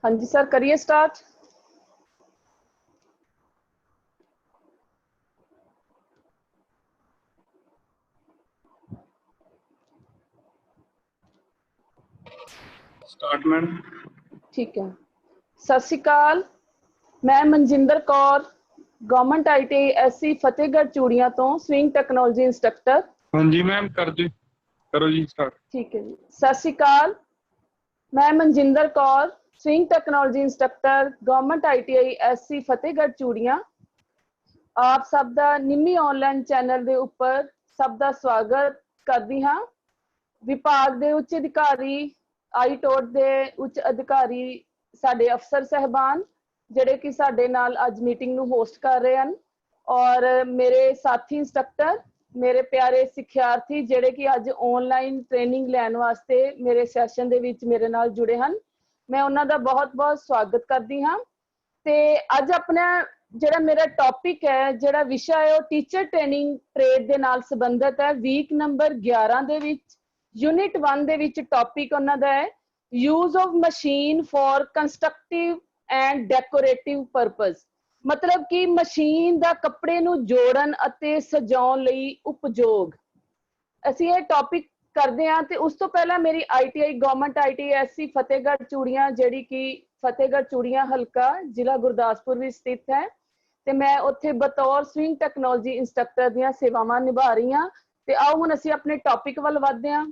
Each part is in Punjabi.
हाँ जी सर, करिए स्टार्ट। Start madam. ठीक है। सत श्री अकाल, मैं Manjinder Kaur, government ITI SC Fatehgarh चूड़ियां तो स्विंग टेक्नोलॉजी इंस्ट्रक्टर। हाँ जी मैम, करो जी स्टार्ट। ठीक है जी। सत श्री अकाल, मैं Manjinder Kaur, swing technology instructor, government ITI SC Fatehgarh चूड़ियां। आप सब ਦਾ ਨਿੰਮੀ ਆਨਲਾਈਨ ਚੈਨਲ ਦੇ ਉੱਪਰ ਸਭ ਦਾ ਸਵਾਗਤ ਕਰਦੀ ਹਾਂ। ਵਿਭਾਗ ਦੇ ਉੱਚ ਅਧਿਕਾਰੀ, ਆਈਟੋਟ ਦੇ ਉੱਚ ਅਧਿਕਾਰੀ, ਸਾਡੇ ਅਫਸਰ ਸਹਿਬਾਨ ਜਿਹੜੇ ਕਿ ਸਾਡੇ ਨਾਲ ਅੱਜ ਮੀਟਿੰਗ ਨੂੰ ਹੋਸਟ ਕਰ ਰਹੇ ਹਨ, ਔਰ ਮੇਰੇ ਸਾਥੀ ਇੰਸਟ੍ਰਕਟਰ, ਮੇਰੇ ਪਿਆਰੇ ਸਿੱਖਿਆਰਥੀ ਜਿਹੜੇ ਕਿ ਅੱਜ ਆਨਲਾਈਨ ਟ੍ਰੇਨਿੰਗ ਲੈਣ ਵਾਸਤੇ ਮੇਰੇ ਸੈਸ਼ਨ ਦੇ ਵਿੱਚ ਮੇਰੇ ਨਾਲ ਜੁੜੇ ਹਨ, ਮੈਂ ਉਹਨਾਂ ਦਾ ਬਹੁਤ-ਬਹੁਤ ਸਵਾਗਤ ਕਰਦੀ ਹਾਂ। ਤੇ ਅੱਜ ਆਪਣਾ ਜਿਹੜਾ ਮੇਰਾ ਟੌਪਿਕ ਹੈ, ਜਿਹੜਾ ਵਿਸ਼ਾ ਹੈ, ਉਹ ਟੀਚਰ ਟ੍ਰੇਨਿੰਗ ਟ੍ਰੇਡ ਦੇ ਨਾਲ ਸੰਬੰਧਿਤ ਹੈ। ਵੀਕ ਨੰਬਰ 11 ਦੇ ਵਿੱਚ यूनिट 1 ਦੇ ਵਿੱਚ ਟੌਪਿਕ ਉਹਨਾਂ ਦਾ ਹੈ use of machine for constructive and decorative purpose. मतलब कि मशीन ਦਾ ਕੱਪੜੇ ਨੂੰ ਜੋੜਨ ਅਤੇ ਸਜਾਉਣ ਲਈ ਉਪਯੋਗ। ਅਸੀਂ ਇਹ ਟੌਪਿਕ ਕਰਦੇ ਹਾਂ ਤੇ ਉਸ ਤੋਂ ਪਹਿਲਾਂ ਮੇਰੀ ITI government ITI SC Fatehgarh Churian, ਜਿਹੜੀ ਕਿ ਫਤਿਹਗੜ੍ਹ ਚੂੜੀਆਂ ਹਲਕਾ ਜ਼ਿਲ੍ਹਾ ਗੁਰਦਾਸਪੁਰ ਵਿੱਚ ਸਥਿਤ ਹੈ, ਤੇ ਮੈਂ ਉੱਥੇ ਬਤੌਰ ਸਵਿੰਗ ਟੈਕਨੋਲੋਜੀ ਇੰਸਟ੍ਰਕਟਰ ਦੀਆਂ ਸੇਵਾਵਾਂ ਨਿਭਾ ਰਹੀ ਹਾਂ। ਤੇ ਆਓ ਹੁਣ ਅਸੀਂ ਆਪਣੇ ਟੌਪਿਕ ਵੱਲ ਵਧਦੇ ਹਾਂ।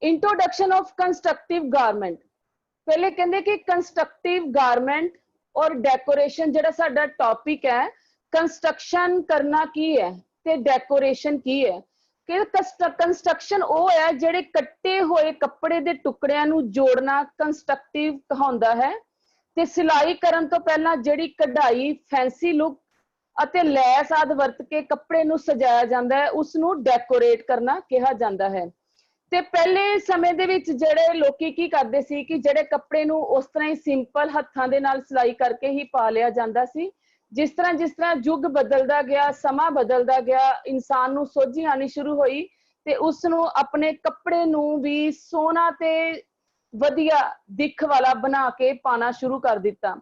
Introduction of constructive garment. पहले कहते कि कंस्ट्रक्टिव गारमेंट और डेकोरेशन ਜਿਹੜਾ ਸਾਡਾ ਟੌਪਿਕ ਹੈ, ਕੰਸਟਰਕਸ਼ਨ ਕਰਨਾ ਕੀ ਹੈ ਤੇ ਡੈਕੋਰੇਸ਼ਨ ਕੀ ਹੈ। ਕਿ ਕੰਸਟਰਕਸ਼ਨ ਉਹ ਹੈ ਜਿਹੜੇ ਕੱਟੇ ਹੋਏ ਕੱਪੜੇ ਦੇ ਟੁਕੜਿਆਂ ਨੂੰ ਜੋੜਨਾ ਕੰਸਟਰਕਟਿਵ ਕਹਾਉਂਦਾ ਹੈ, ਤੇ ਸਿਲਾਈ ਕਰਨ ਤੋਂ ਪਹਿਲਾਂ ਜਿਹੜੀ ਕਢਾਈ, ਫੈਂਸੀ ਲੁੱਕ ਅਤੇ ਲੈਸ ਆਦਿ ਵਰਤ ਕੇ ਕੱਪੜੇ ਨੂੰ ਸਜਾਇਆ ਜਾਂਦਾ ਹੈ, ਉਸ ਨੂੰ ਡੈਕੋਰੇਟ ਕਰਨਾ ਕਿਹਾ ਜਾਂਦਾ ਹੈ। ਤੇ ਪਹਿਲੇ ਸਮੇਂ ਦੇ ਵਿੱਚ ਜਿਹੜੇ ਲੋਕੀ ਕੀ ਕਰਦੇ ਸੀ ਕਿ ਜਿਹੜੇ ਕੱਪੜੇ ਨੂੰ ਉਸ ਤਰ੍ਹਾਂ ਹੀ ਸਿੰਪਲ ਹੱਥਾਂ ਦੇ ਨਾਲ ਸਿਲਾਈ ਕਰਕੇ ਹੀ ਪਾ ਲਿਆ ਜਾਂਦਾ ਸੀ। ਜਿਸ ਤਰ੍ਹਾਂ ਯੁੱਗ ਬਦਲਦਾ ਗਿਆ, ਸਮਾਂ ਬਦਲਦਾ ਗਿਆ, ਇਨਸਾਨ ਨੂੰ ਸੋਝੀ ਆਣੀ ਸ਼ੁਰੂ ਹੋਈ ਤੇ ਉਸ ਨੂੰ ਆਪਣੇ ਕੱਪੜੇ ਨੂੰ ਵੀ ਸੋਹਣਾ ਤੇ ਵਧੀਆ ਦਿੱਖ ਵਾਲਾ ਬਣਾ ਕੇ ਪਾਣਾ ਸ਼ੁਰੂ ਕਰ ਦਿੱਤਾ।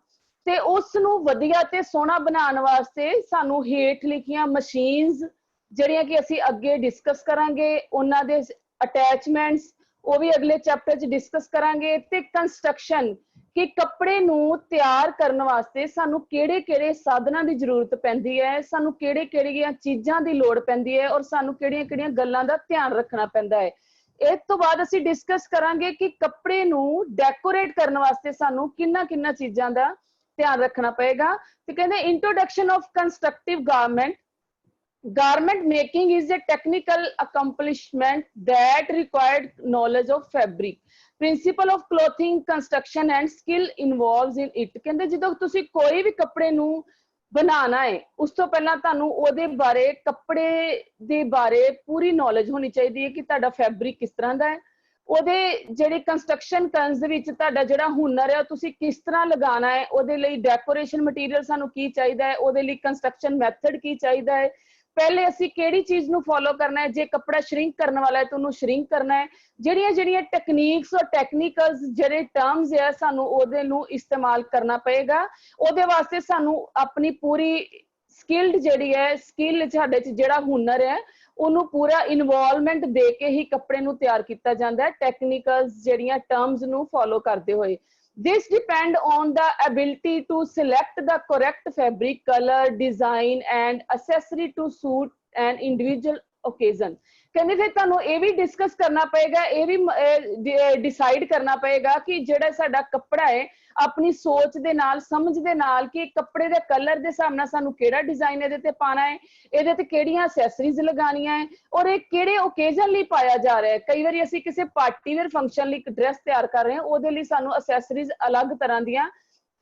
ਤੇ ਉਸ ਨੂੰ ਵਧੀਆ ਤੇ ਸੋਹਣਾ ਬਣਾਉਣ ਵਾਸਤੇ ਸਾਨੂੰ ਹੇਠ ਲਿਖੀਆਂ ਮਸ਼ੀਨਸ, ਜਿਹੜੀਆਂ ਕਿ ਅਸੀਂ ਅੱਗੇ ਡਿਸਕਸ ਕਰਾਂਗੇ, ਉਹਨਾਂ ਦੇ ਅਟੈਚਮੈਂਟਸ ਉਹ ਵੀ ਅਗਲੇ ਚੈਪਟਰ 'ਚ ਡਿਸਕਸ ਕਰਾਂਗੇ। ਤੇ ਕੰਸਟਰਕਸ਼ਨ ਕਿ ਕੱਪੜੇ ਨੂੰ ਤਿਆਰ ਕਰਨ ਵਾਸਤੇ ਸਾਨੂੰ ਕਿਹੜੇ-ਕਿਹੜੇ ਸਾਧਨਾਂ ਦੀ ਜ਼ਰੂਰਤ ਪੈਂਦੀ ਹੈ, ਸਾਨੂੰ ਕਿਹੜੀਆਂ ਚੀਜ਼ਾਂ ਦੀ ਲੋੜ ਪੈਂਦੀ ਹੈ, ਔਰ ਸਾਨੂੰ ਕਿਹੜੀਆਂ-ਕਿਹੜੀਆਂ ਗੱਲਾਂ ਦਾ ਧਿਆਨ ਰੱਖਣਾ ਪੈਂਦਾ ਹੈ। ਇਸ ਤੋਂ ਬਾਅਦ ਅਸੀਂ ਡਿਸਕਸ ਕਰਾਂਗੇ ਕਿ ਕੱਪੜੇ ਨੂੰ ਡੈਕੋਰੇਟ ਕਰਨ ਵਾਸਤੇ ਸਾਨੂੰ ਕਿੰਨਾ ਚੀਜ਼ਾਂ ਦਾ ਧਿਆਨ ਰੱਖਣਾ ਪਏਗਾ। ਤੇ ਕਹਿੰਦੇ introduction of constructive garment. Garment making is a technical accomplishment that required knowledge of fabric, principle of clothing construction and skill involves in it। ਕਹਿੰਦੇ ਜਦੋਂ ਤੁਸੀਂ ਕੋਈ ਵੀ ਕੱਪੜੇ ਨੂੰ ਬਣਾਉਣਾ ਹੈ, ਉਸ ਤੋਂ ਪਹਿਲਾਂ ਤੁਹਾਨੂੰ ਉਹਦੇ ਬਾਰੇ, ਕੱਪੜੇ ਦੇ ਬਾਰੇ ਪੂਰੀ ਨੌਲੇਜ ਹੋਣੀ ਚਾਹੀਦੀ ਹੈ ਕਿ ਤੁਹਾਡਾ ਫੈਬਰਿਕ ਕਿਸ ਤਰ੍ਹਾਂ ਦਾ ਹੈ, ਉਹਦੇ ਜਿਹੜੇ ਕੰਸਟਰਕਸ਼ਨ ਕਰਨ ਦੇ ਵਿੱਚ ਤੁਹਾਡਾ ਜਿਹੜਾ ਹੁਨਰ ਹੈ ਉਹ ਤੁਸੀਂ ਕਿਸ ਤਰ੍ਹਾਂ ਲਗਾਉਣਾ ਹੈ, ਉਹਦੇ ਲਈ ਡੈਕੋਰੇਸ਼ਨ ਮਟੀਰੀਅਲ ਸਾਨੂੰ ਕੀ ਚਾਹੀਦਾ ਹੈ, ਉਹਦੇ ਲਈ ਕੰਸਟਰਕਸ਼ਨ ਮੈਥਡ ਕੀ ਚਾਹੀਦਾ ਹੈ, ਪਹਿਲੇ ਅਸੀਂ ਕਿਹੜੀ ਚੀਜ਼ ਨੂੰ ਫੋਲੋ ਕਰਨਾ ਹੈ, ਜੇ ਕੱਪੜਾ ਸ਼ਰਿੰਕ ਕਰਨ ਵਾਲਾ ਹੈ ਤਾਂ ਉਹਨੂੰ ਸ਼ਰਿੰਕ ਕਰਨਾ ਹੈ, ਜਿਹੜੀਆਂ ਟੈਕਨੀਕਸ ਔਰ ਟੈਕਨੀਕਲਸ ਜਿਹੜੇ ਟਰਮਸ ਹੈ ਸਾਨੂੰ ਉਹਦੇ ਨੂੰ ਇਸਤੇਮਾਲ ਕਰਨਾ ਪਏਗਾ। ਉਹਦੇ ਵਾਸਤੇ ਸਾਨੂੰ ਆਪਣੀ ਪੂਰੀ ਸਕਿੱਲਡ ਜਿਹੜੀ ਹੈ, ਸਕਿੱਲ ਸਾਡੇ 'ਚ ਜਿਹੜਾ ਹੁਨਰ ਹੈ ਉਹਨੂੰ ਪੂਰਾ ਇਨਵੋਲਵਮੈਂਟ ਦੇ ਕੇ ਹੀ ਕੱਪੜੇ ਨੂੰ ਤਿਆਰ ਕੀਤਾ ਜਾਂਦਾ ਹੈ, ਟੈਕਨੀਕਲਸ ਜਿਹੜੀਆਂ ਟਰਮਸ ਨੂੰ ਫੋਲੋ ਕਰਦੇ ਹੋਏ। This depend on the ability to select the correct fabric, color, design and accessory to suit an individual occasion। ਕਹਿੰਦੇ ਫਿਰ ਤੁਹਾਨੂੰ ਇਹ ਵੀ ਡਿਸਕਸ ਕਰਨਾ ਪਏਗਾ, ਇਹ ਵੀ ਡਿਸਾਈਡ ਕਰਨਾ ਪਏਗਾ ਕਿ ਜਿਹੜਾ ਸਾਡਾ ਕੱਪੜਾ ਹੈ ਆਪਣੀ ਸੋਚ ਦੇ ਨਾਲ, ਸਮਝ ਦੇ ਨਾਲ, ਕਿ ਕੱਪੜੇ ਦੇ ਕਲਰ ਦੇ ਹਿਸਾਬ ਨਾਲ ਸਾਨੂੰ ਕਿਹੜਾ ਡਿਜ਼ਾਈਨ ਇਹਦੇ ਤੇ ਪਾਣਾ ਹੈ, ਇਹਦੇ ਤੇ ਕਿਹੜੀਆਂ ਅਸੈਸਰੀਜ਼ ਲਗਾਉਣੀਆਂ ਹੈ, ਔਰ ਇਹ ਕਿਹੜੇ ਓਕੇਜ਼ਨ ਲਈ ਪਾਇਆ ਜਾ ਰਿਹਾ ਹੈ। ਕਈ ਵਾਰੀ ਅਸੀਂ ਕਿਸੇ ਪਾਰਟੀ ਵੇਅਰ ਫੰਕਸ਼ਨ ਲਈ ਇੱਕ ਡਰੈਸ ਤਿਆਰ ਕਰ ਰਹੇ ਹਾਂ, ਉਹਦੇ ਲਈ ਸਾਨੂੰ ਅਸੈਸਰੀਜ਼ ਅਲੱਗ ਤਰ੍ਹਾਂ ਦੀਆਂ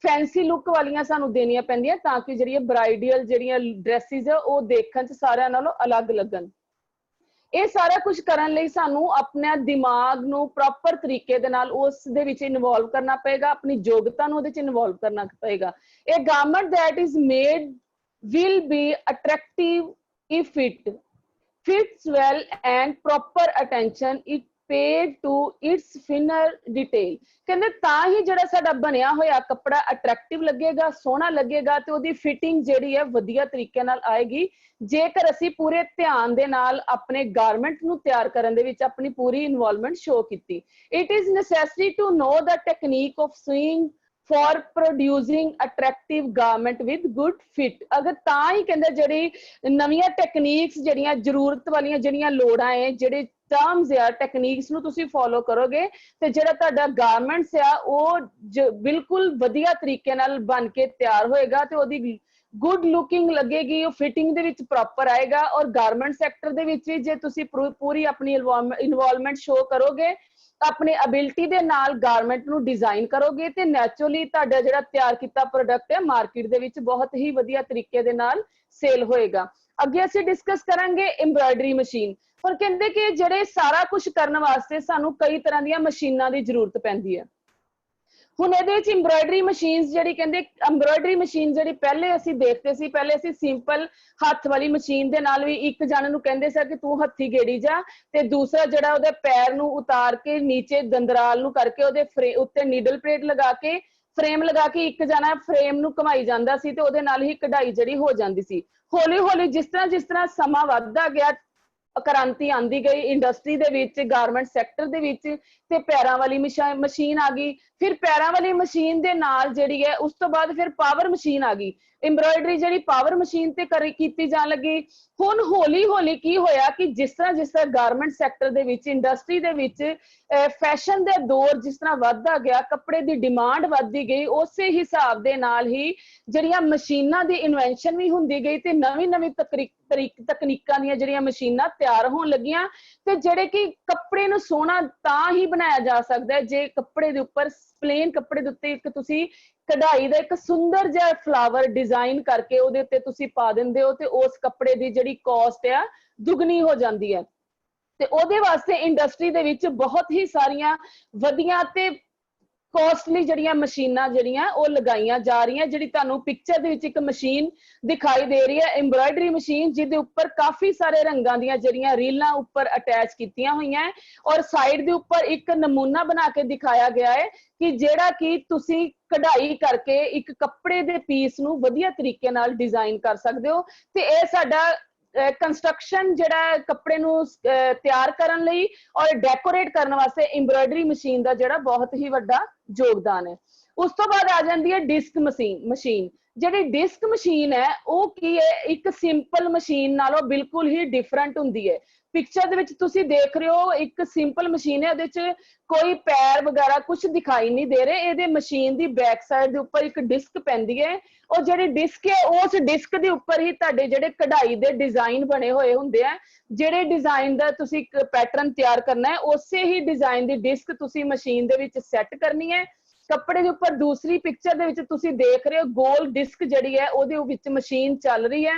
ਫੈਂਸੀ ਲੁੱਕ ਵਾਲੀਆਂ ਸਾਨੂੰ ਦੇਣੀਆਂ ਪੈਂਦੀਆਂ ਤਾਂ ਕਿ ਜਿਹੜੀਆਂ ਬ੍ਰਾਈਡਲ ਜਿਹੜੀਆਂ ਡਰੈਸਿਸ ਆ ਉਹ ਦੇਖਣ 'ਚ ਸਾਰਿਆਂ ਨਾਲੋਂ ਅਲੱਗ ਲੱਗਣ। ਇਹ ਸਾਰਾ ਕੁਝ ਕਰਨ ਲਈ ਸਾਨੂੰ ਆਪਣੇ ਦਿਮਾਗ ਨੂੰ ਪ੍ਰੋਪਰ ਤਰੀਕੇ ਦੇ ਨਾਲ ਉਸ ਦੇ ਵਿੱਚ ਇਨਵੋਲਵ ਕਰਨਾ ਪਏਗਾ, ਆਪਣੀ ਯੋਗਤਾ ਨੂੰ ਉਹਦੇ 'ਚ ਇਨਵੋਲਵ ਕਰਨਾ ਪਏਗਾ। ਇਹ garment that is made will be attractive if it fits well and proper attention it paid to its finer detail। ਕਹਿੰਦੇ ਤਾਂ ਹੀ ਜਿਹੜਾ ਸਾਡਾ ਬਣਿਆ ਹੋਇਆ ਕੱਪੜਾ ਅਟਰੈਕਟਿਵ ਲੱਗੇਗਾ, ਸੋਹਣਾ ਲੱਗੇਗਾ ਤੇ ਉਹਦੀ ਫਿਟਿੰਗ ਜਿਹੜੀ ਹੈ ਵਧੀਆ ਤਰੀਕੇ ਨਾਲ ਆਏਗੀ ਜੇਕਰ ਅਸੀਂ ਪੂਰੇ ਧਿਆਨ ਦੇ ਨਾਲ ਆਪਣੇ ਗਾਰਮੈਂਟ ਨੂੰ ਤਿਆਰ ਕਰਨ ਦੇ ਵਿੱਚ ਆਪਣੀ ਪੂਰੀ ਇਨਵੋਲਵਮੈਂਟ ਸ਼ੋ ਕੀਤੀ। It is necessary to know the technique of sewing for producing attractive garment with good fit। अगर ਤਾਂ ਹੀ ਕਹਿੰਦੇ ਜਿਹੜੀ ਨਵੀਆਂ ਟੈਕਨੀਕਸ ਜਿਹੜੀਆਂ ਜ਼ਰੂਰਤ ਵਾਲੀਆਂ ਜਿਹੜੀਆਂ ਲੋੜਾਂ ਹੈ ਜਿਹੜੇ ਟਰਮਸ ਆ ਟੈਕਨੀਕਸ ਨੂੰ ਤੁਸੀਂ ਫੋਲੋ ਕਰੋਗੇ ਤੇ ਜਿਹੜਾ ਤੁਹਾਡਾ ਗਾਰਮੈਂਟਸ ਆ ਉਹ ਬਿਲਕੁਲ ਵਧੀਆ ਤਰੀਕੇ ਨਾਲ ਬਣ ਕੇ ਤਿਆਰ ਹੋਏਗਾ ਤੇ ਉਹਦੀ ਗੁੱਡ ਲੁਕਿੰਗ ਲੱਗੇਗੀ, ਉਹ ਫਿਟਿੰਗ ਦੇ ਵਿੱਚ ਪ੍ਰੋਪਰ ਆਏਗਾ। ਔਰ ਗਾਰਮੈਂਟ ਸੈਕਟਰ ਦੇ ਵਿੱਚ ਵੀ ਜੇ ਤੁਸੀਂ ਪੂਰੀ ਆਪਣੀ ਇਨਵੋਲਵਮੈਂਟ ਸ਼ੋ ਕਰੋਗੇ, अपनी एबिलिटी दे नाल गारमेंट नू डिजाइन करोगे तो नैचुरली तुहाडा जिहड़ा तैयार किया प्रोडक्ट है मार्केट दे विच बहुत ही वधिया तरीके दे नाल सेल होएगा। अगे असीं डिस्कस करांगे एम्ब्रॉयडरी मशीन। हुण कहंदे कि जिहड़े सारा कुछ करन वास्ते सानू कई तरह दी मशीनां दी जरूरत पैंदी है। ਹੁਣ ਇਹਦੇ ਵਿੱਚ ਐਮਬਰਾਇਡਰੀ ਮਸ਼ੀਨਸ ਜਿਹੜੀ ਕਹਿੰਦੇ ਐਮਬਰਾਇਡਰੀ ਮਸ਼ੀਨ ਜਿਹੜੀ ਪਹਿਲੇ ਅਸੀਂ ਦੇਖਦੇ ਸੀ, ਪਹਿਲੇ ਅਸੀਂ ਸਿੰਪਲ ਹੱਥ ਵਾਲੀ ਮਸ਼ੀਨ ਦੇ ਨਾਲ ਵੀ ਇੱਕ ਜਣ ਨੂੰ ਕਹਿੰਦੇ ਸੀ ਕਿ ਤੂੰ ਹੱਥੀ ਗੇੜੀ ਜਾ ਤੇ ਦੂਸਰਾ ਜਿਹੜਾ ਉਹਦੇ ਪੈਰ ਨੂੰ ਉਤਾਰ ਕੇ ਨੀਚੇ ਦੰਦਰਾਲ ਨੂੰ ਕਰਕੇ ਉਹਦੇ ਉੱਤੇ ਨੀਡਲ ਪਲੇਟ ਲਗਾ ਕੇ ਫਰੇਮ ਲਗਾ ਕੇ ਇੱਕ ਜਣਾ ਫਰੇਮ ਨੂੰ ਘੁਮਾਈ ਜਾਂਦਾ ਸੀ ਤੇ ਉਹਦੇ ਨਾਲ ਹੀ ਕਢਾਈ ਜਿਹੜੀ ਹੋ ਜਾਂਦੀ ਸੀ। ਹੌਲੀ ਹੌਲੀ ਜਿਸ ਤਰ੍ਹਾਂ ਸਮਾਂ ਵੱਧਦਾ ਗਿਆ क्रांति आंदी गई इंडस्ट्री दे विच, गारमेंट सेक्टर दे विच ते पैरां वाली मशीन आ गई। फिर पैरां वाली मशीन दे नाल जिहड़ी है उस तो बाद फिर पावर मशीन आ गई। एम्ब्रॉयडरी जिहड़ी पावर मशीन ते कीती जाण लगी। हुण हौली हौली की होया कि जिस तरह गारमेंट सैक्टर दे विच इंडस्ट्री दे विच फैशन दे दौर जिस तरह वधदा गया, कपड़े दी डिमांड वधदी गई, उसे हिसाब दे नाल ही जिहड़ियां मशीनां दी इन्वेंशन भी हुंदी गई ते नवीं नवीं तकनीकां दीयां जिहड़ियां मशीनां तैयार होण लगियां ते जिहड़े कि कपड़े नूं सोहना तां ही बनाया जा सकदा है जे कपड़े दे उपर प्लेन कपड़े दे उत्ते एक तुसीं कढ़ाई दा एक सुंदर जिहा फ्लावर डिजाइन करके ਉਹਦੇ ਉੱਤੇ ਤੁਸੀਂ ਪਾ ਦਿੰਦੇ ਹੋ ਤੇ ਉਸ ਕੱਪੜੇ ਦੀ ਜਿਹੜੀ ਕਾਸਟ ਆ ਦੁੱਗਣੀ ਹੋ ਜਾਂਦੀ ਹੈ। ਤੇ ਉਹਦੇ ਵਾਸਤੇ ਇੰਡਸਟਰੀ ਦੇ ਵਿੱਚ ਬਹੁਤ ਹੀ ਸਾਰੀਆਂ ਵਧੀਆਂ ਤੇ ਕੋਸਟਲੀ ਜਿਹੜੀਆਂ ਮਸ਼ੀਨਾਂ ਜਿਹੜੀਆਂ ਉਹ ਲਗਾਈਆਂ ਜਾ ਰਹੀਆਂ। ਜਿਹੜੀ ਤੁਹਾਨੂੰ ਪਿਕਚਰ ਦੇ ਵਿੱਚ ਇੱਕ ਮਸ਼ੀਨ ਦਿਖਾਈ ਦੇ ਰਹੀ ਹੈ ਐਮਬਰਾਇਡਰੀ ਮਸ਼ੀਨ, ਜਿਹਦੇ ਉੱਪਰ ਕਾਫੀ ਸਾਰੇ ਰੰਗਾਂ ਦੀਆਂ ਜਿਹੜੀਆਂ ਰੀਲਾਂ ਉੱਪਰ ਅਟੈਚ ਕੀਤੀਆਂ ਹੋਈਆਂ ਔਰ ਸਾਈਡ ਦੇ ਉੱਪਰ ਇੱਕ ਨਮੂਨਾ ਬਣਾ ਕੇ ਦਿਖਾਇਆ ਗਿਆ ਹੈ ਕਿ ਜਿਹੜਾ ਕਿ ਤੁਸੀਂ ਕਢਾਈ ਕਰਕੇ ਇੱਕ ਕੱਪੜੇ ਦੇ ਪੀਸ ਨੂੰ ਵਧੀਆ ਤਰੀਕੇ ਨਾਲ ਡਿਜ਼ਾਈਨ ਕਰ ਸਕਦੇ ਹੋ। ਤੇ ਇਹ ਸਾਡਾ ਕੰਸਟਰਕਸ਼ਨ ਜਿਹੜਾ ਕੱਪੜੇ ਨੂੰ ਤਿਆਰ ਕਰਨ ਲਈ ਔਰ ਡੈਕੋਰੇਟ ਕਰਨ ਵਾਸਤੇ ਐਮਬਰਾਇਡਰੀ ਮਸ਼ੀਨ ਦਾ ਜਿਹੜਾ ਬਹੁਤ ਹੀ ਵੱਡਾ ਯੋਗਦਾਨ ਹੈ। ਉਸ ਤੋਂ ਬਾਅਦ ਆ ਜਾਂਦੀ ਹੈ ਡਿਸਕ ਮਸ਼ੀਨ। ਜਿਹੜੀ ਡਿਸਕ ਮਸ਼ੀਨ ਹੈ ਉਹ ਕੀ ਹੈ, ਇੱਕ ਸਿੰਪਲ ਮਸ਼ੀਨ ਨਾਲੋਂ ਬਿਲਕੁਲ ਹੀ ਡਿਫਰੈਂਟ ਹੁੰਦੀ ਹੈ। ਪਿਕਚਰ ਦੇ ਵਿੱਚ ਤੁਸੀਂ ਦੇਖ ਰਹੇ ਹੋ ਇੱਕ ਸਿੰਪਲ ਮਸ਼ੀਨ ਹੈ, ਉਹਦੇ ਚ ਕੋਈ ਪੈਰ ਵਗੈਰਾ ਕੁਝ ਦਿਖਾਈ ਨਹੀਂ ਦੇ ਰਹੇ। ਇਹਦੇ ਮਸ਼ੀਨ ਦੀ ਬੈਕ ਸਾਈਡ ਦੇ ਉੱਪਰ ਇੱਕ ਡਿਸਕ ਪੈਂਦੀ ਹੈ। ਉਹ ਜਿਹੜੀ ਡਿਸਕ ਹੈ ਉਸ ਡਿਸਕ ਦੇ ਉੱਪਰ ਹੀ ਤੁਹਾਡੇ ਜਿਹੜੇ ਕਢਾਈ ਦੇ ਡਿਜ਼ਾਈਨ ਬਣੇ ਹੋਏ ਹੁੰਦੇ ਆ। ਜਿਹੜੇ ਡਿਜ਼ਾਈਨ ਦਾ ਤੁਸੀਂ ਇੱਕ ਪੈਟਰਨ ਤਿਆਰ ਕਰਨਾ ਹੈ ਉਸੇ ਹੀ ਡਿਜ਼ਾਈਨ ਦੀ ਡਿਸਕ ਤੁਸੀਂ ਮਸ਼ੀਨ ਦੇ ਵਿੱਚ ਸੈੱਟ ਕਰਨੀ ਹੈ। ਕੱਪੜੇ ਦੇ ਉੱਪਰ ਦੂਸਰੀ ਪਿਕਚਰ ਦੇ ਵਿੱਚ ਤੁਸੀਂ ਦੇਖ ਰਹੇ ਹੋ ਗੋਲ ਡਿਸਕ ਜਿਹੜੀ ਹੈ ਉਹਦੇ ਵਿੱਚ ਮਸ਼ੀਨ ਚੱਲ ਰਹੀ ਹੈ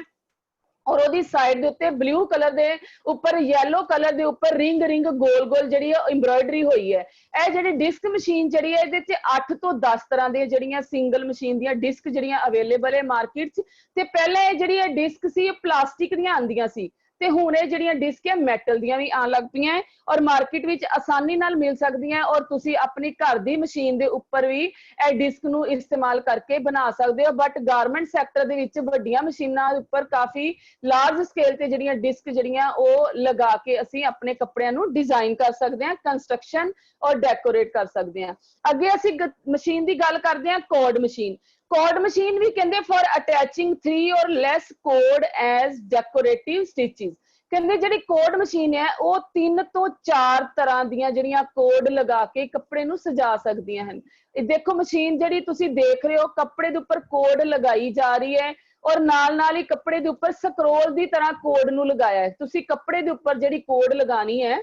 ਔਰ ਉਹਦੀ ਸਾਈਡ ਦੇ ਉੱਤੇ ਬਲੂ ਕਲਰ ਦੇ ਉੱਪਰ ਯੈਲੋ ਕਲਰ ਦੇ ਉੱਪਰ ਰਿੰਗ ਗੋਲ ਗੋਲ ਜਿਹੜੀ ਹੈ ਐਮਬਰਾਇਡਰੀ ਹੋਈ ਹੈ। ਇਹ ਜਿਹੜੀ ਡਿਸਕ ਮਸ਼ੀਨ ਜਿਹੜੀ ਹੈ ਇਹਦੇ ਚ 8 ਤੋਂ 10 ਤਰ੍ਹਾਂ ਦੇ ਜਿਹੜੀਆਂ ਸਿੰਗਲ ਮਸ਼ੀਨ ਦੀਆਂ ਡਿਸਕ ਜਿਹੜੀਆਂ ਅਵੇਲੇਬਲ ਹੈ ਮਾਰਕੀਟ 'ਚ। ਤੇ ਪਹਿਲੇ ਜਿਹੜੀ ਇਹ ਡਿਸਕ ਸੀ ਇਹ ਪਲਾਸਟਿਕ ਦੀਆਂ ਆਉਂਦੀਆਂ ਸੀ ਤੇ ਹੁਣ ਇਹ ਜਿਹੜੀਆਂ ਡਿਸਕ ਹੈ ਮੈਟਲ ਦੀਆਂ ਵੀ ਆਉਣ ਲੱਗ ਪਈਆਂ ਔਰ ਮਾਰਕੀਟ ਵਿੱਚ ਆਸਾਨੀ ਨਾਲ ਮਿਲ ਸਕਦੀਆਂ ਔਰ ਤੁਸੀਂ ਆਪਣੀ ਘਰ ਦੀ ਮਸ਼ੀਨ ਦੇ ਉੱਪਰ ਵੀ ਇਹ ਡਿਸਕ ਨੂੰ ਇਸਤੇਮਾਲ ਕਰਕੇ ਬਣਾ ਸਕਦੇ ਹੋ। ਬਟ ਗਾਰਮੈਂਟ ਸੈਕਟਰ ਦੇ ਵਿੱਚ ਵੱਡੀਆਂ ਮਸ਼ੀਨਾਂ ਦੇ ਉੱਪਰ ਕਾਫੀ ਲਾਰਜ ਸਕੇਲ ਤੇ ਜਿਹੜੀਆਂ ਡਿਸਕ ਜਿਹੜੀਆਂ ਉਹ ਲਗਾ ਕੇ ਅਸੀਂ ਆਪਣੇ ਕੱਪੜਿਆਂ ਨੂੰ ਡਿਜ਼ਾਈਨ ਕਰ ਸਕਦੇ ਹਾਂ, ਕੰਸਟਰਕਸ਼ਨ ਔਰ ਡੈਕੋਰੇਟ ਕਰ ਸਕਦੇ ਹਾਂ। ਅੱਗੇ ਅਸੀਂ ਮਸ਼ੀਨ ਦੀ ਗੱਲ ਕਰਦੇ ਹਾਂ ਕੋਡ ਮਸ਼ੀਨ। ਕੋਡ ਮਸ਼ੀਨ ਵੀ ਕਹਿੰਦੇ for ਅਟੈਚਿੰਗ 3 or less cord as decorative stitches। ਕਹਿੰਦੇ ਜਿਹੜੀ ਕੋਡ ਮਸ਼ੀਨ ਹੈ ਉਹ 3 ਤੋਂ 4 ਤਰ੍ਹਾਂ ਦੀਆਂ ਜਿਹੜੀਆਂ ਕੋਡ ਲਗਾ ਕੇ ਕੱਪੜੇ ਨੂੰ ਸਜਾ ਸਕਦੀਆਂ ਹਨ। ਇਹ ਦੇਖੋ ਮਸ਼ੀਨ ਜਿਹੜੀ ਤੁਸੀਂ ਦੇਖ ਰਹੇ ਹੋ ਕੱਪੜੇ ਦੇ ਉੱਪਰ ਕੋਡ ਲਗਾਈ ਜਾ ਰਹੀ ਹੈ ਔਰ ਨਾਲ ਹੀ ਕੱਪੜੇ ਦੇ ਉੱਪਰ ਸਕਰੋਲ ਦੀ ਤਰ੍ਹਾਂ ਕੋਡ ਨੂੰ ਲਗਾਇਆ ਹੈ। ਤੁਸੀਂ ਕੱਪੜੇ ਦੇ ਉੱਪਰ ਜਿਹੜੀ ਕੋਡ ਲਗਾਣੀ ਹੈ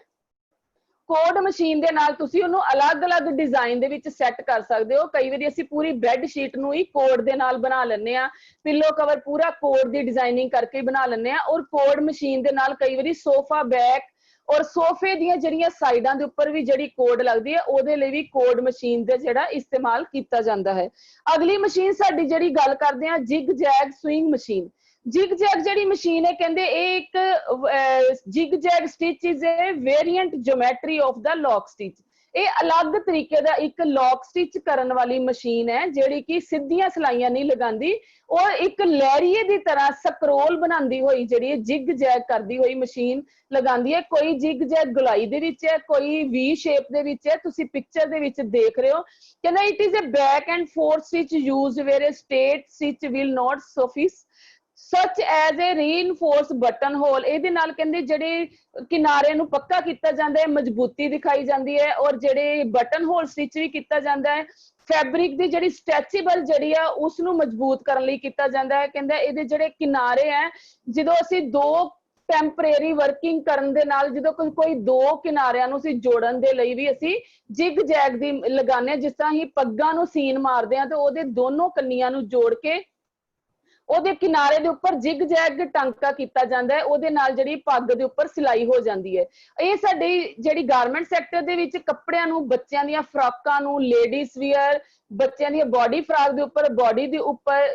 ਕੋਡ ਮਸ਼ੀਨ ਦੇ ਨਾਲ ਤੁਸੀਂ ਉਹਨੂੰ ਅਲੱਗ-ਅਲੱਗ ਡਿਜ਼ਾਈਨ ਦੇ ਵਿੱਚ ਸੈੱਟ ਕਰ ਸਕਦੇ ਹੋ। ਕਈ ਵਾਰੀ ਅਸੀਂ ਪੂਰੀ ਬੈੱਡ ਸ਼ੀਟ ਨੂੰ ਹੀ ਕੋਡ ਦੇ ਨਾਲ ਬਣਾ ਲੈਂਦੇ ਆ, ਪਿੱਲੋ ਕਵਰ ਪੂਰਾ ਕੋਡ ਦੀ ਡਿਜ਼ਾਈਨਿੰਗ ਕਰਕੇ ਬਣਾ ਲੈਂਦੇ ਆ ਔਰ ਕੋਡ ਮਸ਼ੀਨ ਦੇ ਨਾਲ ਕਈ ਵਾਰੀ ਸੋਫਾ ਬੈਕ ਔਰ ਸੋਫੇ ਦੀਆਂ ਜਿਹੜੀਆਂ ਸਾਈਡਾਂ ਦੇ ਉੱਪਰ ਵੀ ਜਿਹੜੀ ਕੋਡ ਲੱਗਦੀ ਹੈ ਉਹਦੇ ਲਈ ਵੀ ਕੋਡ ਮਸ਼ੀਨ ਦਾ ਜਿਹੜਾ ਇਸਤੇਮਾਲ ਕੀਤਾ ਜਾਂਦਾ ਹੈ। ਅਗਲੀ ਮਸ਼ੀਨ ਸਾਡੀ ਜਿਹੜੀ ਗੱਲ ਕਰਦੇ ਆ zig zag sewing machine. Zig zag ਜਿਹੜੀ ਮਸ਼ੀਨ ਹੈ ਕਹਿੰਦੇ ਇਹ ਇੱਕ zig zag stitch is a variant geometry of the lock stitch. ਇਹ ਅਲੱਗ ਤਰੀਕੇ ਦਾ ਇੱਕ ਲੌਕ ਸਟਿਚ ਕਰਨ ਵਾਲੀ ਮਸ਼ੀਨ ਹੈ ਜਿਹੜੀ ਕਿ ਸਿੱਧੀਆਂ ਸਲਾਈਆਂ ਨਹੀਂ ਲਗਾਉਂਦੀ ਔਰ ਇੱਕ ਲਹਿਰੀਏ ਦੀ ਤਰ੍ਹਾਂ ਸਕਰੋਲ ਬਣਾਉਂਦੀ ਹੋਈ ਜਿਹੜੀ ਜਿਗ ਜੈਗ ਕਰਦੀ ਹੋਈ ਮਸ਼ੀਨ ਲਗਾਉਂਦੀ ਹੈ। ਕੋਈ ਜਿਗ ਜੈਗ ਗੁਲਾਈ ਦੇ ਵਿੱਚ ਹੈ, ਕੋਈ ਵੀ ਸ਼ੇਪ ਦੇ ਵਿੱਚ ਹੈ, ਤੁਸੀਂ ਪਿਕਚਰ ਦੇ ਵਿੱਚ ਦੇਖ ਰਹੇ ਹੋ। ਕਹਿੰਦਾ it is a back and forth stitch used where a straight stitch will not suffice such as a reinforce button hole. ਇਹਦੇ ਨਾਲ ਕਹਿੰਦੇ ਜਿਹੜੇ ਕਿਨਾਰੇ ਨੂੰ ਪੱਕਾ ਕੀਤਾ ਜਾਂਦਾ ਹੈ, ਮਜ਼ਬੂਤੀ ਦਿਖਾਈ ਜਾਂਦੀ ਹੈ ਔਰ ਜਿਹੜੇ ਬਟਨ ਹੋਲ ਸਟਿਚ ਵੀ ਕੀਤਾ ਜਾਂਦਾ ਹੈ। ਫੈਬਰਿਕ ਦੀ ਜਿਹੜੀ ਸਟ੍ਰੈਚੇਬਲ ਜਿਹੜੀ ਆ ਉਸ ਨੂੰ ਮਜ਼ਬੂਤ ਕਰਨ ਲਈ ਕੀਤਾ ਜਾਂਦਾ ਹੈ। ਕਹਿੰਦਾ ਇਹਦੇ ਜਿਹੜੇ ਕਿਨਾਰੇ ਹੈ ਜਦੋਂ ਅਸੀਂ ਦੋ ਟੈਂਪਰੇਰੀ ਵਰਕਿੰਗ ਕਰਨ ਦੇ ਨਾਲ ਜਦੋਂ ਕੋਈ ਦੋ ਕਿਨਾਰਿਆਂ ਨੂੰ ਅਸੀਂ ਜੋੜਨ ਦੇ ਲਈ ਵੀ ਅਸੀਂ ਜਿਗ ਜੈਗ ਦੀ ਲਗਾਉਂਦੇ ਹਾਂ। ਜਿਸ ਤਰ੍ਹਾਂ ਹੀ ਪੱਗਾਂ ਨੂੰ ਸੀਨ ਮਾਰਦੇ ਹਾਂ ਤੇ ਉਹਦੇ ਦੋਨੋਂ ਕੰਨੀਆਂ ਨੂੰ ਜੋੜ ਕੇ ਉਹਦੇ ਕਿਨਾਰੇ ਦੇ ਉੱਪਰ ਜਿਗ ਜੈਗ ਟਾਂਕਾ ਕੀਤਾ ਜਾਂਦਾ ਹੈ, ਉਹਦੇ ਨਾਲ ਜਿਹੜੀ ਪੱਗ ਦੇ ਉੱਪਰ ਸਿਲਾਈ ਹੋ ਜਾਂਦੀ ਹੈ। ਇਹ ਸਾਡੀ ਜਿਹੜੀ ਗਾਰਮੈਂਟ ਸੈਕਟਰ ਦੇ ਵਿੱਚ ਕੱਪੜਿਆਂ ਨੂੰ, ਬੱਚਿਆਂ ਦੀਆਂ ਫਰਾਕਾਂ ਨੂੰ, ਲੇਡੀਜ਼ ਵੀਅਰ, ਬੱਚਿਆਂ ਦੀਆਂ ਬੋਡੀ ਫਰਾਕ ਦੇ ਉੱਪਰ, ਬੋਡੀ ਦੇ ਉੱਪਰ,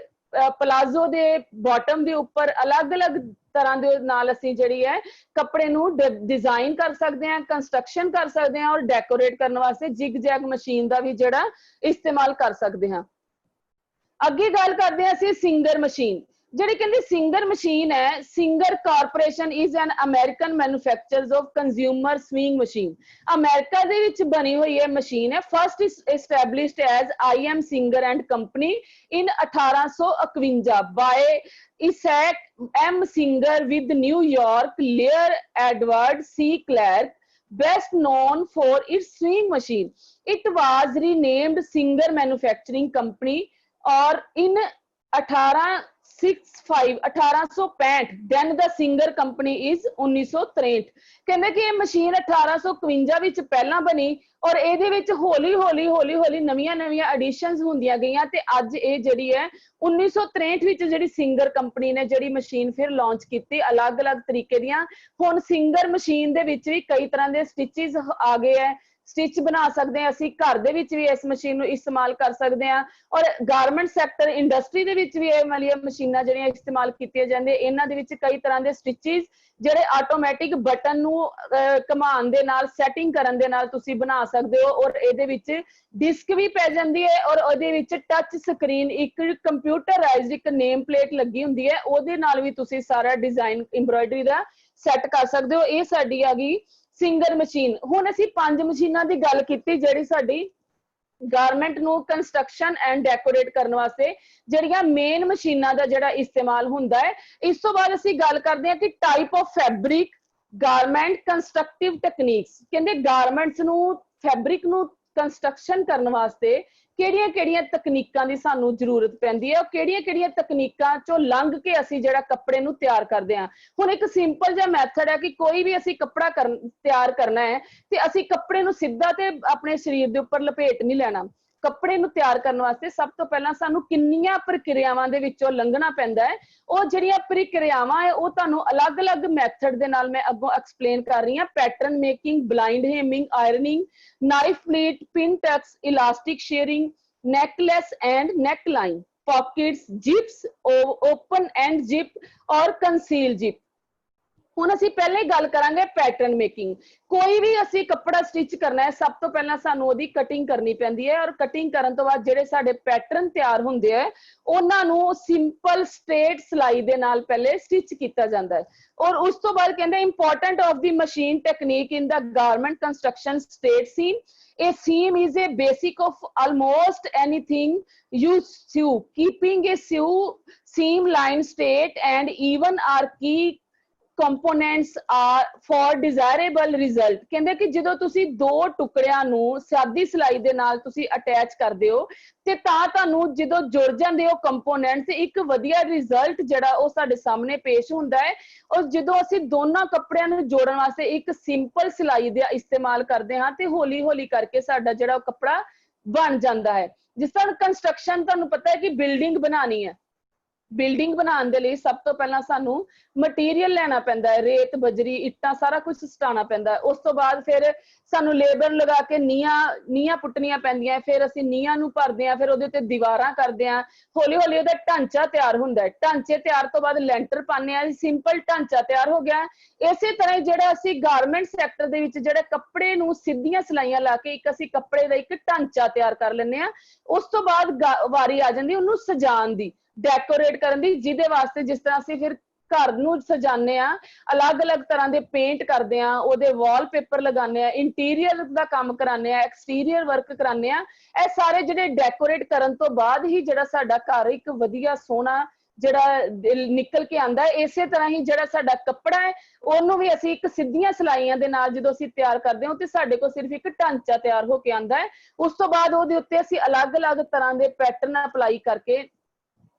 ਪਲਾਜ਼ੋ ਦੇ ਬਾਟਮ ਦੇ ਉੱਪਰ ਅਲੱਗ-ਅਲੱਗ ਤਰ੍ਹਾਂ ਦੇ ਨਾਲ ਅਸੀਂ ਜਿਹੜੀ ਹੈ ਕੱਪੜੇ ਨੂੰ ਡਿਜ਼ਾਈਨ ਕਰ ਸਕਦੇ ਹਾਂ, ਕੰਸਟਰਕਸ਼ਨ ਕਰ ਸਕਦੇ ਹਾਂ ਔਰ ਡੈਕੋਰੇਟ ਕਰਨ ਵਾਸਤੇ ਜਿਗ ਜੈਗ ਮਸ਼ੀਨ ਦਾ ਵੀ ਜਿਹੜਾ ਇਸਤੇਮਾਲ ਕਰ ਸਕਦੇ ਹਾਂ। ਅੱਗੇ ਗੱਲ ਕਰਦੇ ਹਾਂ ਅਸੀਂ ਸਿੰਗਰ ਮਸ਼ੀਨ। ਜਿਹੜੀ ਕਹਿੰਦੇ ਸਿੰਗਰ ਮਸ਼ੀਨ ਹੈ, singer corporation is an American manufacturer of consumer swing machine. America ਦੇ ਵਿੱਚ ਬਣੀ ਹੋਈ ਇਹ ਮਸ਼ੀਨ ਹੈ। First established as IM Singer and Company in 1851 by Isaac M. Singer with New York, Lear Edward C. Clark, best known for its sewing machine. It was renamed Singer Manufacturing Company or in 1865 then the Singer Company is 1963। ਕਹਿੰਦੇ ਕਿ ਇਹ ਮਸ਼ੀਨ 1851 ਵਿੱਚ ਪਹਿਲਾਂ ਬਣੀ ਔਰ ਇਹਦੇ ਵਿੱਚ ਹੌਲੀ ਹੌਲੀ ਨਵੀਆਂ ਐਡੀਸ਼ਨਸ ਹੁੰਦੀਆਂ ਗਈਆਂ ਤੇ ਅੱਜ ਇਹ ਜਿਹੜੀ ਹੈ 1963 ਵਿੱਚ ਜਿਹੜੀ ਸਿੰਗਰ ਕੰਪਨੀ ਨੇ ਜਿਹੜੀ ਮਸ਼ੀਨ ਫਿਰ ਲਾਂਚ ਕੀਤੀ ਅਲੱਗ-ਅਲੱਗ ਤਰੀਕੇ ਦੀਆਂ। ਹੁਣ ਸਿੰਗਰ ਮਸ਼ੀਨ ਦੇ ਵਿੱਚ ਵੀ ਕਈ ਤਰ੍ਹਾਂ ਦੇ ਸਟਿਚਸ ਆ ਗਏ ਹੈ, ਸਟਿਚ ਬਣਾ ਸਕਦੇ ਹਾਂ ਅਸੀਂ, ਘਰ ਦੇ ਵਿੱਚ ਵੀ ਇਸ ਮਸ਼ੀਨ ਨੂੰ ਇਸਤੇਮਾਲ ਕਰ ਸਕਦੇ ਹਾਂ ਔਰ ਗਾਰਮੈਂਟ ਸੈਕਟਰ ਇੰਡਸਟਰੀ ਦੇ ਵਿੱਚ ਵੀ ਇਹ ਵਾਲੀਆਂ ਮਸ਼ੀਨਾਂ ਜਿਹੜੀਆਂ ਇਸਤੇਮਾਲ ਕੀਤੀਆਂ ਜਾਂਦੀਆਂ। ਇਹਨਾਂ ਦੇ ਵਿੱਚ ਕਈ ਤਰ੍ਹਾਂ ਦੇ ਸਟਿਚਸ ਜਿਹੜੇ ਆਟੋਮੈਟਿਕ ਬਟਨ ਨੂੰ ਘੁਮਾਉਣ ਦੇ ਨਾਲ, ਸੈਟਿੰਗ ਕਰਨ ਦੇ ਨਾਲ ਤੁਸੀਂ ਬਣਾ ਸਕਦੇ ਹੋ ਔਰ ਇਹਦੇ ਵਿੱਚ ਡਿਸਕ ਵੀ ਪੈ ਜਾਂਦੀ ਹੈ ਔਰ ਉਹਦੇ ਵਿੱਚ ਟੱਚ ਸਕਰੀਨ, ਇੱਕ ਕੰਪਿਊਟਰਾਈਜ਼ਡ ਇੱਕ ਨੇਮ ਪਲੇਟ ਲੱਗੀ ਹੁੰਦੀ ਹੈ, ਉਹਦੇ ਨਾਲ ਵੀ ਤੁਸੀਂ ਸਾਰਾ ਡਿਜ਼ਾਈਨ ਐਮਬਰਾਇਡਰੀ ਦਾ ਸੈੱਟ ਕਰ ਸਕਦੇ ਹੋ। ਇਹ ਸਾਡੀ ਆ ਗਈ ਸਿੰਗਰ ਮਸ਼ੀਨ। ਹੁਣ ਅਸੀਂ 5 ਮਸ਼ੀਨਾਂ ਦੀ ਗੱਲ ਕੀਤੀ ਜਿਹੜੀ ਸਾਡੀ ਗਾਰਮੈਂਟ ਨੂੰ ਕੰਸਟਰਕਸ਼ਨ ਐਂਡ ਡੈਕੋਰੇਟ ਕਰਨ ਵਾਸਤੇ ਜਿਹੜੀਆਂ ਮੇਨ ਮਸ਼ੀਨਾਂ ਦਾ ਜਿਹੜਾ ਇਸਤੇਮਾਲ ਹੁੰਦਾ ਹੈ। ਇਸ ਤੋਂ ਬਾਅਦ ਅਸੀਂ ਗੱਲ ਕਰਦੇ ਹਾਂ ਕਿ type of fabric garment constructive techniques. ਕਹਿੰਦੇ ਗਾਰਮੈਂਟਸ ਨੂੰ, ਫੈਬਰਿਕ ਨੂੰ ਕੰਸਟਰਕਸ਼ਨ ਕਰਨ ਵਾਸਤੇ ਕਿਹੜੀਆਂ-ਕਿਹੜੀਆਂ ਤਕਨੀਕਾਂ ਦੀ ਸਾਨੂੰ ਜ਼ਰੂਰਤ ਪੈਂਦੀ ਹੈ ਔਰ ਕਿਹੜੀਆਂ-ਕਿਹੜੀਆਂ ਤਕਨੀਕਾਂ ਚੋਂ ਲੰਘ ਕੇ ਅਸੀਂ ਜਿਹੜਾ ਕੱਪੜੇ ਨੂੰ ਤਿਆਰ ਕਰਦੇ ਹਾਂ। ਹੁਣ ਇੱਕ ਸਿੰਪਲ ਜਿਹਾ ਮੈਥਡ ਹੈ ਕਿ ਕੋਈ ਵੀ ਅਸੀਂ ਕੱਪੜਾ ਤਿਆਰ ਕਰਨਾ ਹੈ ਤੇ ਅਸੀਂ ਕੱਪੜੇ ਨੂੰ ਸਿੱਧਾ ਤੇ ਆਪਣੇ ਸਰੀਰ ਦੇ ਉੱਪਰ ਲਪੇਟ ਨਹੀਂ ਲੈਣਾ। ਕੱਪੜੇ ਨੂੰ ਤਿਆਰ ਕਰਨ ਵਾਸਤੇ ਸਭ ਤੋਂ ਪਹਿਲਾਂ ਸਾਨੂੰ ਕਿੰਨੀਆਂ ਪ੍ਰਕਿਰਿਆਵਾਂ ਦੇ ਵਿੱਚੋਂ ਲੰਘਣਾ ਪੈਂਦਾ ਹੈ। ਉਹ ਜਿਹੜੀਆਂ ਪ੍ਰਕਿਰਿਆਵਾਂ ਹੈ ਉਹ ਤੁਹਾਨੂੰ ਅਲੱਗ-ਅਲੱਗ ਮੈਥਡ ਦੇ ਨਾਲ ਮੈਂ ਅੱਗੋਂ ਐਕਸਪਲੇਨ ਕਰ ਰਹੀ ਹਾਂ। Pattern making, blind hemming, ironing, knife pleat, pin tucks, elastic shirring, necklace and neckline, pockets, zips, open end zip और conceal zip। ਹੁਣ ਅਸੀਂ ਪਹਿਲੇ ਗੱਲ ਕਰਾਂਗੇ ਪੈਟਰਨ ਮੇਕਿੰਗ। ਕੋਈ ਵੀ ਅਸੀਂ ਕੱਪੜਾ ਸਟਿਚ ਕਰਨਾ ਹੈ ਸਭ ਤੋਂ ਪਹਿਲਾਂ ਸਾਨੂੰ ਉਹਦੀ ਕਟਿੰਗ ਕਰਨੀ ਪੈਂਦੀ ਹੈ ਔਰ ਕਟਿੰਗ ਕਰਨ ਤੋਂ ਬਾਅਦ ਜਿਹੜੇ ਸਾਡੇ ਪੈਟਰਨ ਤਿਆਰ ਹੁੰਦੇ ਆ ਉਹਨਾਂ ਨੂੰ ਸਿੰਪਲ ਸਟ੍ਰੇਟ ਸਿਲਾਈ ਦੇ ਨਾਲ ਪਹਿਲੇ ਸਟਿਚ ਕੀਤਾ ਜਾਂਦਾ ਹੈ ਔਰ ਉਸ ਤੋਂ ਬਾਅਦ ਕਹਿੰਦੇ important of the machine technique in the garment construction straight seam. A seam is a basic of almost anything you sew. Keeping a seam line straight and even are key components are for desirable result। ਕਹਿੰਦੇ ਕਿ ਜਦੋਂ ਤੁਸੀਂ ਦੋ ਟੁਕੜਿਆਂ ਨੂੰ ਸਾਦੀ ਸਿਲਾਈ ਦੇ ਨਾਲ ਤੁਸੀਂ ਅਟੈਚ ਕਰਦੇ ਹੋ ਤੇ ਤਾਂ ਤੁਹਾਨੂੰ ਜਦੋਂ ਜੁੜ ਜਾਂਦੇ ਹੋ ਕੰਪੋਨੈਂਟਸ ਇੱਕ ਵਧੀਆ ਰਿਜ਼ਲਟ ਜਿਹੜਾ ਉਹ ਸਾਡੇ ਸਾਹਮਣੇ ਪੇਸ਼ ਹੁੰਦਾ ਹੈ। ਔਰ ਜਦੋਂ ਅਸੀਂ ਦੋਨਾਂ ਕੱਪੜਿਆਂ ਨੂੰ ਜੋੜਨ ਵਾਸਤੇ ਇੱਕ ਸਿੰਪਲ ਸਿਲਾਈ ਦਾ ਇਸਤੇਮਾਲ ਕਰਦੇ ਹਾਂ ਤੇ ਹੌਲੀ ਹੌਲੀ ਕਰਕੇ ਸਾਡਾ ਜਿਹੜਾ ਕੱਪੜਾ ਬਣ ਜਾਂਦਾ ਹੈ। ਜਿਸ ਤਰ੍ਹਾਂ ਕੰਸਟਰਕਸ਼ਨ ਤੁਹਾਨੂੰ ਪਤਾ ਹੈ ਕਿ ਬਿਲਡਿੰਗ ਬਣਾਉਣੀ ਹੈ ਬਿਲਡਿੰਗ ਬਣਾਉਣ ਦੇ ਲਈ ਸਭ ਤੋਂ ਪਹਿਲਾਂ ਸਾਨੂੰ ਮਟੀਰੀਅਲ ਲੈਣਾ ਪੈਂਦਾ ਹੈ, ਰੇਤ ਬਜਰੀ ਇੱਟਾਂ ਸਾਰਾ ਕੁਝ ਸਟਾਉਣਾ ਪੈਂਦਾ ਹੈ। ਉਸ ਤੋਂ ਬਾਅਦ ਫਿਰ ਸਾਨੂੰ ਲੇਬਰ ਲਗਾ ਕੇ ਨੀਹਾਂ ਪੁੱਟਣੀਆਂ ਪੈਂਦੀਆਂ, ਫਿਰ ਅਸੀਂ ਨੀਹਾਂ ਨੂੰ ਭਰਦੇ ਹਾਂ, ਫਿਰ ਉਹਦੇ ਉੱਤੇ ਦੀਵਾਰਾਂ ਕਰਦੇ ਹਾਂ, ਹੌਲੀ ਹੌਲੀ ਉਹਦਾ ਢਾਂਚਾ ਤਿਆਰ ਹੁੰਦਾ ਹੈ। ਢਾਂਚੇ ਤਿਆਰ ਤੋਂ ਬਾਅਦ ਲੈਂਟਰ ਪਾਉਂਦੇ ਹਾਂ, ਸਿੰਪਲ ਢਾਂਚਾ ਤਿਆਰ ਹੋ ਗਿਆ। ਇਸੇ ਤਰ੍ਹਾਂ ਹੀ ਜਿਹੜਾ ਅਸੀਂ ਗਾਰਮੈਂਟ ਸੈਕਟਰ ਦੇ ਵਿੱਚ ਜਿਹੜੇ ਕੱਪੜੇ ਨੂੰ ਸਿੱਧੀਆਂ ਸਿਲਾਈਆਂ ਲਾ ਕੇ ਇੱਕ ਅਸੀਂ ਕੱਪੜੇ ਦਾ ਇੱਕ ਢਾਂਚਾ ਤਿਆਰ ਕਰ ਲੈਂਦੇ ਹਾਂ। ਉਸ ਤੋਂ ਬਾਅਦ ਵਾਰੀ ਆ ਜਾਂਦੀ ਉਹਨੂੰ ਸਜਾਉਣ ਦੀ, ਡੈਕੋਰੇਟ ਕਰਨ ਦੀ, ਜਿਹਦੇ ਵਾਸਤੇ ਜਿਸ ਤਰ੍ਹਾਂ ਅਸੀਂ ਫਿਰ ਘਰ ਨੂੰ ਸਜਾਉਂਦੇ ਆ, ਅਲੱਗ-ਅਲੱਗ ਤਰ੍ਹਾਂ ਦੇ ਪੇਂਟ ਕਰਦੇ ਆ, ਉਹਦੇ ਵਾਲਪੇਪਰ ਲਗਾਉਂਦੇ ਆ, ਇੰਟੀਰੀਅਰ ਦਾ ਕੰਮ ਕਰਾਉਂਦੇ ਆ, ਐਕਸਟੀਰੀਅਰ ਵਰਕ ਕਰਾਉਂਦੇ ਆ। ਇਹ ਸਾਰੇ ਜਿਹੜੇ ਡੈਕੋਰੇਟ ਕਰਨ ਤੋਂ ਬਾਅਦ ਹੀ ਜਿਹੜਾ ਸਾਡਾ ਘਰ ਇੱਕ ਵਧੀਆ ਸੋਹਣਾ ਜਿਹੜਾ ਨਿਕਲ ਕੇ ਆਉਂਦਾ ਹੈ। ਇਸੇ ਤਰ੍ਹਾਂ ਹੀ ਜਿਹੜਾ ਸਾਡਾ ਕੱਪੜਾ ਹੈ ਉਹਨੂੰ ਵੀ ਅਸੀਂ ਇੱਕ ਸਿੱਧੀਆਂ ਸਿਲਾਈਆਂ ਦੇ ਨਾਲ ਜਦੋਂ ਅਸੀਂ ਤਿਆਰ ਕਰਦੇ ਹਾਂ ਤੇ ਸਾਡੇ ਕੋਲ ਸਿਰਫ ਇੱਕ ਢਾਂਚਾ ਤਿਆਰ ਹੋ ਕੇ ਆਉਂਦਾ ਹੈ। ਉਸ ਤੋਂ ਬਾਅਦ ਉਹਦੇ ਉੱਤੇ ਅਸੀਂ ਅਲੱਗ-ਅਲੱਗ ਤਰ੍ਹਾਂ ਦੇ ਪੈਟਰਨ ਅਪਲਾਈ ਕਰਕੇ,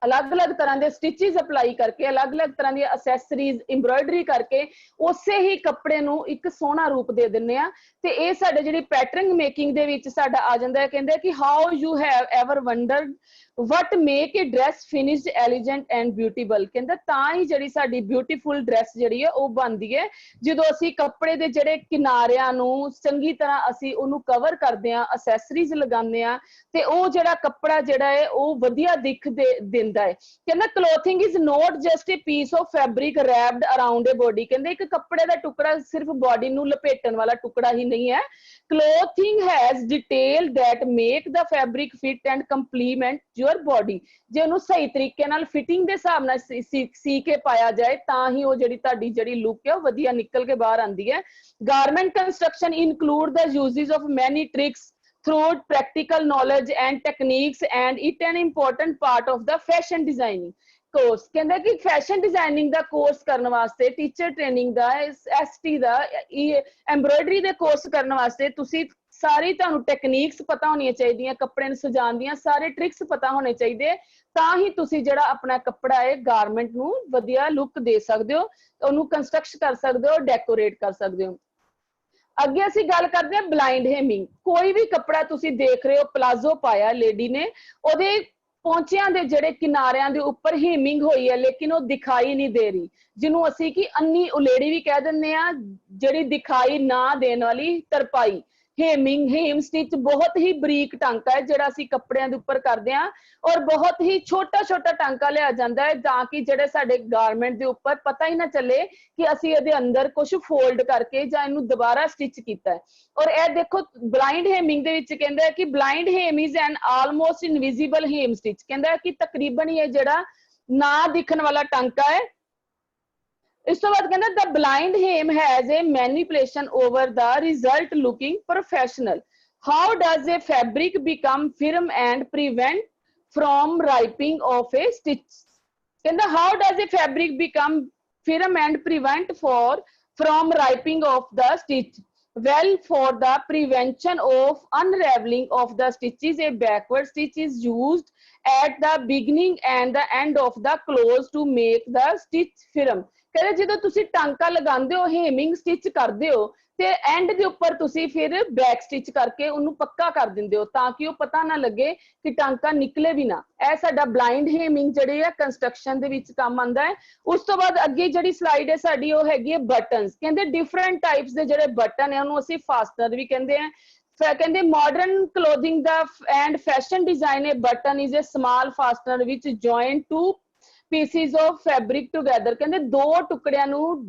ਅਲੱਗ-ਅਲੱਗ ਤਰ੍ਹਾਂ ਦੇ ਸਟਿਚਸ ਅਪਲਾਈ ਕਰਕੇ, ਅਲੱਗ-ਅਲੱਗ ਤਰ੍ਹਾਂ ਦੀਆਂ ਅਸੈਸਰੀਜ਼ ਐਮਬ੍ਰੋਇਡਰੀ ਕਰਕੇ ਉਸੇ ਹੀ ਕੱਪੜੇ ਨੂੰ ਇੱਕ ਸੋਹਣਾ ਰੂਪ ਦੇ ਦਿੰਦੇ ਆ। ਤੇ ਇਹ ਸਾਡੇ ਜਿਹੜੀ ਪੈਟਰਨ ਮੇਕਿੰਗ ਦੇ ਵਿੱਚ ਸਾਡਾ ਆ ਜਾਂਦਾ ਹੈ। ਕਹਿੰਦੇ ਕਿ how you have ever wondered what make a dress finished elegant and beautiful. ਕਹਿੰਦਾ ਤਾਂ ਹੀ ਜਿਹੜੀ ਸਾਡੀ ਬਿਊਟੀਫੁਲ ਡਰੈਸ ਜਿਹੜੀ ਹੈ ਉਹ ਬਣਦੀ ਹੈ ਜਦੋਂ ਅਸੀਂ ਕੱਪੜੇ ਦੇ ਜਿਹੜੇ ਕਿਨਾਰਿਆਂ ਨੂੰ ਚੰਗੀ ਤਰ੍ਹਾਂ ਅਸੀਂ ਉਹਨੂੰ ਕਵਰ ਕਰਦੇ ਹਾਂ, ਅਸੈਸਰੀਜ਼ ਲਗਾਉਂਦੇ ਹਾਂ, ਤੇ ਉਹ ਜਿਹੜਾ ਕੱਪੜਾ ਜਿਹੜਾ ਹੈ ਉਹ ਵਧੀਆ ਦਿੱਖ ਦਿੰਦਾ ਹੈ। ਕਹਿੰਦਾ clothing is not just a piece of fabric wrapped around A body. ਕਹਿੰਦੇ ਇੱਕ ਕੱਪੜੇ ਦਾ ਟੁਕੜਾ ਸਿਰਫ ਬੋਡੀ ਨੂੰ ਲਪੇਟਣ ਵਾਲਾ ਟੁਕੜਾ ਹੀ ਨਹੀਂ ਹੈ। clothing has detail that make the fabric fit and complement your body। ਜੇ ਉਹਨੂੰ ਸਹੀ ਤਰੀਕੇ ਨਾਲ ਫਿਟਿੰਗ ਦੇ ਹਿਸਾਬ ਨਾਲ ਸੀ ਕੇ ਪਾਇਆ ਜਾਏ ਤਾਂ ਹੀ ਉਹ ਜਿਹੜੀ ਤੁਹਾਡੀ ਜਿਹੜੀ ਲੁੱਕ ਹੈ ਉਹ ਵਧੀਆ ਨਿਕਲ ਕੇ ਬਾਹਰ ਆਉਂਦੀ ਹੈ। Garment construction include the uses of many tricks through practical knowledge and techniques and it an important part of the fashion designing course. ਕਹਿੰਦਾ ਕਿ ਫੈਸ਼ਨ ਡਿਜ਼ਾਈਨਿੰਗ ਦਾ ਕੋਰਸ ਕਰਨ ਵਾਸਤੇ, ਟੀਚਰ ਟ੍ਰੇਨਿੰਗ ਦਾ, ਐਸਟੀ ਦਾ, ਐਮਬ੍ਰੋਇਡਰੀ ਦੇ ਕੋਰਸ ਕਰਨ ਵਾਸਤੇ ਤੁਸੀਂ ਸਾਰੀ ਤੁਹਾਨੂੰ ਟੈਕਨੀਕਸ ਪਤਾ ਹੋਣੀਆਂ ਚਾਹੀਦੀਆਂ, ਕੱਪੜੇ ਨੂੰ ਸਜਾਉਣ ਦੀਆਂ ਸਾਰੇ ਟ੍ਰਿਕਸ ਪਤਾ ਹੋਣੇ ਚਾਹੀਦੇ, ਤਾਂ ਹੀ ਤੁਸੀਂ ਜਿਹੜਾ ਆਪਣਾ ਕੱਪੜਾ ਹੈ ਗਾਰਮੈਂਟ ਨੂੰ ਵਧੀਆ ਲੁੱਕ ਦੇ ਸਕਦੇ ਹੋ, ਉਹਨੂੰ ਕੰਸਟਰਕਟ ਕਰ ਸਕਦੇ ਹੋ, ਡੈਕੋਰੇਟ ਕਰ ਸਕਦੇ ਹੋ। ਅੱਗੇ ਅਸੀਂ ਗੱਲ ਕਰਦੇ ਹਾਂ ਬਲਾਈਂਡ ਹੇਮਿੰਗ। ਕੋਈ ਵੀ ਕੱਪੜਾ ਤੁਸੀਂ ਦੇਖ ਰਹੇ ਹੋ, ਪਲਾਜ਼ੋ ਪਾਇਆ ਲੇਡੀ ਨੇ, ਉਹਦੇ ਪੌਂਚਿਆਂ ਦੇ ਜਿਹੜੇ ਕਿਨਾਰਿਆਂ ਦੇ ਉੱਪਰ ਹੇਮਿੰਗ ਹੋਈ ਹੈ ਲੇਕਿਨ ਉਹ ਦਿਖਾਈ ਨਹੀਂ ਦੇ ਰਹੀ, ਜਿਹਨੂੰ ਅਸੀਂ ਕਿ ਅੰਨੀ ਉਲੇੜੀ ਵੀ ਕਹਿ ਦਿੰਦੇ ਆ, ਜਿਹੜੀ ਦਿਖਾਈ ਨਾ ਦੇਣ ਵਾਲੀ ਤਰਪਾਈ। ਹੇਮ ਸਟਿਚ ਬਹੁਤ ਹੀ ਬਰੀਕ ਟਾਂਕਾ ਹੈ ਜਿਹੜਾ ਅਸੀਂ ਕੱਪੜਿਆਂ ਦੇ ਉੱਪਰ ਕਰਦੇ ਹਾਂ, ਔਰ ਬਹੁਤ ਹੀ ਛੋਟਾ ਛੋਟਾ ਟਾਂਕਾ ਲਿਆ ਜਾਂਦਾ ਹੈ ਤਾਂ ਕਿ ਜਿਹੜੇ ਸਾਡੇ ਗਾਰਮੈਂਟ ਦੇ ਉੱਪਰ ਪਤਾ ਹੀ ਨਾ ਚੱਲੇ ਕਿ ਅਸੀਂ ਇਹਦੇ ਅੰਦਰ ਕੁਝ ਫੋਲਡ ਕਰਕੇ ਜਾਂ ਇਹਨੂੰ ਦੁਬਾਰਾ ਸਟਿਚ ਕੀਤਾ ਹੈ। ਔਰ ਇਹ ਦੇਖੋ ਬਲਾਈਂਡ ਹੇਮਿੰਗ ਦੇ ਵਿੱਚ ਕਹਿੰਦਾ ਕਿ blind Hem is an almost invisible Hem stitch. ਕਹਿੰਦਾ ਕਿ ਤਕਰੀਬਨ ਇਹ ਜਿਹੜਾ ਨਾ ਦਿਖਣ ਵਾਲਾ ਟਾਂਕਾ ਹੈ। ਇਸ ਤੋਂ ਬਾਅਦ ਕਹਿੰਦਾ the blind hem has a manipulation over the result looking professional। How does a fabric become firm and prevent from ripping of a stitch। ਕਹਿੰਦਾ how does a fabric become firm and prevent from ripping of the stitch। Well, for the prevention of unraveling of the stitches, a backward stitch is used at the beginning and the end of the close to make the stitch firm। ਕਹਿੰਦੇ ਜਦੋਂ ਤੁਸੀਂ ਟਾਂਕਾ ਲਗਾਉਂਦੇ ਹੋ, ਹੇਮਿੰਗ ਸਟਿਚ ਕਰਦੇ ਹੋ, ਤੇ ਐਂਡ ਦੇ ਉੱਪਰ ਤੁਸੀਂ ਫਿਰ ਬੈਕ ਸਟਿਚ ਕਰਕੇ ਉਹਨੂੰ ਪੱਕਾ ਕਰ ਦਿੰਦੇ ਹੋ ਤਾਂ ਕਿ ਉਹ ਪਤਾ ਨਾ ਲੱਗੇ ਕਿ ਟਾਂਕਾ ਨਿਕਲੇ ਵੀ ਨਾ। ਇਹ ਸਾਡਾ ਬਲਾਈਂਡ ਹੇਮਿੰਗ ਜਿਹੜੀ ਹੈ ਕੰਸਟਰਕਸ਼ਨ ਦੇ ਵਿੱਚ ਕੰਮ ਆਉਂਦਾ ਹੈ। ਉਸ ਤੋਂ ਬਾਅਦ ਅੱਗੇ ਜਿਹੜੀ ਸਲਾਈਡ ਹੈ ਸਾਡੀ ਉਹ ਹੈਗੀ ਹੈ ਬਟਨਸ। ਕਹਿੰਦੇ ਡਿਫਰੈਂਟ ਟਾਈਪਸ ਦੇ ਜਿਹੜੇ ਬਟਨ ਹੈ ਉਹਨੂੰ ਅਸੀਂ ਫਾਸਟਨਰ ਵੀ ਕਹਿੰਦੇ ਆ। ਕਹਿੰਦੇ ਮਾਡਰਨ ਕਲੋਥਿੰਗ ਦਾ ਐਂਡ ਫੈਸ਼ਨ ਡਿਜ਼ਾਈਨ ਹੈ button is a small fastener which join two pieces of fabric together. ਕਹਿੰਦੇ ਦੋ ਟੁਕੜਿਆਂ ਨੂੰ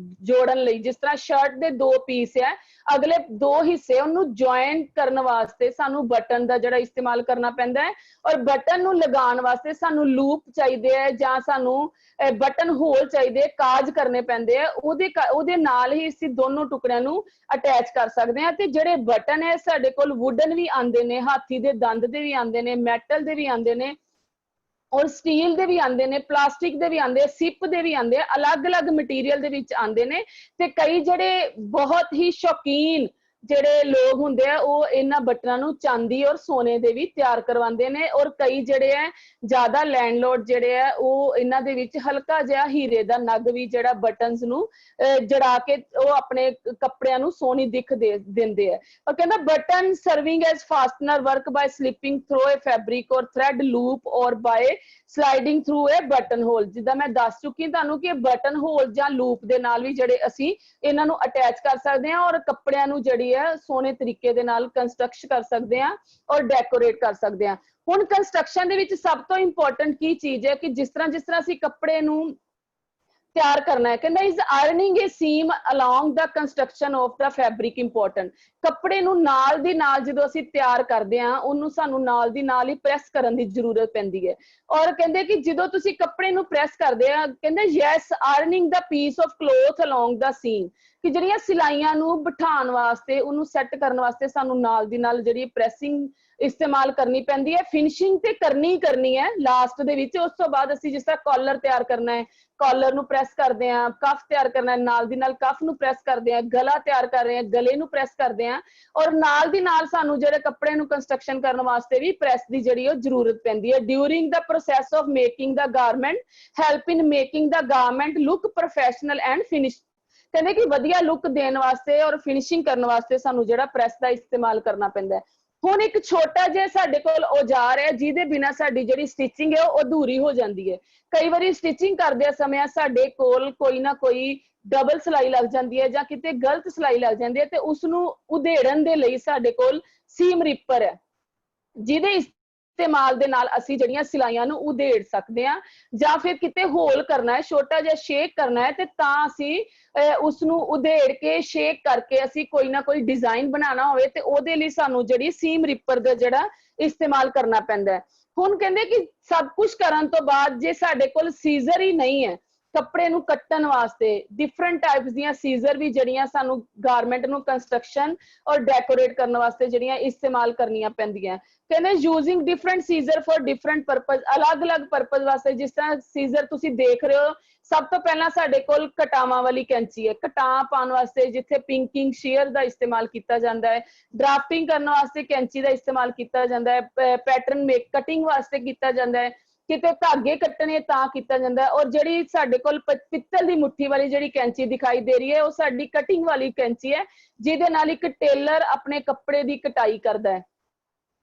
ਜੋੜਨ ਲਈ, ਜਿਸ ਤਰ੍ਹਾਂ ਸ਼ਰਟ ਦੇ ਦੋ ਪੀਸ ਹੈ, ਅਗਲੇ ਦੋ ਹਿੱਸੇ ਉਹਨੂੰ ਜੁਆਇਨ ਕਰਨ ਵਾਸਤੇ ਸਾਨੂੰ ਬਟਨ ਦਾ ਜਿਹੜਾ ਇਸਤੇਮਾਲ ਕਰਨਾ ਪੈਂਦਾ ਹੈ। ਔਰ ਬਟਨ ਨੂੰ ਲਗਾਉਣ ਵਾਸਤੇ ਸਾਨੂੰ ਲੂਪ ਚਾਹੀਦੇ ਹੈ ਜਾਂ ਸਾਨੂੰ ਬਟਨ ਹੋਲ ਚਾਹੀਦੇ, ਕਾਜ ਕਰਨੇ ਪੈਂਦੇ ਆ। ਉਹਦੇ ਨਾਲ ਹੀ ਅਸੀਂ ਦੋਨੋਂ ਟੁਕੜਿਆਂ ਨੂੰ ਅਟੈਚ ਕਰ ਸਕਦੇ ਹਾਂ। ਤੇ ਜਿਹੜੇ ਬਟਨ ਹੈ ਸਾਡੇ ਕੋਲ ਵੁਡਨ ਵੀ ਆਉਂਦੇ ਨੇ, ਹਾਥੀ ਦੇ ਦੰਦ ਦੇ ਵੀ ਆਉਂਦੇ ਨੇ, ਮੈਟਲ ਦੇ ਵੀ ਆਉਂਦੇ ਨੇ, ਔਰ ਸਟੀਲ ਦੇ ਵੀ ਆਉਂਦੇ ਨੇ, ਪਲਾਸਟਿਕ ਦੇ ਵੀ ਆਉਂਦੇ, ਸਿਪ ਦੇ ਵੀ ਆਉਂਦੇ, ਅਲੱਗ-ਅਲੱਗ ਮਟੀਰੀਅਲ ਦੇ ਵਿੱਚ ਆਉਂਦੇ ਨੇ। ਤੇ ਕਈ ਜਿਹੜੇ ਬਹੁਤ ਹੀ ਸ਼ੌਕੀਨ ਜਿਹੜੇ ਲੋਕ ਹੁੰਦੇ ਆ ਉਹ ਇਹਨਾਂ ਬਟਨਾਂ ਨੂੰ ਚਾਂਦੀ ਔਰ ਸੋਨੇ ਦੇ ਵੀ ਤਿਆਰ ਕਰਵਾਉਂਦੇ ਨੇ, ਔਰ ਕਈ ਜਿਹੜੇ ਆ ਜ਼ਿਆਦਾ ਲੈਂਡਲੋਰਡ ਜਿਹੜੇ ਆ ਉਹ ਇਹਨਾਂ ਦੇ ਵਿੱਚ ਹਲਕਾ ਜਿਹਾ ਹੀਰੇ ਦਾ ਨਗ ਵੀ ਜਿਹੜਾ ਬਟਨਸ ਨੂੰ ਜੜਾ ਕੇ ਉਹ ਆਪਣੇ ਕੱਪੜਿਆਂ ਨੂੰ ਸੋਹਣੀ ਦਿੱਖ ਦਿੰਦੇ ਆ। ਔਰ ਕਹਿੰਦਾ button serving as fastener work by slipping through a fabric ਔਰ ਥ੍ਰੈਡ ਲੂਪ ਔਰ by sliding through a button hole. ਜਿੱਦਾਂ ਮੈਂ ਦੱਸ ਚੁੱਕੀ ਤੁਹਾਨੂੰ ਕਿ ਬਟਨ ਹੋਲ ਜਾਂ ਲੂਪ ਦੇ ਨਾਲ ਵੀ ਜਿਹੜੇ ਅਸੀਂ ਇਹਨਾਂ ਨੂੰ ਅਟੈਚ ਕਰ ਸਕਦੇ ਹਾਂ ਔਰ ਕੱਪੜਿਆਂ ਨੂੰ ਜਿਹੜੀ ਹੈ ਸੋਹਣੇ ਤਰੀਕੇ ਦੇ ਨਾਲ ਕੰਸਟਰਕਟ ਕਰ ਸਕਦੇ ਹਾਂ ਔਰ ਡੈਕੋਰੇਟ ਕਰ ਸਕਦੇ ਹਾਂ। ਹੁਣ ਕੰਸਟਰਕਸ਼ਨ ਦੇ ਵਿੱਚ ਸਭ ਤੋਂ ਇੰਪੋਰਟੈਂਟ ਕੀ ਚੀਜ਼ ਹੈ ਕਿ ਜਿਸ ਤਰ੍ਹਾਂ ਅਸੀਂ ਕੱਪੜੇ ਨੂੰ ਤਿਆਰ ਕਰਨਾ ਹੈ, ਕਹਿੰਦਾ is ironing a seam along the construction of the fabric important. ਕੱਪੜੇ ਨੂੰ ਨਾਲ ਦੀ ਨਾਲ ਜਦੋਂ ਅਸੀਂ ਤਿਆਰ ਕਰਦੇ ਹਾਂ ਉਹਨੂੰ ਸਾਨੂੰ ਨਾਲ ਦੀ ਨਾਲ ਹੀ ਪ੍ਰੈਸ ਕਰਨ ਦੀ ਜ਼ਰੂਰਤ ਪੈਂਦੀ ਹੈ। ਔਰ ਕਹਿੰਦੇ ਕਿ ਜਦੋਂ ਤੁਸੀਂ ਕੱਪੜੇ ਨੂੰ ਪ੍ਰੈਸ ਕਰਦੇ ਆ, ਕਹਿੰਦੇ yes ironing the piece of cloth along the seam, ਕਿ ਜਿਹੜੀਆਂ ਸਿਲਾਈਆਂ ਨੂੰ ਬਿਠਾਉਣ ਵਾਸਤੇ ਉਹਨੂੰ ਸੈੱਟ ਕਰਨ ਵਾਸਤੇ ਸਾਨੂੰ ਨਾਲ ਦੀ ਨਾਲ ਜਿਹੜੀ ਪ੍ਰੈਸਿੰਗ ਇਸਤੇਮਾਲ ਕਰਨੀ ਪੈਂਦੀ ਹੈ। ਫਿਨਿਸ਼ਿੰਗ ਤੇ ਕਰਨੀ ਹੈ ਲਾਸਟ ਦੇ ਵਿੱਚ। ਉਸ ਤੋਂ ਬਾਅਦ ਅਸੀਂ ਜਿਸ ਤਰ੍ਹਾਂ ਕਾਲਰ ਤਿਆਰ ਕਰਨਾ ਹੈ, ਕਾਲਰ ਨੂੰ ਪ੍ਰੈਸ ਕਰਦੇ ਹਾਂ, ਕਫ ਤਿਆਰ ਕਰਨਾ ਹੈ, ਨਾਲ ਦੀ ਨਾਲ ਕਫ ਨੂੰ ਪ੍ਰੈਸ ਕਰਦੇ ਹਾਂ, ਗਲਾ ਤਿਆਰ ਕਰ ਰਹੇ ਹਾਂ, ਗਲੇ ਨੂੰ ਪ੍ਰੈਸ ਕਰਦੇ ਹਾਂ, ਔਰ ਨਾਲ ਦੀ ਨਾਲ ਸਾਨੂੰ ਜਿਹੜੇ ਕੱਪੜੇ ਨੂੰ ਕੰਸਟਰਕਸ਼ਨ ਕਰਨ ਵਾਸਤੇ ਵੀ ਪ੍ਰੈਸ ਦੀ ਜਿਹੜੀ ਉਹ ਜ਼ਰੂਰਤ ਪੈਂਦੀ ਹੈ। During the process of making the garment help in making the garment look professional and finish. ਕਹਿੰਦੇ ਕਿ ਵਧੀਆ ਲੁੱਕ ਦੇਣ ਵਾਸਤੇ ਔਰ ਫਿਨਿਸ਼ਿੰਗ ਕਰਨ ਵਾਸਤੇ ਸਾਨੂੰ ਜਿਹੜਾ ਪ੍ਰੈਸ ਦਾ ਇਸਤੇਮਾਲ ਕਰਨਾ ਪੈਂਦਾ ਹੈ। ਹੁਣ ਇੱਕ ਛੋਟਾ ਜਿਹਾ ਸਾਡੇ ਕੋਲ ਔਜ਼ਾਰ ਹੈ ਜਿਹਦੇ ਬਿਨਾਂ ਸਾਡੀ ਜਿਹੜੀ ਸਟਿਚਿੰਗ ਹੈ ਉਹ ਅਧੂਰੀ ਹੋ ਜਾਂਦੀ ਹੈ। ਕਈ ਵਾਰੀ ਸਟਿਚਿੰਗ ਕਰਦੇ ਸਮੇਂ ਸਾਡੇ ਕੋਲ ਕੋਈ ਨਾ ਕੋਈ ਡਬਲ ਸਿਲਾਈ ਲੱਗ ਜਾਂਦੀ ਹੈ ਜਾਂ ਕਿਤੇ ਗਲਤ ਸਿਲਾਈ ਲੱਗ ਜਾਂਦੀ ਹੈ, ਤੇ ਉਸ ਨੂੰ ਉਧੇੜਨ ਦੇ ਲਈ ਸਾਡੇ ਕੋਲ ਸੀਮ ਰਿਪਰ ਹੈ, ਜਿਹਦੇ ਇਸਤੇਮਾਲ ਦੇ ਨਾਲ ਅਸੀਂ ਜਿਹੜੀਆਂ ਸਿਲਾਈਆਂ ਨੂੰ ਉਧੇੜ ਸਕਦੇ ਹਾਂ। ਜਾਂ ਫਿਰ ਕਿਤੇ ਹੋਲ ਕਰਨਾ ਹੈ, ਛੋਟਾ ਜਿਹਾ ਸ਼ੇਕ ਕਰਨਾ ਹੈ, ਤੇ ਤਾਂ ਅਸੀਂ ਉਸ ਨੂੰ ਉਧੇੜ ਕੇ ਸ਼ੇਕ ਕਰਕੇ ਅਸੀਂ ਕੋਈ ਨਾ ਕੋਈ ਡਿਜ਼ਾਈਨ ਬਣਾਉਣਾ ਹੋਵੇ ਤੇ ਉਹਦੇ ਲਈ ਸਾਨੂੰ ਜਿਹੜੀ ਸੀਮ ਰਿਪਰ ਦਾ ਜਿਹੜਾ ਇਸਤੇਮਾਲ ਕਰਨਾ ਪੈਂਦਾ ਹੈ। ਹੁਣ ਕਹਿੰਦੇ ਕਿ ਸਭ ਕੁਝ ਕਰਨ ਤੋਂ ਬਾਅਦ ਜੇ ਸਾਡੇ ਕੋਲ ਸੀਜ਼ਰ ਹੀ ਨਹੀਂ ਹੈ ਕੱਪੜੇ ਨੂੰ ਕੱਟਣ ਵਾਸਤੇ, ਡਿਫਰੈਂਟ ਟਾਈਪਸ ਦੀਆਂ ਸੀਜ਼ਰ ਵੀ ਜਿਹੜੀਆਂ ਸਾਨੂੰ ਗਾਰਮੈਂਟ ਨੂੰ ਕੰਸਟਰਕਸ਼ਨ ਔਰ ਡੈਕੋਰੇਟ ਕਰਨ ਵਾਸਤੇ ਜਿਹੜੀਆਂ ਇਸਤੇਮਾਲ ਕਰਨੀਆਂ ਪੈਂਦੀਆਂ। ਕਹਿੰਦੇ using different scissor for different purpose, ਅਲੱਗ-ਅਲੱਗ ਪਰਪਸ ਵਾਸਤੇ। ਜਿਸ ਤਰ੍ਹਾਂ ਸੀਜ਼ਰ ਤੁਸੀਂ ਦੇਖ ਰਹੇ ਹੋ, ਸਭ ਤੋਂ ਪਹਿਲਾਂ ਸਾਡੇ ਕੋਲ ਕਟਾਵਾਂ ਵਾਲੀ ਕੈਂਚੀ ਹੈ, ਕਟਾਂ ਪਾਉਣ ਵਾਸਤੇ ਜਿੱਥੇ ਪਿੰਕਿੰਗ ਸ਼ੇਅਰ ਦਾ ਇਸਤੇਮਾਲ ਕੀਤਾ ਜਾਂਦਾ ਹੈ, ਡਰਾਫਟਿੰਗ ਕਰਨ ਵਾਸਤੇ ਕੈਂਚੀ ਦਾ ਇਸਤੇਮਾਲ ਕੀਤਾ ਜਾਂਦਾ ਹੈ, ਪੈਟਰਨ ਮੇਕ ਕਟਿੰਗ ਵਾਸਤੇ ਕੀਤਾ ਜਾਂਦਾ ਹੈ, ਕਿਤੇ ਧਾਗੇ ਕੱਟਣੇ ਤਾਂ ਕੀਤਾ ਜਾਂਦਾ ਹੈ। ਔਰ ਜਿਹੜੀ ਸਾਡੇ ਕੋਲ ਪਿੱਤਲ ਦੀ ਮੁੱਠੀ ਵਾਲੀ ਜਿਹੜੀ ਕੈਂਚੀ ਦਿਖਾਈ ਦੇ ਰਹੀ ਹੈ ਉਹ ਸਾਡੀ ਕਟਿੰਗ ਵਾਲੀ ਕੈਂਚੀ ਹੈ, ਜਿਹਦੇ ਨਾਲ ਇੱਕ ਟੇਲਰ ਆਪਣੇ ਕੱਪੜੇ ਦੀ ਕਟਾਈ ਕਰਦਾ ਹੈ।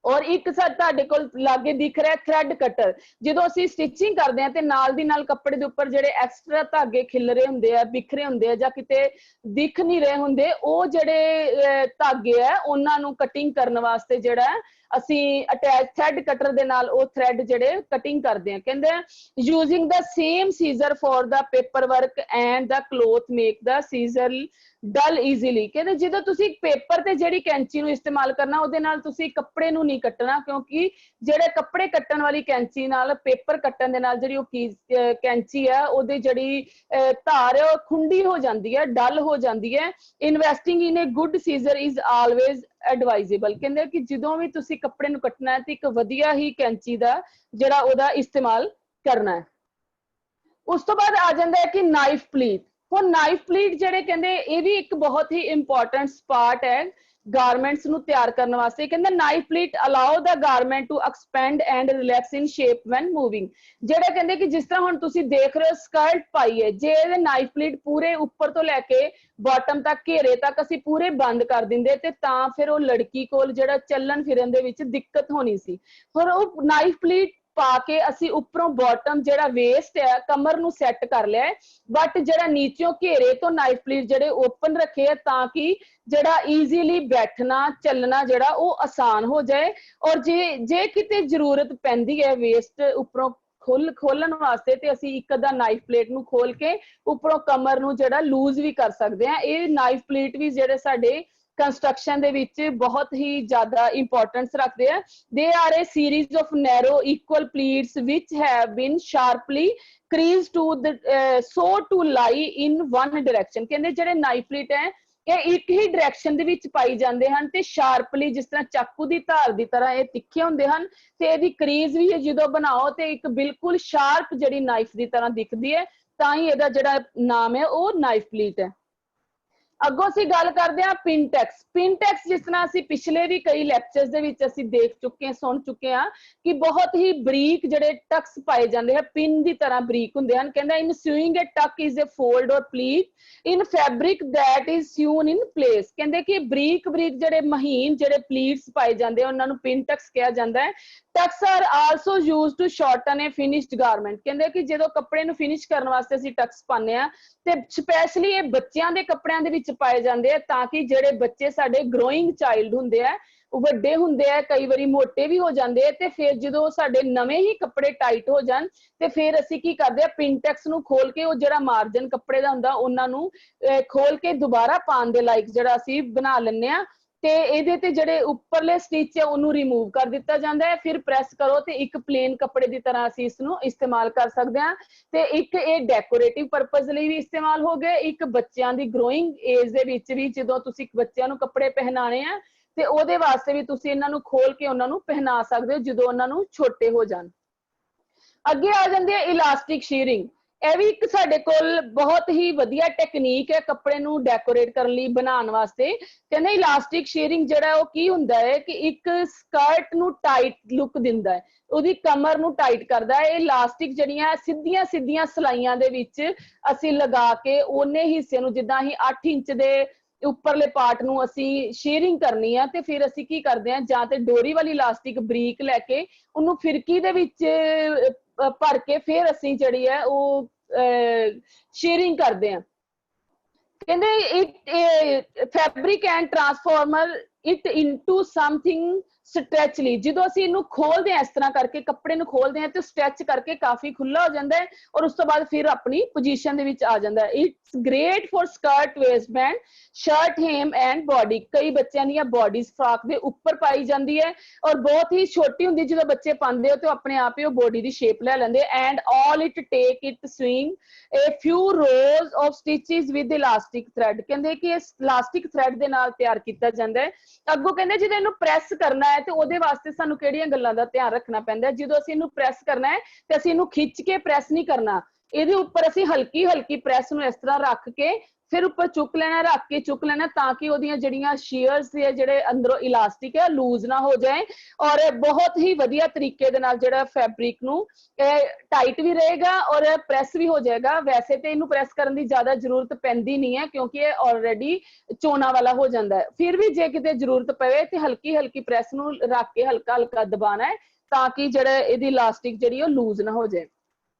ਔਰ ਇੱਕ ਤੁਹਾਡੇ ਕੋਲ ਲਾਗੇ ਦਿਖ ਰਿਹਾ ਥ੍ਰੈਡ ਕਟਰ। ਜਦੋਂ ਅਸੀਂ ਸਟਿਚਿੰਗ ਕਰਦੇ ਹਾਂ ਤੇ ਨਾਲ ਦੀ ਨਾਲ ਕੱਪੜੇ ਦੇ ਉੱਪਰ ਜਿਹੜੇ ਐਕਸਟਰਾ ਧਾਗੇ ਖਿਲਰੇ ਹੁੰਦੇ ਆ, ਬਿਖਰੇ ਹੁੰਦੇ ਆ ਜਾਂ ਕਿਤੇ ਦਿਖ ਨਹੀਂ ਰਹੇ ਹੁੰਦੇ, ਉਹ ਜਿਹੜੇ ਧਾਗੇ ਆ ਉਹਨਾਂ ਨੂੰ ਕਟਿੰਗ ਕਰਨ ਵਾਸਤੇ ਜਿਹੜਾ ਅਸੀਂ ਅਟੈਚ ਥ੍ਰੈਡ ਕਟਰ ਦੇ ਨਾਲ ਉਹ ਥ੍ਰੈਡ ਜਿਹੜੇ ਕਟਿੰਗ ਕਰਦੇ ਆ। ਕਹਿੰਦੇ using the same scissor for the paper work and the cloth make the scissor dull easily. ਕਹਿੰਦੇ ਜਦੋਂ ਤੁਸੀਂ ਪੇਪਰ ਤੇ ਜਿਹੜੀ ਕੈਂਚੀ ਨੂੰ ਇਸਤੇਮਾਲ ਕਰਨਾ ਉਹਦੇ ਨਾਲ ਤੁਸੀਂ ਕੱਪੜੇ ਨੂੰ ਨਹੀਂ ਕੱਟਣਾ, ਕਿਉਂਕਿ ਜਿਹੜੇ ਕੱਪੜੇ ਕੱਟਣ ਵਾਲੀ ਕੈਂਚੀ ਨਾਲ ਪੇਪਰ ਕੱਟਣ ਦੇ ਨਾਲ ਜਿਹੜੀ ਉਹ ਕੈਂਚੀ ਹੈ ਉਹਦੀ ਜਿਹੜੀ ਧਾਰ ਹੈ ਉਹ ਖੁੰਡੀ ਹੋ ਜਾਂਦੀ ਹੈ, ਡਲ ਹੋ ਜਾਂਦੀ ਹੈ। Investing in a good scissor is always advisable. ਕਹਿੰਦੇ ਕਿ ਜਦੋਂ ਵੀ ਤੁਸੀਂ ਕੱਪੜੇ ਨੂੰ ਕੱਟਣਾ ਹੈ ਤੇ ਇੱਕ ਵਧੀਆ ਹੀ ਕੈਂਚੀ ਦਾ ਜਿਹੜਾ ਉਹਦਾ ਇਸਤੇਮਾਲ ਕਰਨਾ ਹੈ। ਉਸ ਤੋਂ ਬਾਅਦ ਆ ਜਾਂਦਾ ਹੈ ਕਿ ਨਾਈਫ ਪਲੀਟ। ਹੁਣ ਨਾਈਫ ਪਲੀਟ ਜਿਹੜੇ ਕਹਿੰਦੇ ਇਹ ਵੀ ਇੱਕ ਬਹੁਤ ਹੀ ਇੰਪੋਰਟੈਂਟ ਪਾਰਟ ਹੈ ਗਾਰਮੈਂਟਸ ਨੂੰ ਤਿਆਰ ਕਰਨ ਵਾਸਤੇ। ਕਹਿੰਦੇ knife pleat allow the garment to expand and relax in shape when moving. ਜਿਹੜਾ ਕਹਿੰਦੇ ਕਿ ਜਿਸ ਤਰ੍ਹਾਂ ਹੁਣ ਤੁਸੀਂ ਦੇਖ ਰਹੇ ਹੋ ਸਕਰਟ ਪਾਈ ਹੈ, ਜੇ ਇਹਦੇ ਨਾਈਫ ਪਲੀਟ ਪੂਰੇ ਉੱਪਰ ਤੋਂ ਲੈ ਕੇ ਬਾਟਮ ਤੱਕ ਘੇਰੇ ਤੱਕ ਅਸੀਂ ਪੂਰੇ ਬੰਦ ਕਰ ਦਿੰਦੇ ਤੇ ਤਾਂ ਫਿਰ ਉਹ ਲੜਕੀ ਕੋਲ ਜਿਹੜਾ ਚੱਲਣ ਫਿਰਨ ਦੇ ਵਿੱਚ ਦਿੱਕਤ ਹੋਣੀ ਸੀ। ਹੁਣ ਉਹ ਨਾਈਫ ਪਲੀਟ ਪਾ ਕੇ ਅਸੀਂ ਉੱਪਰੋਂ ਬਾਟਮ ਜਿਹੜਾ ਵੇਸਟ ਹੈ ਕਮਰ ਨੂੰ ਸੈੱਟ ਕਰ ਲਿਆ, ਬਟ ਜਿਹੜਾ ਨੀਚੋਂ ਘੇਰੇ ਤੋਂ ਨਾਈਫ ਪਲੀਟ ਜਿਹੜੇ ਓਪਨ ਰੱਖੇ ਆ ਤਾਂ ਕਿ ਜਿਹੜਾ ਈਜ਼ੀਲੀ ਬੈਠਣਾ ਚੱਲਣਾ ਜਿਹੜਾ ਉਹ ਆਸਾਨ ਹੋ ਜਾਏ। ਔਰ ਜੇ ਕਿਤੇ ਜ਼ਰੂਰਤ ਪੈਂਦੀ ਹੈ ਵੇਸਟ ਉੱਪਰੋਂ ਖੋਲਣ ਵਾਸਤੇ ਤੇ ਅਸੀਂ ਇੱਕ ਅੱਧਾ ਨਾਈਫ ਪਲੇਟ ਨੂੰ ਖੋਲ ਕੇ ਉੱਪਰੋਂ ਕਮਰ ਨੂੰ ਜਿਹੜਾ ਲੂਜ਼ ਵੀ ਕਰ ਸਕਦੇ ਹਾਂ। ਇਹ ਨਾਈਫ ਪਲੇਟ ਵੀ ਜਿਹੜੇ ਸਾਡੇ ਕੰਸਟਰਕਸ਼ਨ ਦੇ ਵਿੱਚ ਬਹੁਤ ਹੀ ਜ਼ਿਆਦਾ ਇੰਪੋਰਟੈਂਸ ਰੱਖਦੇ ਆ। They are a series of narrow equal pleats which have been sharply creased to the so to lie in one direction। ਕਹਿੰਦੇ ਜਿਹੜੇ ਨਾਈਫ ਪਲੇਟ ਹੈ ਇਹ ਇੱਕ ਹੀ ਡਾਇਰੈਕਸ਼ਨ ਦੇ ਵਿੱਚ ਪਾਈ ਜਾਂਦੇ ਹਨ ਤੇ ਸ਼ਾਰਪਲੀ ਜਿਸ ਤਰ੍ਹਾਂ ਚਾਕੂ ਦੀ ਧਾਰ ਦੀ ਤਰ੍ਹਾਂ ਇਹ ਤਿੱਖੇ ਹੁੰਦੇ ਹਨ ਤੇ ਇਹਦੀ ਕਰੀਜ਼ ਵੀ ਜਦੋਂ ਬਣਾਓ ਤੇ ਇੱਕ ਬਿਲਕੁਲ ਸ਼ਾਰਪ ਜਿਹੜੀ ਨਾਈਫ ਦੀ ਤਰ੍ਹਾਂ ਦਿਖਦੀ ਹੈ, ਤਾਂ ਹੀ ਇਹਦਾ ਜਿਹੜਾ ਨਾਮ ਹੈ ਉਹ ਨਾਈਫ ਪਲੀਟ ਹੈ। ਅੱਗੋਂ ਅਸੀਂ ਗੱਲ ਕਰਦੇ ਹਾਂ ਪਿਨਟੈਕਸ। ਪਿਨਟੈਕਸ ਜਿਸ ਤਰ੍ਹਾਂ ਅਸੀਂ ਪਿਛਲੇ ਵੀ ਕਈ ਲੈਕਚਰਸ ਦੇ ਵਿੱਚ ਅਸੀਂ ਦੇਖ ਚੁੱਕੇ ਹਾਂ, ਸੁਣ ਚੁੱਕੇ ਹਾਂ ਕਿ ਬਹੁਤ ਹੀ ਬਰੀਕ ਜਿਹੜੇ ਟਕਸ ਪਾਏ ਜਾਂਦੇ ਆ, ਪਿਨ ਦੀ ਤਰ੍ਹਾਂ ਬਰੀਕ ਹੁੰਦੇ ਹਨ। ਕਹਿੰਦਾ ਇਨ ਸਿਊਇੰਗ ਅ ਟਕ is a fold or pleat in fabric that is sewn in place. ਕਹਿੰਦੇ ਕਿ ਬਰੀਕ ਬਰੀਕ ਜਿਹੜੇ ਮਹੀਨ ਜਿਹੜੇ ਪਲੀਟਸ ਪਾਏ ਜਾਂਦੇ ਆ ਉਹਨਾਂ ਨੂੰ ਪਿਨਟੈਕਸ ਕਿਹਾ ਜਾਂਦਾ ਹੈ। Tucks are also use to shorten a finished garment. ਕਹਿੰਦੇ ਕਿ ਜਦੋਂ ਕੱਪੜੇ ਨੂੰ ਫਿਨਿਸ਼ ਕਰਨ ਵਾਸਤੇ ਅਸੀਂ ਟਕਸ ਪਾਉਂਦੇ ਆ ਤੇ ਸਪੈਸ਼ਲੀ ਇਹ ਬੱਚਿਆਂ ਦੇ ਕੱਪੜਿਆਂ ਦੇ ਵਿੱਚ ਪਾਏ ਜਾਂਦੇ ਆ ਤਾਂ ਕਿ ਜਿਹੜੇ ਬੱਚੇ ਸਾਡੇ ਗਰੋਇੰਗ ਚਾਈਲਡ ਹੁੰਦੇ ਆ, ਉਹ ਵੱਡੇ ਹੁੰਦੇ ਆ, ਕਈ ਵਾਰੀ ਮੋਟੇ ਵੀ ਹੋ ਜਾਂਦੇ ਆ, ਤੇ ਫਿਰ ਜਦੋਂ ਸਾਡੇ ਨਵੇਂ ਹੀ ਕੱਪੜੇ ਟਾਈਟ ਹੋ ਜਾਣ ਤੇ ਫਿਰ ਅਸੀਂ ਕੀ ਕਰਦੇ ਆ, ਪਿਨਟੈਕਸ ਨੂੰ ਖੋਲ ਕੇ ਉਹ ਜਿਹੜਾ ਮਾਰਜਨ ਕੱਪੜੇ ਦਾ ਹੁੰਦਾ ਉਹਨਾਂ ਨੂੰ ਖੋਲ ਕੇ ਦੁਬਾਰਾ ਪਾਉਣ ਦੇ ਲਾਇਕ ਜਿਹੜਾ ਅਸੀਂ ਬਣਾ ਲੈਂਦੇ ਆ ਤੇ ਇਹਦੇ ਤੇ ਜਿਹੜੇ ਉੱਪਰਲੇ ਸਟਿਚ ਹੈ ਉਹਨੂੰ ਰਿਮੂਵ ਕਰ ਦਿੱਤਾ ਜਾਂਦਾ ਹੈ। ਫਿਰ ਪ੍ਰੈਸ ਕਰੋ ਤੇ ਇੱਕ ਪਲੇਨ ਕੱਪੜੇ ਦੀ ਤਰ੍ਹਾਂ ਅਸੀਂ ਇਸ ਨੂੰ ਇਸਤੇਮਾਲ ਕਰ ਸਕਦੇ ਹਾਂ। ਤੇ ਇੱਕ ਇਹ ਡੈਕੋਰੇਟਿਵ ਪਰਪਸ ਲਈ ਵੀ ਇਸਤੇਮਾਲ ਹੋ ਗਏ, ਇੱਕ ਬੱਚਿਆਂ ਦੀ ਗਰੋਇੰਗ ਏਜ ਦੇ ਵਿੱਚ ਵੀ ਜਦੋਂ ਤੁਸੀਂ ਬੱਚਿਆਂ ਨੂੰ ਕੱਪੜੇ ਪਹਿਨਾਣੇ ਆ ਤੇ ਉਹਦੇ ਵਾਸਤੇ ਵੀ ਤੁਸੀਂ ਇਹਨਾਂ ਨੂੰ ਖੋਲ ਕੇ ਉਹਨਾਂ ਨੂੰ ਪਹਿਨਾ ਸਕਦੇ ਹੋ ਜਦੋਂ ਉਹਨਾਂ ਨੂੰ ਛੋਟੇ ਹੋ ਜਾਣ। ਅੱਗੇ ਆ ਜਾਂਦੇ ਆ ਇਲਾਸਟਿਕ ਸ਼ੀਰਿੰਗ। ਇਹ ਵੀ ਇੱਕ ਸਾਡੇ ਕੋਲ ਬਹੁਤ ਹੀ ਵਧੀਆ ਟੈਕਨੀਕ ਹੈ ਕੱਪੜੇ ਨੂੰ ਡੈਕੋਰੇਟ ਕਰਨ ਲਈ, ਬਣਾਉਣ ਵਾਸਤੇ। ਕਹਿੰਦੇ ਇਲਾਸਟਿਕ ਸ਼ੀਰਿੰਗ ਜਿਹੜਾ ਉਹ ਕੀ ਹੁੰਦਾ ਹੈ ਕਿ ਇੱਕ ਸਕਰਟ ਨੂੰ ਟਾਈਟ ਲੁੱਕ ਦਿੰਦਾ ਹੈ, ਉਹਦੀ ਕਮਰ ਨੂੰ ਟਾਈਟ ਕਰਦਾ ਹੈ। ਇਹ ਇਲਾਸਟਿਕ ਜਿਹੜੀਆਂ ਸਿੱਧੀਆਂ ਸਿੱਧੀਆਂ ਸਲਾਈਆਂ ਦੇ ਵਿੱਚ ਅਸੀਂ ਲਗਾ ਕੇ ਉਹਨੇ ਹਿੱਸੇ ਨੂੰ, ਜਿੱਦਾਂ ਅਸੀਂ 8 ਇੰਚ ਦੇ ਉੱਪਰਲੇ ਪਾਰਟ ਨੂੰ ਅਸੀਂ ਸ਼ੇਅਰਿੰਗ ਕਰਨੀ ਆ ਤੇ ਫਿਰ ਅਸੀਂ ਕੀ ਕਰਦੇ ਆ, ਜਾਂ ਤੇ ਡੋਰੀ ਵਾਲੀ ਇਲਾਸਟਿਕ ਬਰੀਕ ਲੈ ਕੇ ਉਹਨੂੰ ਫਿਰਕੀ ਦੇ ਵਿੱਚ ਭਰ ਕੇ ਫਿਰ ਅਸੀਂ ਜਿਹੜੀ ਹੈ ਉਹ ਸ਼ੇਅਰਿੰਗ ਕਰਦੇ ਆ। ਕਹਿੰਦੇ it fabric and transformer it into something stretchy. ਜਦੋਂ ਅਸੀਂ ਇਹਨੂੰ ਖੋਲਦੇ ਆ ਇਸ ਤਰ੍ਹਾਂ ਕਰਕੇ, ਕੱਪੜੇ ਨੂੰ ਖੋਲਦੇ ਆ ਤੇ ਸਟ੍ਰੈਚ ਕਰਕੇ ਕਾਫੀ ਖੁੱਲਾ ਹੋ ਜਾਂਦਾ ਹੈ ਔਰ ਉਸ ਤੋਂ ਬਾਅਦ ਫਿਰ ਆਪਣੀ ਪੋਜੀਸ਼ਨ ਦੇ ਵਿੱਚ ਆ ਜਾਂਦਾ ਹੈ। It's great for skirt, waistband, shirt hem and body. ਕਈ ਬੱਚਿਆਂ ਦੀਆਂ ਬਾਡੀਜ਼ ਫਰਾਕ ਦੇ ਉੱਪਰ ਪਾਈ ਜਾਂਦੀ ਹੈ ਔਰ ਬਹੁਤ ਹੀ ਛੋਟੀ ਹੁੰਦੀ ਜਦੋਂ ਬੱਚੇ ਪਾਉਂਦੇ ਹੋ ਤੇ ਆਪਣੇ ਆਪ ਹੀ ਉਹ ਬੋਡੀ ਦੀ ਸ਼ੇਪ ਲੈ ਲੈਂਦੇ। And all it take it swing a few rows of stitches with elastic thread। ਕਹਿੰਦੇ ਕਿ ਇਸ ਇਲਾਸਟਿਕ ਥ੍ਰੈਡ ਦੇ ਨਾਲ ਤਿਆਰ ਕੀਤਾ ਜਾਂਦਾ ਹੈ। ਅੱਗੋਂ ਕਹਿੰਦੇ ਜਦੋਂ ਇਹਨੂੰ ਪ੍ਰੈਸ ਕਰਨਾ ਹੈ ਤੇ ਉਹਦੇ ਵਾਸਤੇ ਸਾਨੂੰ ਕਿਹੜੀਆਂ ਗੱਲਾਂ ਦਾ ਧਿਆਨ ਰੱਖਣਾ ਪੈਂਦਾ ਹੈ। ਜਦੋਂ ਅਸੀਂ ਇਹਨੂੰ ਪ੍ਰੈਸ ਕਰਨਾ ਹੈ ਤੇ ਅਸੀਂ ਇਹਨੂੰ ਖਿੱਚ ਕੇ ਪ੍ਰੈਸ ਨਹੀਂ ਕਰਨਾ, ਇਹਦੇ ਉੱਪਰ ਅਸੀਂ ਹਲਕੀ ਹਲਕੀ ਪ੍ਰੈਸ ਨੂੰ ਇਸ ਤਰ੍ਹਾਂ ਰੱਖ ਕੇ ਫਿਰ ਉੱਪਰ ਚੁੱਕ ਲੈਣਾ, ਰੱਖ ਕੇ ਚੁੱਕ ਲੈਣਾ ਤਾਂ ਕਿ ਉਹਦੀਆਂ ਜਿਹੜੀਆਂ ਸ਼ੀਅਰਸ ਦੇ ਜਿਹੜੇ ਅੰਦਰੋਂ ਇਲਾਸਟਿਕ ਹੈ ਲੂਜ਼ ਨਾ ਹੋ ਜਾਏ ਔਰ ਬਹੁਤ ਹੀ ਵਧੀਆ ਤਰੀਕੇ ਦੇ ਨਾਲ ਜਿਹੜਾ ਫੈਬਰਿਕ ਨੂੰ ਟਾਈਟ ਵੀ ਰਹੇਗਾ ਔਰ ਪ੍ਰੈਸ ਵੀ ਹੋ ਜਾਏਗਾ। ਵੈਸੇ ਤੇ ਇਹਨੂੰ ਪ੍ਰੈਸ ਕਰਨ ਦੀ ਜ਼ਿਆਦਾ ਜ਼ਰੂਰਤ ਪੈਂਦੀ ਨਹੀਂ ਹੈ ਕਿਉਂਕਿ ਇਹ ਆਲਰੇਡੀ ਚੋਣਾ ਵਾਲਾ ਹੋ ਜਾਂਦਾ ਹੈ। ਫਿਰ ਵੀ ਜੇ ਕਿਤੇ ਜ਼ਰੂਰਤ ਪਵੇ ਤੇ ਹਲਕੀ ਹਲਕੀ ਪ੍ਰੈਸ ਨੂੰ ਰੱਖ ਕੇ ਹਲਕਾ ਹਲਕਾ ਦਬਾਣਾ ਹੈ ਤਾਂ ਕਿ ਜਿਹੜਾ ਇਹਦੀ ਇਲਾਸਟਿਕ ਜਿਹੜੀ ਉਹ ਲੂਜ਼ ਨਾ ਹੋ ਜਾਏ।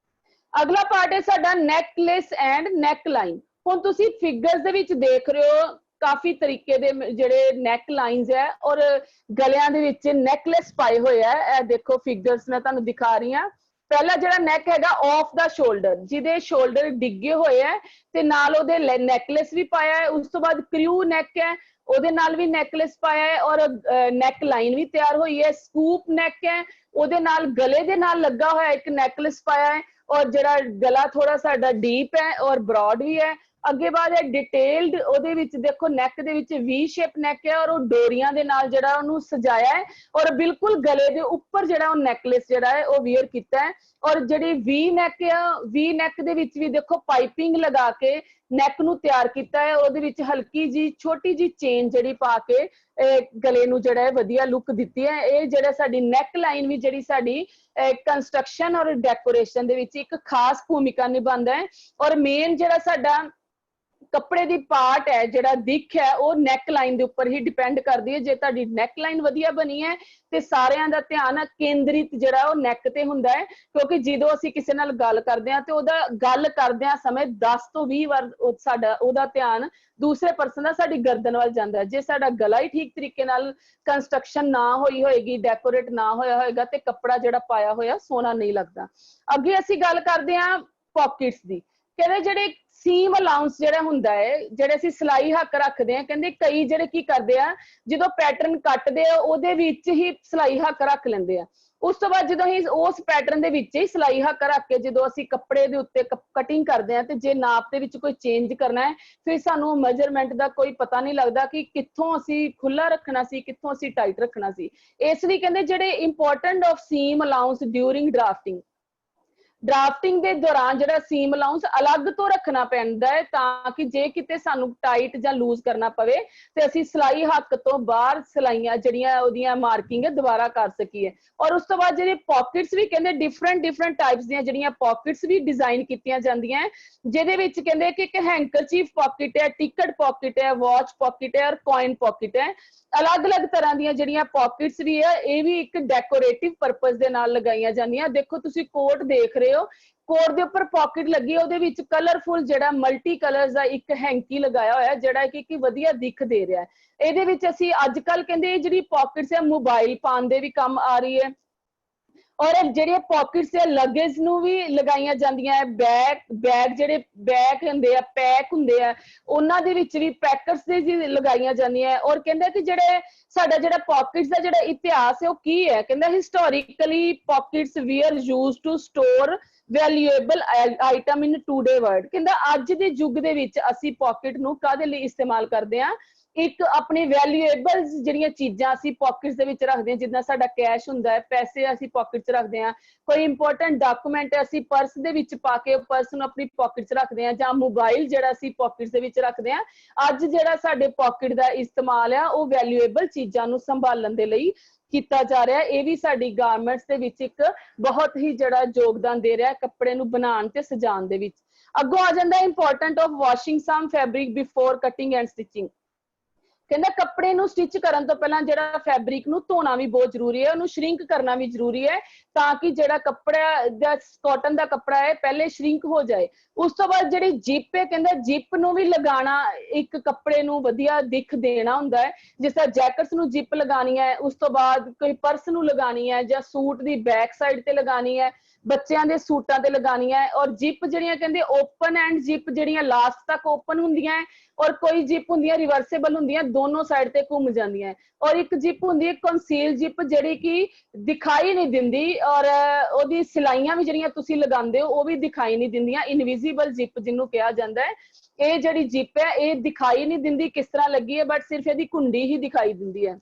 ਅਗਲਾ ਪਾਰਟ ਹੈ ਸਾਡਾ ਨੈਕਲੇਸ ਐਂਡ ਨੈਕ ਲਾਈਨ। ਹੁਣ ਤੁਸੀਂ ਫਿਗਰਸ ਦੇ ਵਿੱਚ ਦੇਖ ਰਹੇ ਹੋ ਕਾਫੀ ਤਰੀਕੇ ਦੇ ਜਿਹੜੇ ਨੈਕ ਲਾਈਨਸ ਹੈ ਔਰ ਗਲਿਆਂ ਦੇ ਵਿੱਚ ਨੈਕਲੇਸ ਪਾਏ ਹੋਏ ਆ। ਇਹ ਦੇਖੋ ਫਿਗਰਸ ਮੈਂ ਤੁਹਾਨੂੰ ਦਿਖਾ ਰਹੀ ਹਾਂ। ਪਹਿਲਾ ਜਿਹੜਾ ਨੈਕ ਹੈਗਾ ਆਫ ਦਾ ਸ਼ੋਲਡਰ, ਜਿਹਦੇ ਸ਼ੋਲਡਰ ਡਿੱਗੇ ਹੋਏ ਹੈ ਤੇ ਨਾਲ ਉਹਦੇ ਨੈਕਲੇਸ ਵੀ ਪਾਇਆ ਹੈ। ਉਸ ਤੋਂ ਬਾਅਦ ਕਰਿਊ ਨੈਕ ਹੈ, ਉਹਦੇ ਨਾਲ ਵੀ ਨੈਕਲੇਸ ਪਾਇਆ ਹੈ ਔਰ ਨੈਕ ਲਾਈਨ ਵੀ ਤਿਆਰ ਹੋਈ ਹੈ। ਸਕੂਪ ਨੈਕ ਹੈ, ਉਹਦੇ ਨਾਲ ਗਲੇ ਦੇ ਨਾਲ ਲੱਗਾ ਹੋਇਆ ਇੱਕ ਨੈਕਲੇਸ ਪਾਇਆ ਹੈ ਔਰ ਜਿਹੜਾ ਗਲਾ ਥੋੜਾ ਸਾਡਾ ਡੀਪ ਹੈ ਔਰ ਬ੍ਰੌਡ ਵੀ ਹੈ। ਅੱਗੇ ਬਾਅਦ ਹੈ ਡਿਟੇਲਡ, ਉਹਦੇ ਵਿੱਚ ਦੇਖੋ ਨੈਕ ਦੇ ਵਿੱਚ ਵੀ ਸ਼ੇਪ ਨੈਕ ਹੈ ਔਰ ਉਹ ਡੋਰੀਆਂ ਦੇ ਨਾਲ ਜਿਹੜਾ ਉਹਨੂੰ ਸਜਾਇਆ ਹੈ ਔਰ ਬਿਲਕੁਲ ਗਲੇ ਦੇ ਉੱਪਰ ਜਿਹੜਾ ਉਹ ਨੈਕਲੇਸ ਜਿਹੜਾ ਹੈ ਉਹ ਵੀਅਰ ਕੀਤਾ ਹੈ। ਔਰ ਜਿਹੜੀ ਵੀ ਨੈਕ ਆ, ਵੀ ਨੈਕ ਦੇ ਵਿੱਚ ਵੀ ਦੇਖੋ ਪਾਈਪਿੰਗ ਲਗਾ ਕੇ ਨੈਕ ਨੂੰ ਤਿਆਰ ਕੀਤਾ ਹੈ। ਉਹਦੇ ਵਿੱਚ ਹਲਕੀ ਜੀ ਛੋਟੀ ਜੀ ਚੇਨ ਜਿਹੜੀ ਪਾ ਕੇ ਗਲੇ ਨੂੰ ਜਿਹੜਾ ਹੈ ਵਧੀਆ ਲੁੱਕ ਦਿੱਤੀ ਹੈ। ਇਹ ਜਿਹੜਾ ਸਾਡੀ ਨੈਕ ਲਾਈਨ ਵੀ ਜਿਹੜੀ ਸਾਡੀ ਕੰਸਟਰਕਸ਼ਨ ਔਰ ਡੈਕੋਰੇਸ਼ਨ ਦੇ ਵਿੱਚ ਇੱਕ ਖਾਸ ਭੂਮਿਕਾ ਨਿਭਾਉਂਦਾ ਹੈ ਔਰ ਮੇਨ ਜਿਹੜਾ ਸਾਡਾ ਕੱਪੜੇ ਦੀ ਪਾਰਟ ਹੈ, ਜਿਹੜਾ ਦਿੱਖ ਹੈ, ਉਹ ਨੈਕ ਲਾਈਨ ਦੇ ਉੱਪਰ ਹੀ ਡਿਪੈਂਡ ਕਰਦੀ ਹੈ। ਜੇ ਤੁਹਾਡੀ ਨੈਕ ਲਾਈਨ ਵਧੀਆ ਬਣੀ ਹੈ ਤੇ ਸਾਰਿਆਂ ਦਾ ਧਿਆਨ ਕੇਂਦਰਿਤ ਜਿਹੜਾ ਉਹ ਨੈਕ ਤੇ ਹੁੰਦਾ ਹੈ ਕਿਉਂਕਿ ਜਦੋਂ ਅਸੀਂ ਕਿਸੇ ਨਾਲ ਗੱਲ ਕਰਦੇ ਹਾਂ ਤੇ ਉਹਦਾ ਗੱਲ ਕਰਦਿਆਂ ਸਮੇਂ 10 ਤੋਂ 20 ਵਾਰ ਉਹਦਾ ਧਿਆਨ ਦੂਸਰੇ ਪਰਸਨ ਦਾ ਸਾਡੀ ਗਰਦਨ ਵੱਲ ਜਾਂਦਾ ਹੈ। ਜੇ ਸਾਡਾ ਗਲਾ ਹੀ ਠੀਕ ਤਰੀਕੇ ਨਾਲ ਕੰਸਟਰਕਸ਼ਨ ਨਾ ਹੋਈ ਹੋਏਗੀ, ਡੈਕੋਰੇਟ ਨਾ ਹੋਇਆ ਹੋਏਗਾ ਤੇ ਕੱਪੜਾ ਜਿਹੜਾ ਪਾਇਆ ਹੋਇਆ ਸੋਹਣਾ ਨਹੀਂ ਲੱਗਦਾ। ਅੱਗੇ ਅਸੀਂ ਗੱਲ ਕਰਦੇ ਹਾਂ ਪਾਕਿਟਸ ਦੀ। ਕਹਿੰਦੇ ਜਿਹੜੇ ਸੀਮ ਅਲਾਉਂਸ ਜਿਹੜਾ ਹੁੰਦਾ ਹੈ, ਜਿਹੜੇ ਅਸੀਂ ਸਿਲਾਈ ਹੱਕ ਰੱਖਦੇ ਆ, ਕਹਿੰਦੇ ਕਈ ਜਿਹੜੇ ਕੀ ਕਰਦੇ ਆ ਜਦੋਂ ਪੈਟਰਨ ਕੱਟਦੇ ਆ ਉਹਦੇ ਵਿੱਚ ਹੀ ਸਿਲਾਈ ਹੱਕ ਰੱਖ ਲੈਂਦੇ ਆ। ਉਸ ਤੋਂ ਬਾਅਦ ਜਦੋਂ ਅਸੀਂ ਉਸ ਪੈਟਰਨ ਦੇ ਵਿੱਚ ਹੀ ਸਿਲਾਈ ਹੱਕ ਰੱਖ ਕੇ ਜਦੋਂ ਅਸੀਂ ਕੱਪੜੇ ਦੇ ਉੱਤੇ ਕਟਿੰਗ ਕਰਦੇ ਆ ਤੇ ਜੇ ਨਾਪ ਦੇ ਵਿੱਚ ਕੋਈ ਚੇਂਜ ਕਰਨਾ ਹੈ ਫਿਰ ਸਾਨੂੰ ਮੈਜਰਮੈਂਟ ਦਾ ਕੋਈ ਪਤਾ ਨਹੀਂ ਲੱਗਦਾ ਕਿ ਕਿੱਥੋਂ ਅਸੀਂ ਖੁੱਲਾ ਰੱਖਣਾ ਸੀ, ਕਿੱਥੋਂ ਅਸੀਂ ਟਾਈਟ ਰੱਖਣਾ ਸੀ। ਇਸ ਲਈ ਕਹਿੰਦੇ ਜਿਹੜੇ important of seam allowance during drafting, drafting ਦੇ ਦੌਰਾਨ ਜਿਹੜਾ ਸੀਮ ਅਲਾਉਂਸ ਅਲੱਗ ਤੋਂ ਰੱਖਣਾ ਪੈਂਦਾ ਹੈ ਤਾਂ ਕਿ ਜੇ ਕਿਤੇ ਸਾਨੂੰ ਟਾਈਟ ਜਾਂ ਲੂਜ਼ ਕਰਨਾ ਪਵੇ ਤੇ ਅਸੀਂ ਸਿਲਾਈ ਹੱਕ ਤੋਂ ਬਾਹਰ ਸਿਲਾਈਆਂ ਜਿਹੜੀਆਂ ਉਹਦੀਆਂ ਮਾਰਕਿੰਗ ਹੈ ਦੁਬਾਰਾ ਕਰ ਸਕੀਏ। ਔਰ ਉਸ ਤੋਂ ਬਾਅਦ ਜਿਹੜੇ ਪਾਕਟਸ ਵੀ ਕਹਿੰਦੇ ਡਿਫਰੈਂਟ ਟਾਈਪਸ ਦੀਆਂ ਜਿਹੜੀਆਂ ਪਾਕਟਸ ਵੀ ਡਿਜ਼ਾਈਨ ਕੀਤੀਆਂ ਜਾਂਦੀਆਂ ਹੈ, ਜਿਹਦੇ ਵਿੱਚ ਕਹਿੰਦੇ ਕਿ ਇੱਕ ਹੈਂਕਰਚੀਫ ਪਾਕਟ ਹੈ, ਟਿਕਟ ਪਾਕਟ ਹੈ, ਵਾਚ ਪਾਕਟ ਹੈ ਔਰ ਕੋਇਨ ਪਾਕਟ ਹੈ। ਅਲੱਗ-ਅਲੱਗ ਤਰ੍ਹਾਂ ਦੀਆਂ ਜਿਹੜੀਆਂ ਪਾਕਟਸ ਵੀ ਹੈ ਇਹ ਵੀ ਇੱਕ ਡੈਕੋਰੇਟਿਵ ਪਰਪਸ ਦੇ ਨਾਲ ਲਗਾਈਆਂ ਜਾਂਦੀਆਂ। ਦੇਖੋ ਤੁਸੀਂ ਕੋਟ ਦੇਖ ਰਹੇ ਹੋ, ਕੋਟ ਦੇ ਉੱਪਰ ਪਾਕਟ ਲੱਗੀ ਹੈ, ਉਹਦੇ ਵਿੱਚ ਕਲਰਫੁਲ ਜਿਹੜਾ ਮਲਟੀ ਕਲਰਸ ਦਾ ਇੱਕ ਹੈਂਕੀ ਲਗਾਇਆ ਹੋਇਆ ਜਿਹੜਾ ਕਿ ਵਧੀਆ ਦਿੱਖ ਦੇ ਰਿਹਾ ਹੈ। ਇਹਦੇ ਵਿੱਚ ਅਸੀਂ ਅੱਜ ਕੱਲ ਕਹਿੰਦੇ ਇਹ ਜਿਹੜੀ ਪਾਕਟਸ ਹੈ ਮੋਬਾਈਲ ਪਾਉਣ ਦੇ ਵੀ ਕੰਮ ਆ ਰਹੀ ਹੈ ਔਰ ਜਿਹੜੇ ਪਾਕਟਸ ਹੈ ਲਗੇਜ ਨੂੰ ਵੀ ਲਗਾਈਆਂ ਜਾਂਦੀਆਂ ਹੈ। ਬੈਗ ਜਿਹੜੇ ਬੈਗ ਹੁੰਦੇ ਆ ਪੈਕ ਹੁੰਦੇ ਆ ਉਹਨਾਂ ਦੇ ਵਿੱਚ ਵੀ ਪੈਕਰਸ ਦੇ ਵੀ ਲਗਾਈਆਂ ਜਾਂਦੀਆਂ ਔਰ ਕਹਿੰਦੇ ਕਿ ਜਿਹੜੇ ਸਾਡਾ ਜਿਹੜਾ ਪਾਕਟਸ ਦਾ ਜਿਹੜਾ ਇਤਿਹਾਸ ਹੈ ਉਹ ਕੀ ਹੈ। ਕਹਿੰਦਾ historically pockets were used to store valuable item in today world. ਕਹਿੰਦਾ ਅੱਜ ਦੇ ਯੁੱਗ ਦੇ ਵਿੱਚ ਅਸੀਂ ਪਾਕਟ ਨੂੰ ਕਾਹਦੇ ਲਈ ਇਸਤੇਮਾਲ ਕਰਦੇ ਹਾਂ, ਇੱਕ ਆਪਣੀ ਵੈਲਿਊਏਬਲ ਜਿਹੜੀਆਂ ਚੀਜ਼ਾਂ ਅਸੀਂ ਪਾਕਟਸ ਦੇ ਵਿੱਚ ਰੱਖਦੇ ਹਾਂ, ਜਿੱਦਾਂ ਸਾਡਾ ਕੈਸ਼ ਹੁੰਦਾ ਹੈ, ਪੈਸੇ ਅਸੀਂ ਪਾਕਟ 'ਚ ਰੱਖਦੇ ਹਾਂ, ਕੋਈ ਇੰਪੋਰਟੈਂਟ ਡਾਕੂਮੈਂਟ ਅਸੀਂ ਪਰਸ ਦੇ ਵਿੱਚ ਪਾ ਕੇ ਪਰਸ ਨੂੰ ਆਪਣੀ ਪਾਕਟ 'ਚ ਰੱਖਦੇ ਹਾਂ, ਜਾਂ ਮੋਬਾਈਲ ਜਿਹੜਾ ਅਸੀਂ ਪਾਕਟਸ ਦੇ ਵਿੱਚ ਰੱਖਦੇ ਹਾਂ। ਅੱਜ ਜਿਹੜਾ ਸਾਡੇ ਪਾਕਟ ਦਾ ਇਸਤੇਮਾਲ ਆ ਉਹ ਵੈਲਿਊਏਬਲ ਚੀਜ਼ਾਂ ਨੂੰ ਸੰਭਾਲਣ ਦੇ ਲਈ ਕੀਤਾ ਜਾ ਰਿਹਾ। ਇਹ ਵੀ ਸਾਡੀ ਗਾਰਮੈਂਟਸ ਦੇ ਵਿੱਚ ਇੱਕ ਬਹੁਤ ਹੀ ਜਿਹੜਾ ਯੋਗਦਾਨ ਦੇ ਰਿਹਾ ਕੱਪੜੇ ਨੂੰ ਬਣਾਉਣ ਤੇ ਸਜਾਉਣ ਦੇ ਵਿੱਚ। ਅੱਗੋਂ ਆ ਜਾਂਦਾ important of washing some fabric before cutting and stitching. ਕਹਿੰਦਾ ਕੱਪੜੇ ਨੂੰ ਸਟਿਚ ਕਰਨ ਤੋਂ ਪਹਿਲਾਂ ਜਿਹੜਾ ਫੈਬਰਿਕ ਨੂੰ ਧੋਣਾ ਵੀ ਬਹੁਤ ਜ਼ਰੂਰੀ ਹੈ, ਉਹਨੂੰ ਸ਼ਰਿੰਕ ਕਰਨਾ ਵੀ ਜ਼ਰੂਰੀ ਹੈ ਤਾਂ ਕਿ ਜਿਹੜਾ ਕੱਪੜਾ ਦਾ ਕਾਟਨ ਦਾ ਕੱਪੜਾ ਹੈ ਪਹਿਲੇ ਸ਼ਰਿੰਕ ਹੋ ਜਾਏ। ਉਸ ਤੋਂ ਬਾਅਦ ਜਿਹੜੀ ਜਿਪ ਹੈ ਕਹਿੰਦਾ ਜਿਪ ਨੂੰ ਵੀ ਲਗਾਉਣਾ ਇੱਕ ਕੱਪੜੇ ਨੂੰ ਵਧੀਆ ਦਿੱਖ ਦੇਣਾ ਹੁੰਦਾ ਹੈ। ਜਿਸ ਤਰ੍ਹਾਂ ਜੈਕਟਸ ਨੂੰ ਜਿਪ ਲਗਾਉਣੀ ਹੈ, ਉਸ ਤੋਂ ਬਾਅਦ ਕੋਈ ਪਰਸ ਨੂੰ ਲਗਾਉਣੀ ਹੈ ਜਾਂ ਸੂਟ ਦੀ ਬੈਕ ਸਾਈਡ ਤੇ ਲਗਾਉਣੀ ਹੈ, ਬੱਚਿਆਂ ਦੇ ਸੂਟਾਂ ਤੇ ਲਗਾਉਣੀਆਂ ਹੈ। ਔਰ ਜਿਪ ਜਿਹੜੀਆਂ ਕਹਿੰਦੇ ਓਪਨ ਐਂਡ ਜਿਪ ਜਿਹੜੀਆਂ ਲਾਸਟ ਤੱਕ ਓਪਨ ਹੁੰਦੀਆਂ ਹੈ ਔਰ ਕੋਈ ਜਿਪ ਹੁੰਦੀਆਂ ਰਿਵਰਸੇਬਲ ਹੁੰਦੀਆਂ, ਦੋਨੋਂ ਸਾਈਡ ਤੇ ਘੁੰਮ ਜਾਂਦੀਆਂ। ਔਰ ਇੱਕ ਜਿਪ ਹੁੰਦੀ ਹੈ ਕਨਸੀਲ ਜਿਪ ਜਿਹੜੀ ਕਿ ਦਿਖਾਈ ਨਹੀਂ ਦਿੰਦੀ ਔਰ ਉਹਦੀ ਸਿਲਾਈਆਂ ਵੀ ਜਿਹੜੀਆਂ ਤੁਸੀਂ ਲਗਾਉਂਦੇ ਹੋ ਉਹ ਵੀ ਦਿਖਾਈ ਨਹੀਂ ਦਿੰਦੀਆਂ, ਇਨਵਿਜ਼ੀਬਲ ਜਿਪ ਜਿਹਨੂੰ ਕਿਹਾ ਜਾਂਦਾ ਹੈ। ਇਹ ਜਿਹੜੀ ਜਿਪ ਹੈ ਇਹ ਦਿਖਾਈ ਨਹੀਂ ਦਿੰਦੀ ਕਿਸ ਤਰ੍ਹਾਂ ਲੱਗੀ ਹੈ, ਬਟ ਸਿਰਫ ਇਹਦੀ ਕੁੰਡੀ ਹੀ ਦਿਖਾਈ ਦਿੰਦੀ ਹੈ।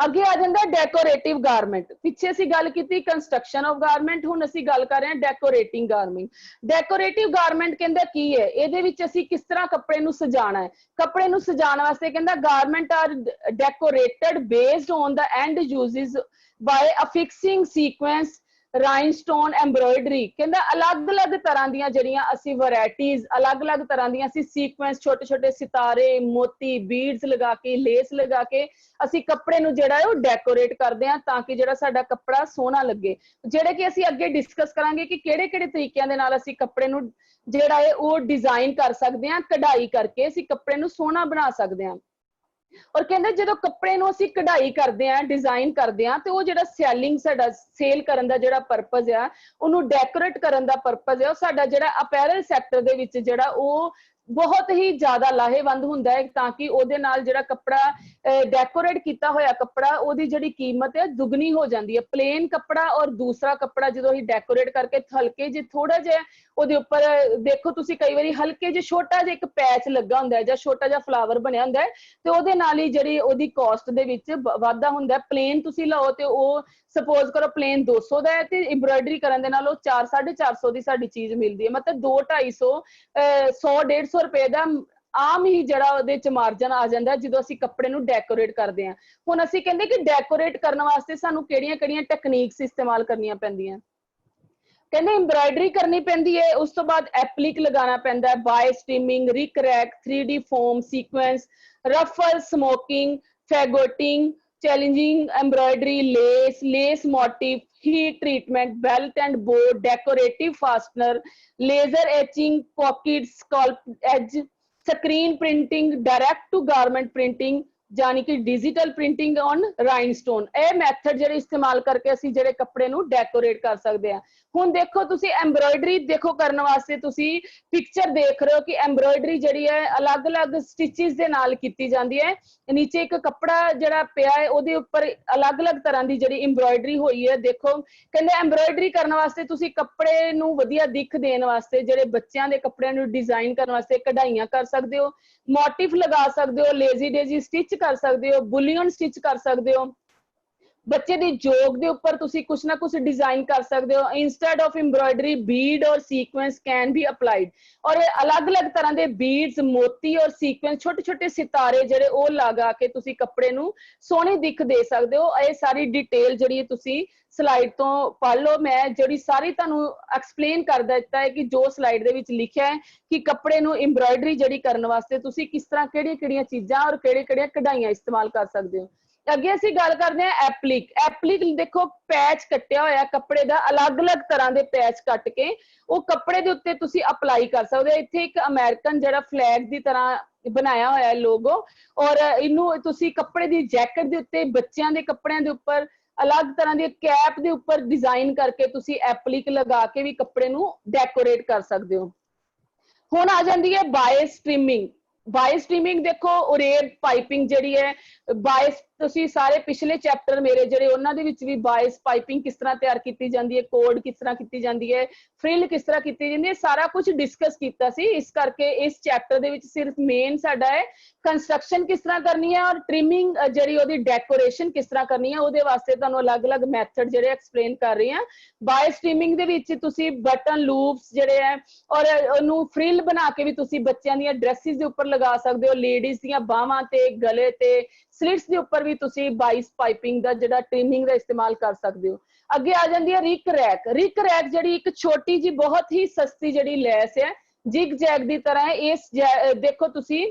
ਅੱਗੇ ਆ ਜਾਂਦਾ ਡੈਕੋਰੇਟਿਵ ਗਾਰਮੈਂਟ। ਪਿੱਛੇ ਅਸੀਂ ਗੱਲ ਕੀਤੀ ਕੰਸਟਰਕਸ਼ਨ ਆਫ ਗਾਰਮੈਂਟ, ਹੁਣ ਅਸੀਂ ਗੱਲ ਕਰ ਰਹੇ ਹਾਂ ਡੈਕੋਰੇਟਿੰਗ ਗਾਰਮੈਂਟ। ਡੈਕੋਰੇਟਿਵ ਗਾਰਮੈਂਟ ਕਹਿੰਦਾ ਕੀ ਹੈ, ਇਹਦੇ ਵਿੱਚ ਅਸੀਂ ਕਿਸ ਤਰ੍ਹਾਂ ਕੱਪੜੇ ਨੂੰ ਸਜਾਣਾ ਹੈ। ਕੱਪੜੇ ਨੂੰ ਸਜਾਉਣ ਵਾਸਤੇ ਕਹਿੰਦਾ garment are decorated based on the and uses by affixing sequins rhinestone embroidery. ਕਹਿੰਦਾ ਅਲੱਗ-ਅਲੱਗ ਤਰ੍ਹਾਂ ਦੀਆਂ ਜਿਹੜੀਆਂ ਅਸੀਂ ਵੈਰਾਈਟੀਜ਼ ਅਲੱਗ-ਅਲੱਗ ਤਰ੍ਹਾਂ ਦੀਆਂ ਅਸੀਂ ਸੀਕੁਐਂਸ ਛੋਟੇ-ਛੋਟੇ ਸਿਤਾਰੇ ਮੋਤੀ ਬੀਡਸ ਲਗਾ ਕੇ ਲੇਸ ਲਗਾ ਕੇ ਅਸੀਂ ਕੱਪੜੇ ਨੂੰ ਜਿਹੜਾ ਹੈ ਉਹ ਡੈਕੋਰੇਟ ਕਰਦੇ ਹਾਂ ਤਾਂ ਕਿ ਜਿਹੜਾ ਸਾਡਾ ਕੱਪੜਾ ਸੋਹਣਾ ਲੱਗੇ। ਜਿਹੜੇ ਕਿ ਅਸੀਂ ਅੱਗੇ ਡਿਸਕਸ ਕਰਾਂਗੇ ਕਿ ਕਿਹੜੇ-ਕਿਹੜੇ ਤਰੀਕਿਆਂ ਦੇ ਨਾਲ ਅਸੀਂ ਕੱਪੜੇ ਨੂੰ ਜਿਹੜਾ ਹੈ ਉਹ ਡਿਜ਼ਾਈਨ ਕਰ ਸਕਦੇ ਹਾਂ, ਕਢਾਈ ਕਰਕੇ ਅਸੀਂ ਕੱਪੜੇ ਨੂੰ ਸੋਹਣਾ ਬਣਾ ਸਕਦੇ ਹਾਂ। ਔਰ ਕਹਿੰਦੇ ਜਦੋਂ ਕੱਪੜੇ ਨੂੰ ਅਸੀਂ ਕਢਾਈ ਕਰਦੇ ਆ ਡਿਜ਼ਾਈਨ ਕਰਦੇ ਆ ਤੇ ਉਹ ਜਿਹੜਾ ਸੈਲਿੰਗ ਸਾਡਾ ਸੇਲ ਕਰਨ ਦਾ ਜਿਹੜਾ ਪਰਪਸ ਆ ਉਹਨੂੰ ਡੈਕੋਰੇਟ ਕਰਨ ਦਾ ਪਰਪਸ ਹੈ ਉਹ ਸਾਡਾ ਜਿਹੜਾ ਅਪੈਰਲ ਸੈਕਟਰ ਦੇ ਵਿੱਚ ਜਿਹੜਾ ਉਹ ਬਹੁਤ ਹੀ ਜ਼ਿਆਦਾ ਲਾਹੇਵੰਦ ਹੁੰਦਾ ਹੈ ਤਾਂ ਕਿ ਉਹਦੇ ਨਾਲ ਜਿਹੜਾ ਕੱਪੜਾ ਡੈਕੋਰੇਟ ਕੀਤਾ ਹੋਇਆ ਕੱਪੜਾ ਉਹਦੀ ਜਿਹੜੀ ਕੀਮਤ ਹੈ ਦੁੱਗਣੀ ਹੋ ਜਾਂਦੀ ਹੈ। ਪਲੇਨ ਕੱਪੜਾ ਔਰ ਦੂਸਰਾ ਕੱਪੜਾ ਜਦੋਂ ਅਸੀਂ ਡੈਕੋਰੇਟ ਕਰਕੇ ਹਲਕੇ ਜਿਹੇ ਥੋੜਾ ਜਿਹਾ ਉਹਦੇ ਉੱਪਰ ਦੇਖੋ ਤੁਸੀਂ ਕਈ ਵਾਰੀ ਹਲਕੇ ਜਿਹੇ ਛੋਟਾ ਜਿਹਾ ਇੱਕ ਪੈਚ ਲੱਗਾ ਹੁੰਦਾ ਹੈ ਜਾਂ ਛੋਟਾ ਜਿਹਾ ਫਲਾਵਰ ਬਣਿਆ ਹੁੰਦਾ ਹੈ ਤੇ ਉਹਦੇ ਨਾਲ ਹੀ ਜਿਹੜੀ ਉਹਦੀ ਕਾਸਟ ਦੇ ਵਿੱਚ ਵਾਧਾ ਹੁੰਦਾ। ਪਲੇਨ ਤੁਸੀਂ ਲਓ ਤੇ ਉਹ ਸਪੋਜ਼ ਕਰੋ ਪਲੇਨ 200 ਦਾ ਹੈ ਤੇ ਐਮਬ੍ਰੋਇਡਰੀ ਕਰਨ ਦੇ ਨਾਲ ਉਹ 400-450 ਦੀ ਸਾਡੀ ਚੀਜ਼ ਮਿਲਦੀ ਹੈ, ਮਤਲਬ 200-250 100-150 ਰੁਪਏ ਦਾ ਆਮ ਹੀ ਜਿਹੜਾ ਉਹਦੇ ਚ ਮਾਰਜਨ ਆ ਜਾਂਦਾ ਜਦੋਂ ਅਸੀਂ ਕੱਪੜੇ ਨੂੰ ਡੈਕੋਰੇਟ ਕਰਦੇ ਹਾਂ। ਹੁਣ ਅਸੀਂ ਕਹਿੰਦੇ ਕਿ ਡੈਕੋਰੇਟ ਕਰਨ ਵਾਸਤੇ ਸਾਨੂੰ ਕਿਹੜੀਆਂ-ਕਿਹੜੀਆਂ ਟੈਕਨੀਕਸ ਇਸਤੇਮਾਲ ਕਰਨੀਆਂ ਪੈਂਦੀਆਂ। ਕਹਿੰਦੇ ਐਮਬ੍ਰੋਇਡਰੀ ਕਰਨੀ ਪੈਂਦੀ ਹੈ, ਉਸ ਤੋਂ ਬਾਅਦ ਐਪਲਿਕ ਲਗਾਉਣਾ ਪੈਂਦਾ ਹੈ, by steaming, rick rack, 3D foam, sequins, ruffle, smocking, faggoting, challenging embroidery, lace motif, heat treatment, belt and bow, decorative fastener, laser etching, pocket, scallop edge, screen printing, direct to garment printing यानी कि डिजिटल प्रिंटिंग ऑन राइनस्टोन। ਇਹ ਮੈਥਡ ਜਿਹੜੇ ਇਸਤੇਮਾਲ ਕਰਕੇ ਅਸੀਂ ਜਿਹੜੇ ਕੱਪੜੇ ਨੂੰ ਡੈਕੋਰੇਟ ਕਰ ਸਕਦੇ ਹਾਂ। ਹੁਣ ਦੇਖੋ ਤੁਸੀਂ ਐਮਬ੍ਰੋਇਡਰੀ ਦੇਖੋ ਕਰਨ ਵਾਸਤੇ ਤੁਸੀਂ ਪਿਕਚਰ ਦੇਖ ਰਹੇ ਹੋ ਕਿ ਐਮਬ੍ਰੋਇਡਰੀ ਜਿਹੜੀ ਹੈ ਅਲੱਗ-ਅਲੱਗ ਸਟਿਚਸ ਦੇ ਨਾਲ ਕੀਤੀ ਜਾਂਦੀ ਹੈ। ਨੀਚੇ ਇੱਕ ਕੱਪੜਾ ਜਿਹੜਾ ਪਿਆ ਹੈ ਉਹਦੇ ਉੱਪਰ ਅਲੱਗ-ਅਲੱਗ ਤਰ੍ਹਾਂ ਦੀ ਜਿਹੜੀ ਐਮਬ੍ਰੋਇਡਰੀ ਹੋਈ ਹੈ। ਦੇਖੋ ਕਹਿੰਦੇ ਐਮਬ੍ਰੋਇਡਰੀ ਕਰਨ ਵਾਸਤੇ ਤੁਸੀਂ ਕੱਪੜੇ ਨੂੰ ਵਧੀਆ ਦਿੱਖ ਦੇਣ ਵਾਸਤੇ ਜਿਹੜੇ ਬੱਚਿਆਂ ਦੇ ਕੱਪੜਿਆਂ ਨੂੰ ਡਿਜ਼ਾਈਨ ਕਰਨ ਵਾਸਤੇ ਕਢਾਈਆਂ ਕਰ ਸਕਦੇ ਹੋ, ਮੋਟਿਫ ਲਗਾ ਸਕਦੇ ਹੋ, ਲੇਜ਼ੀ ਡੇਜ਼ੀ ਸਟਿਚ ਕਰ ਸਕਦੇ ਹੋ, ਬੁਲੀਅਨ ਸਟਿਚ ਕਰ ਸਕਦੇ ਹੋ। बच्चे दी जोग दे उपर तुसी कुछ ना कुछ डिजाइन कर सकते हो। इंस्टेड ऑफ एम्ब्रॉयडरी बीड और सीक्वेंस कैन बी अप्लाइड, और अलग अलग तरह के बीड्स, मोती और सीक्वेंस, छोटे छोटे सितारे जिहड़े वो लगा के तुसी कपड़े नू सोहनी दिख दे सकते हो। ये सारी डिटेल जिहड़ी तुसी स्लाइड तो पढ़ लो, मैं जिहड़ी सारी तुहानू एक्सप्लेन कर दिता है कि जो स्लाइड दे विच लिखिया है कि कपड़े नू एम्ब्रॉयडरी जिहड़ी करन वास्ते तुसी किस तरह किहड़ियां-किहड़ियां चीज़ां और किहड़ियां-किहड़ियां कढ़ाइयां इस्तेमाल कर सकते हो। अगे ਅਸੀਂ ਗੱਲ ਕਰਦੇ ਹਾਂ एप्लिक। एप्लिक देखो पैच कट्टिया होया कपड़े का, अलग अलग तरह के पैच कट के वो कपड़े के उत्ते तुसी अप्लाई कर सकते हो। इत्थे एक अमेरिकन जिहड़ा फ्लैग की तरह बनाया होया लोगो, और इनू तुसी कपड़े की जैकेट के उत्ते, बच्चों के कपड़िਆਂ के उपर, अलग तरह की कैप के उपर डिजाइन करके तुसी एप्लिक लगा के भी कपड़े नू डेकोरेट कर सकते हो। हुण आ जाती है बाय स्ट्रीमिंग। बाय स्ट्रीमिंग देखो उरेर पाइपिंग जिहड़ी है, बाय तुसी सारे पिछले चैप्टर मेरे जिहड़े उन्हां दे विच भी बायस पाइपिंग किस तरह तैयार की जाती है, कोड किस तरह की जाती है, फ्रिल किस तरह की जाती है, सारा कुछ डिस्कस किया सी। इस करके इस चैप्टर दे विच सिर्फ मेन साडा है कंस्ट्रक्शन किस तरह करनी है और ट्रिमिंग जिहड़ी ओहदी डेकोरेशन किस तरह करनी है, उहदे वास्ते तुहानूं अलग अलग मैथड जिहड़े एक्सप्लेन कर रही हैं। बाय स्ट्रीमिंग दे विच तुसी बटन लूप्स जिहड़े है और ओनू फ्रिल बना के भी तुसी बच्चों दी ड्रेसिस दे उपर लगा सकते हो, लेडीज दी बाहां ते, गले ते, स्लिट्स के उपर भी तुसी बाइस पाइपिंग का जिहड़ा ट्रिमिंग का इस्तेमाल कर सकते हो। अगे आ जाती है रिक रैक। रिक रैक जिहड़ी एक छोटी जी बहुत ही सस्ती जिहड़ी लैस है, जिग जैग की तरह है। इस देखो तुसी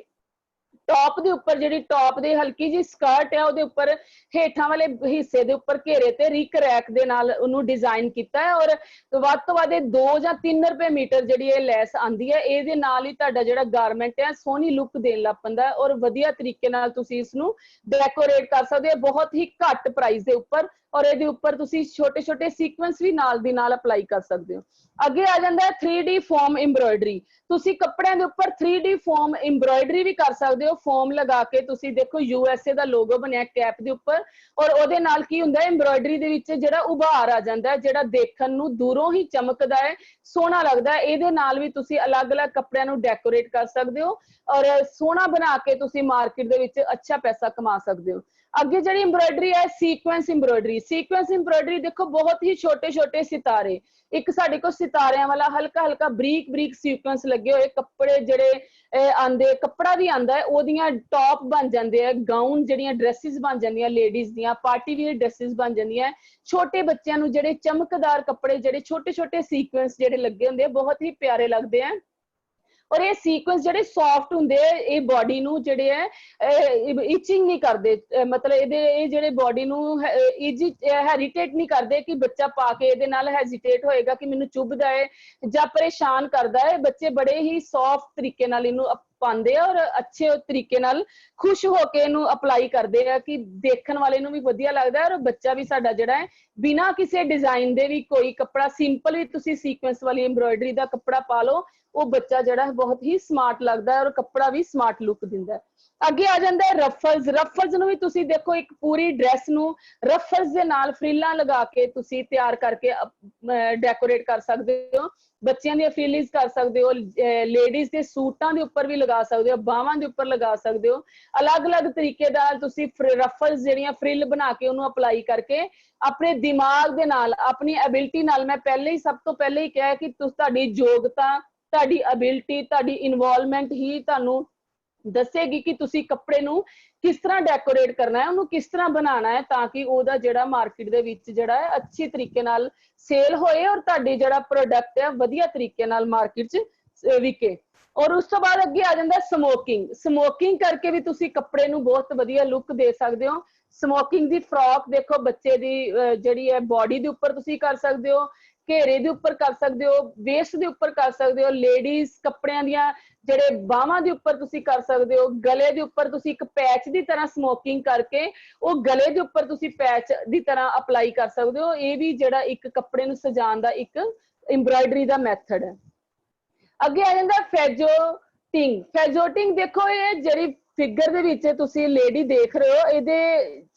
टॉप के उपर जिहड़ी टॉप दे हल्की जी स्कर्ट है उहदे उपर हेठां वाले हिस्से दे उपर घेरे ते रिक रैक दे नाल उहनूं डिजाइन कीता है, और वध तो वध 2 ਜਾਂ 3 रुपए मीटर जिहड़ी ये लैस आंदी है, इहदे नाल ही तुहाडा जिहड़ा गारमेंट है सोहनी लुक देण लग पैंदा है और वधिया तरीके नाल तुसी इसनूं डेकोरेट कर सकदे हो बहुत ही घट प्राइस दे उपर, और इहदे उपर तुसी छोटे छोटे सीक्वेंस भी नाल दी नाल अप्लाई कर सकदे हो। अगे आ जांदा है 3D फॉर्म एम्ब्रॉयडरी। तुसी कपड़िਆਂ ਦੇ ਉੱਪਰ 3D फॉर्म एम्ब्रॉयडरी भी कर सकते हो। फॉर्म लगा के तुसी देखो USA ਦਾ लोगो बनया कैप ਦੇ ਉੱਪਰ, और ਉਹਦੇ ਨਾਲ ਕੀ ਹੁੰਦਾ है एम्ब्रॉयडरी ਦੇ ਵਿੱਚ ਜਿਹੜਾ ਉਭਾਰ ਆ ਜਾਂਦਾ ਹੈ, ਜਿਹੜਾ ਦੇਖਣ ਨੂੰ ਦੂਰੋਂ ਹੀ ਚਮਕਦਾ ਹੈ, ਸੋਹਣਾ ਲੱਗਦਾ ਹੈ। ਇਹਦੇ ਨਾਲ ਵੀ ਤੁਸੀਂ ਅਲੱਗ-ਅਲੱਗ ਕੱਪੜਿਆਂ ਨੂੰ ਡੈਕੋਰੇਟ ਕਰ ਸਕਦੇ ਹੋ और सोहना बना के तुसी मार्केट ਦੇ ਵਿੱਚ अच्छा पैसा कमा सकते हो। अगे जी एम्ब्रॉयडरी है सीक्वेंस एम्ब्रॉयडरी। सीक्वेंस एम्ब्रॉयडरी देखो बहुत ही छोटे छोटे सितारे, एक साडे को सितारियां वाला हल्का हल्का बरीक बरीक सीक्वेंस लगे हुए कपड़े जिहड़े आंदे, कपड़ा भी आंदा है, ओदियां टॉप बन जांदे है, गाउन जिहड़ियां ड्रेसिस बन जांदियां, लेडीज दियां पार्टी वियर ड्रेसिस बन जांदियां। छोटे बच्चों नूं जिहड़े चमकदार कपड़े जिहड़े छोटे छोटे सीक्वेंस जिहड़े लगे हुंदे बहुत ही प्यारे लगदे हैं। और ये सीक्वेंस जिहड़े सॉफ्ट हुंदे ये बॉडी नूं जिहड़े है इचिंग नहीं करदे, मतलब ये जिहड़े बॉडी नूं हेरिटेट नहीं करदे कि बच्चा पा के इहदे नाल हेजिटेट होएगा कि मैनूं चुभदा है जां परेशान करदा है। बच्चे बड़े ही सॉफ्ट तरीके नाल इहनूं पांदे और अच्छे तरीके नाल खुश होके इहनूं अप्लाई करदे आ कि देखण वाले नूं भी वधिया लगदा है और बच्चा भी साडा जिहड़ा है बिना किसी डिजाइन दे भी कोई कपड़ा सिंपल भी तुसी सीक्वेंस वाली एम्ब्रॉयडरी दा कपड़ा पा लो, वो बच्चा जड़ा बहुत ही स्मार्ट लगता है और कपड़ा भी स्मार्ट लुक दिंदा है। अगे आ जाता है रफल्स। रफल्स नूं भी तुसी देखो एक पूरी ड्रेस नूं रफल्स दे नाल फ्रिलां लगा के तुसी तैयार करके डेकोरेट कर सकते हो। बच्चों दी फ्रिलिज कर सकते हो, लेडीज के सूटां दे उपर भी लगा सकते हो, बाहां दे उपर लगा सकते हो। अलग अलग तरीके दा तुसी रफल्स जिहड़ियां फ्रिल बना के उन्होंने अप्लाई करके अपने दिमाग दे नाल अपनी एबिलिटी नाल, मैं पहले ही सब तो पहले ही कहा कि तुहाडी योग्यता, तुहाडी एबिलिटी, तुहाडी इन्वॉल्वमेंट ही तुहानूं दसेगी कि तुसी कपड़े नूं किस तरह डेकोरेट करना है, उन्होंने किस तरह बनाना है ताकि ओहदा जिहड़ा मार्केट दे विच जिहड़ा है अच्छी तरीके नाल सेल होए और तुहाडी जिहड़ा प्रोडक्ट है वधिया तरीके नाल मार्केट च विके। और उस तो बाद अगे आ जांदा स्मोकिंग। स्मोकिंग करके भी तुसी कपड़े नूं बहुत वधिया लुक दे सकदे हो। स्मोकिंग दी फ्रॉक देखो बच्चे दी जिहड़ी है बॉडी दे उपर तुसी कर सकदे हो, घेरे दे उपर कर सकते हो, वेस्ट दे उपर कर सकते हो, लेडीज कपड़ियां दियां जिहड़े बाहां दे उपर तुसी कर सकते हो, गले दे उपर तुसी एक पैच दी तरह स्मोकिंग करके वो गले दे उपर तुसी पैच दी तरह अप्लाई कर सकते हो। ये भी जिहड़ा एक कपड़े नूं सजाउण दा एक एम्ब्रॉयडरी दा मैथड है। अगे आ जांदा फेजोटिंग। फेजोटिंग देखो ये जिहड़ी फिगर दे विच तुसी लेडी देख रहे हो, इहदे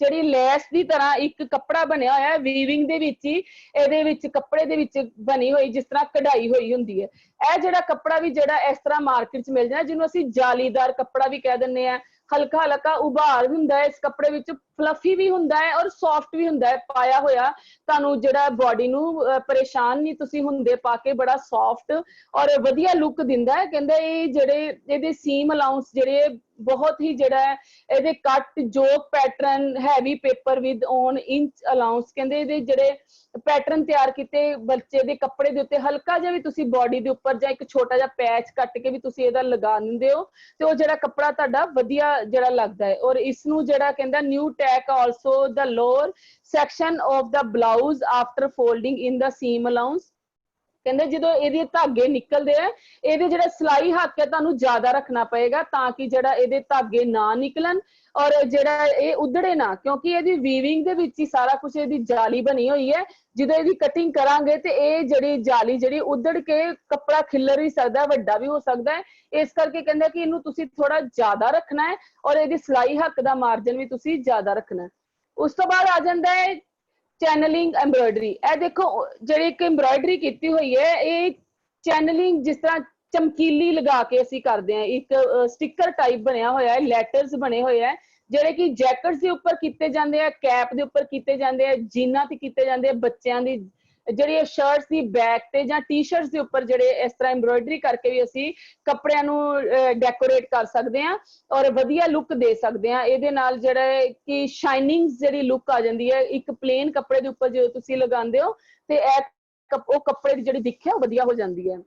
जिहड़ी लैस दी तरह एक कपड़ा बनया होया वीविंग दे विच ही, इहदे विच कपड़े दे विच बनी हुई जिस तरह कढ़ाई हुई हुंदी है। यह जिहड़ा कपड़ा भी जिहड़ा इस तरह मार्केट च मिल जाए जिन्हों असीं जालीदार कपड़ा भी कह दिंदे आ, ਹਲਕਾ ਹਲਕਾ ਉਭਾਰ ਹੁੰਦਾ ਹੈ ਇਸ ਕੱਪੜੇ ਵਿੱਚ, ਫਲਫੀ ਵੀ ਹੁੰਦਾ ਹੈ ਔਰ ਸੌਫਟ ਵੀ ਹੁੰਦਾ ਹੈ ਪਾਇਆ ਹੋਇਆ। ਤੁਹਾਨੂੰ ਜਿਹੜਾ ਬੋਡੀ ਨੂੰ ਪਰੇਸ਼ਾਨ ਨਹੀਂ ਤੁਸੀਂ ਹੁੰਦੇ ਪਾ ਕੇ, ਬੜਾ ਸੌਫਟ ਔਰ ਵਧੀਆ ਲੁੱਕ ਦਿੰਦਾ ਹੈ। ਕਹਿੰਦੇ ਇਹ ਜਿਹੜੇ ਇਹਦੇ ਸੀਮ ਅਲਾਉਂਸ ਜਿਹੜੇ ਬਹੁਤ ਹੀ ਜਿਹੜਾ ਹੈ ਇਹਦੇ ਕੱਟ ਜੋਕ pattern, heavy paper with on inch allowance, ਕਹਿੰਦੇ ਇਹਦੇ ਜਿਹੜੇ ਪੈਟਰਨ ਤਿਆਰ ਕੀਤੇ ਬੱਚੇ ਦੇ ਕੱਪੜੇ ਦੇ ਉੱਤੇ ਹਲਕਾ ਜਿਹਾ ਵੀ ਤੁਸੀਂ ਬੋਡੀ ਦੇ ਉੱਪਰ ਜਾਂ ਇੱਕ ਛੋਟਾ ਜਿਹਾ ਪੈਚ ਕੱਟ ਕੇ ਵੀ ਤੁਸੀਂ ਇਹਦਾ ਲਗਾ ਦਿੰਦੇ ਹੋ ਤੇ ਉਹ ਜਿਹੜਾ ਕੱਪੜਾ ਤੁਹਾਡਾ ਵਧੀਆ ਜਿਹੜਾ ਲੱਗਦਾ ਹੈ। ਔਰ ਇਸ ਨੂੰ ਜਿਹੜਾ ਕਹਿੰਦਾ new tuck also the lower section of the blouse after folding in the seam allowance. ਕਹਿੰਦੇ ਜਦੋਂ ਇਹਦੇ ਧਾਗੇ ਨਿਕਲਦੇ ਆ, ਇਹਦੇ ਜਿਹੜਾ ਸਿਲਾਈ ਹੱਥ ਹੈ ਤੁਹਾਨੂੰ ਜ਼ਿਆਦਾ ਰੱਖਣਾ ਪਏਗਾ ਤਾਂ ਕਿ ਜਿਹੜਾ ਇਹਦੇ ਧਾਗੇ ਨਾ ਨਿਕਲਣ ਔਰ ਜਿਹੜਾ ਇਹ ਉਧੜੇ ਨਾ, ਕਿਉਂਕਿ ਇਹਦੀ ਵੀਵਿੰਗ ਦੇ ਵਿੱਚ ਹੀ ਸਾਰਾ ਕੁਝ ਇਹਦੀ ਜਾਲੀ ਬਣੀ ਹੋਈ ਹੈ। ਜਦੋਂ ਇਹਦੀ ਕਟਿੰਗ ਕਰਾਂਗੇ ਤੇ ਇਹ ਜਿਹੜੀ ਜਾਲੀ ਜਿਹੜੀ ਉਧੜ ਕੇ ਕੱਪੜਾ ਖਿੱਲਰ ਵੀ ਸਕਦਾ, ਵੱਡਾ ਵੀ ਹੋ ਸਕਦਾ ਹੈ। ਇਸ ਕਰਕੇ ਕਹਿੰਦਾ ਕਿ ਇਹਨੂੰ ਤੁਸੀਂ ਥੋੜਾ ਜ਼ਿਆਦਾ ਰੱਖਣਾ ਹੈ ਔਰ ਇਹਦੀ ਸਿਲਾਈ ਹੱਕ ਦਾ ਮਾਰਜਨ ਵੀ ਤੁਸੀਂ ਜ਼ਿਆਦਾ ਰੱਖਣਾ ਹੈ। ਉਸ ਤੋਂ ਬਾਅਦ ਆ ਜਾਂਦਾ ਹੈ ਚੈਨਲਿੰਗ ਐਮਬਰਾਇਡਰੀ। ਇਹ ਦੇਖੋ ਜਿਹੜੀ ਇੱਕ ਐਮਬਰਾਇਡਰੀ ਕੀਤੀ ਹੋਈ ਹੈ, ਇਹ ਚੈਨਲਿੰਗ ਜਿਸ ਤਰ੍ਹਾਂ ਚਮਕੀਲੀ ਲਗਾ ਕੇ ਅਸੀਂ ਕਰਦੇ ਹਾਂ, ਇੱਕ ਸਟicker ਟਾਈਪ ਬਣਿਆ ਹੋਇਆ ਹੈ, ਲੈਟਰਸ ਬਣੇ ਹੋਏ ਹੈ ਜਿਹੜੇ ਕਿ ਜੈਕਟਸ ਦੇ ਉੱਪਰ ਕੀਤੇ ਜਾਂਦੇ ਆ, ਕੈਪ ਦੇ ਉੱਪਰ ਕੀਤੇ ਜਾਂਦੇ ਆ, ਜੀਨਾਂ ਤੇ ਕੀਤੇ ਜਾਂਦੇ ਆ, ਬੱਚਿਆਂ ਦੀ ਜਿਹੜੀ ਸ਼ਰਟਸ ਦੀ ਬੈਕ ਤੇ ਜਾਂ ਟੀ-ਸ਼ਰਟਸ ਦੇ ਉੱਪਰ ਜਿਹੜੇ ਇਸ ਤਰ੍ਹਾਂ ਐਮਬਰਾਇਡਰੀ ਕਰਕੇ ਵੀ ਅਸੀਂ ਕੱਪੜਿਆਂ ਨੂੰ ਡੈਕੋਰੇਟ ਕਰ ਸਕਦੇ ਹਾਂ ਔਰ ਵਧੀਆ ਲੁੱਕ ਦੇ ਸਕਦੇ ਹਾਂ। ਇਹਦੇ ਨਾਲ ਜਿਹੜਾ ਕਿ ਸ਼ਾਈਨਿੰਗ ਜਿਹੜੀ ਲੁੱਕ ਆ ਜਾਂਦੀ ਹੈ ਇੱਕ ਪਲੇਨ ਕੱਪੜੇ ਦੇ ਉੱਪਰ ਜਦੋਂ ਤੁਸੀਂ ਲਗਾਉਂਦੇ ਹੋ ਤੇ ਇਹ ਉਹ ਕੱਪੜੇ ਦੀ ਜਿਹੜੀ ਦਿੱਖ ਹੈ ਉਹ ਵਧੀਆ ਹੋ ਜਾਂਦੀ ਹੈ।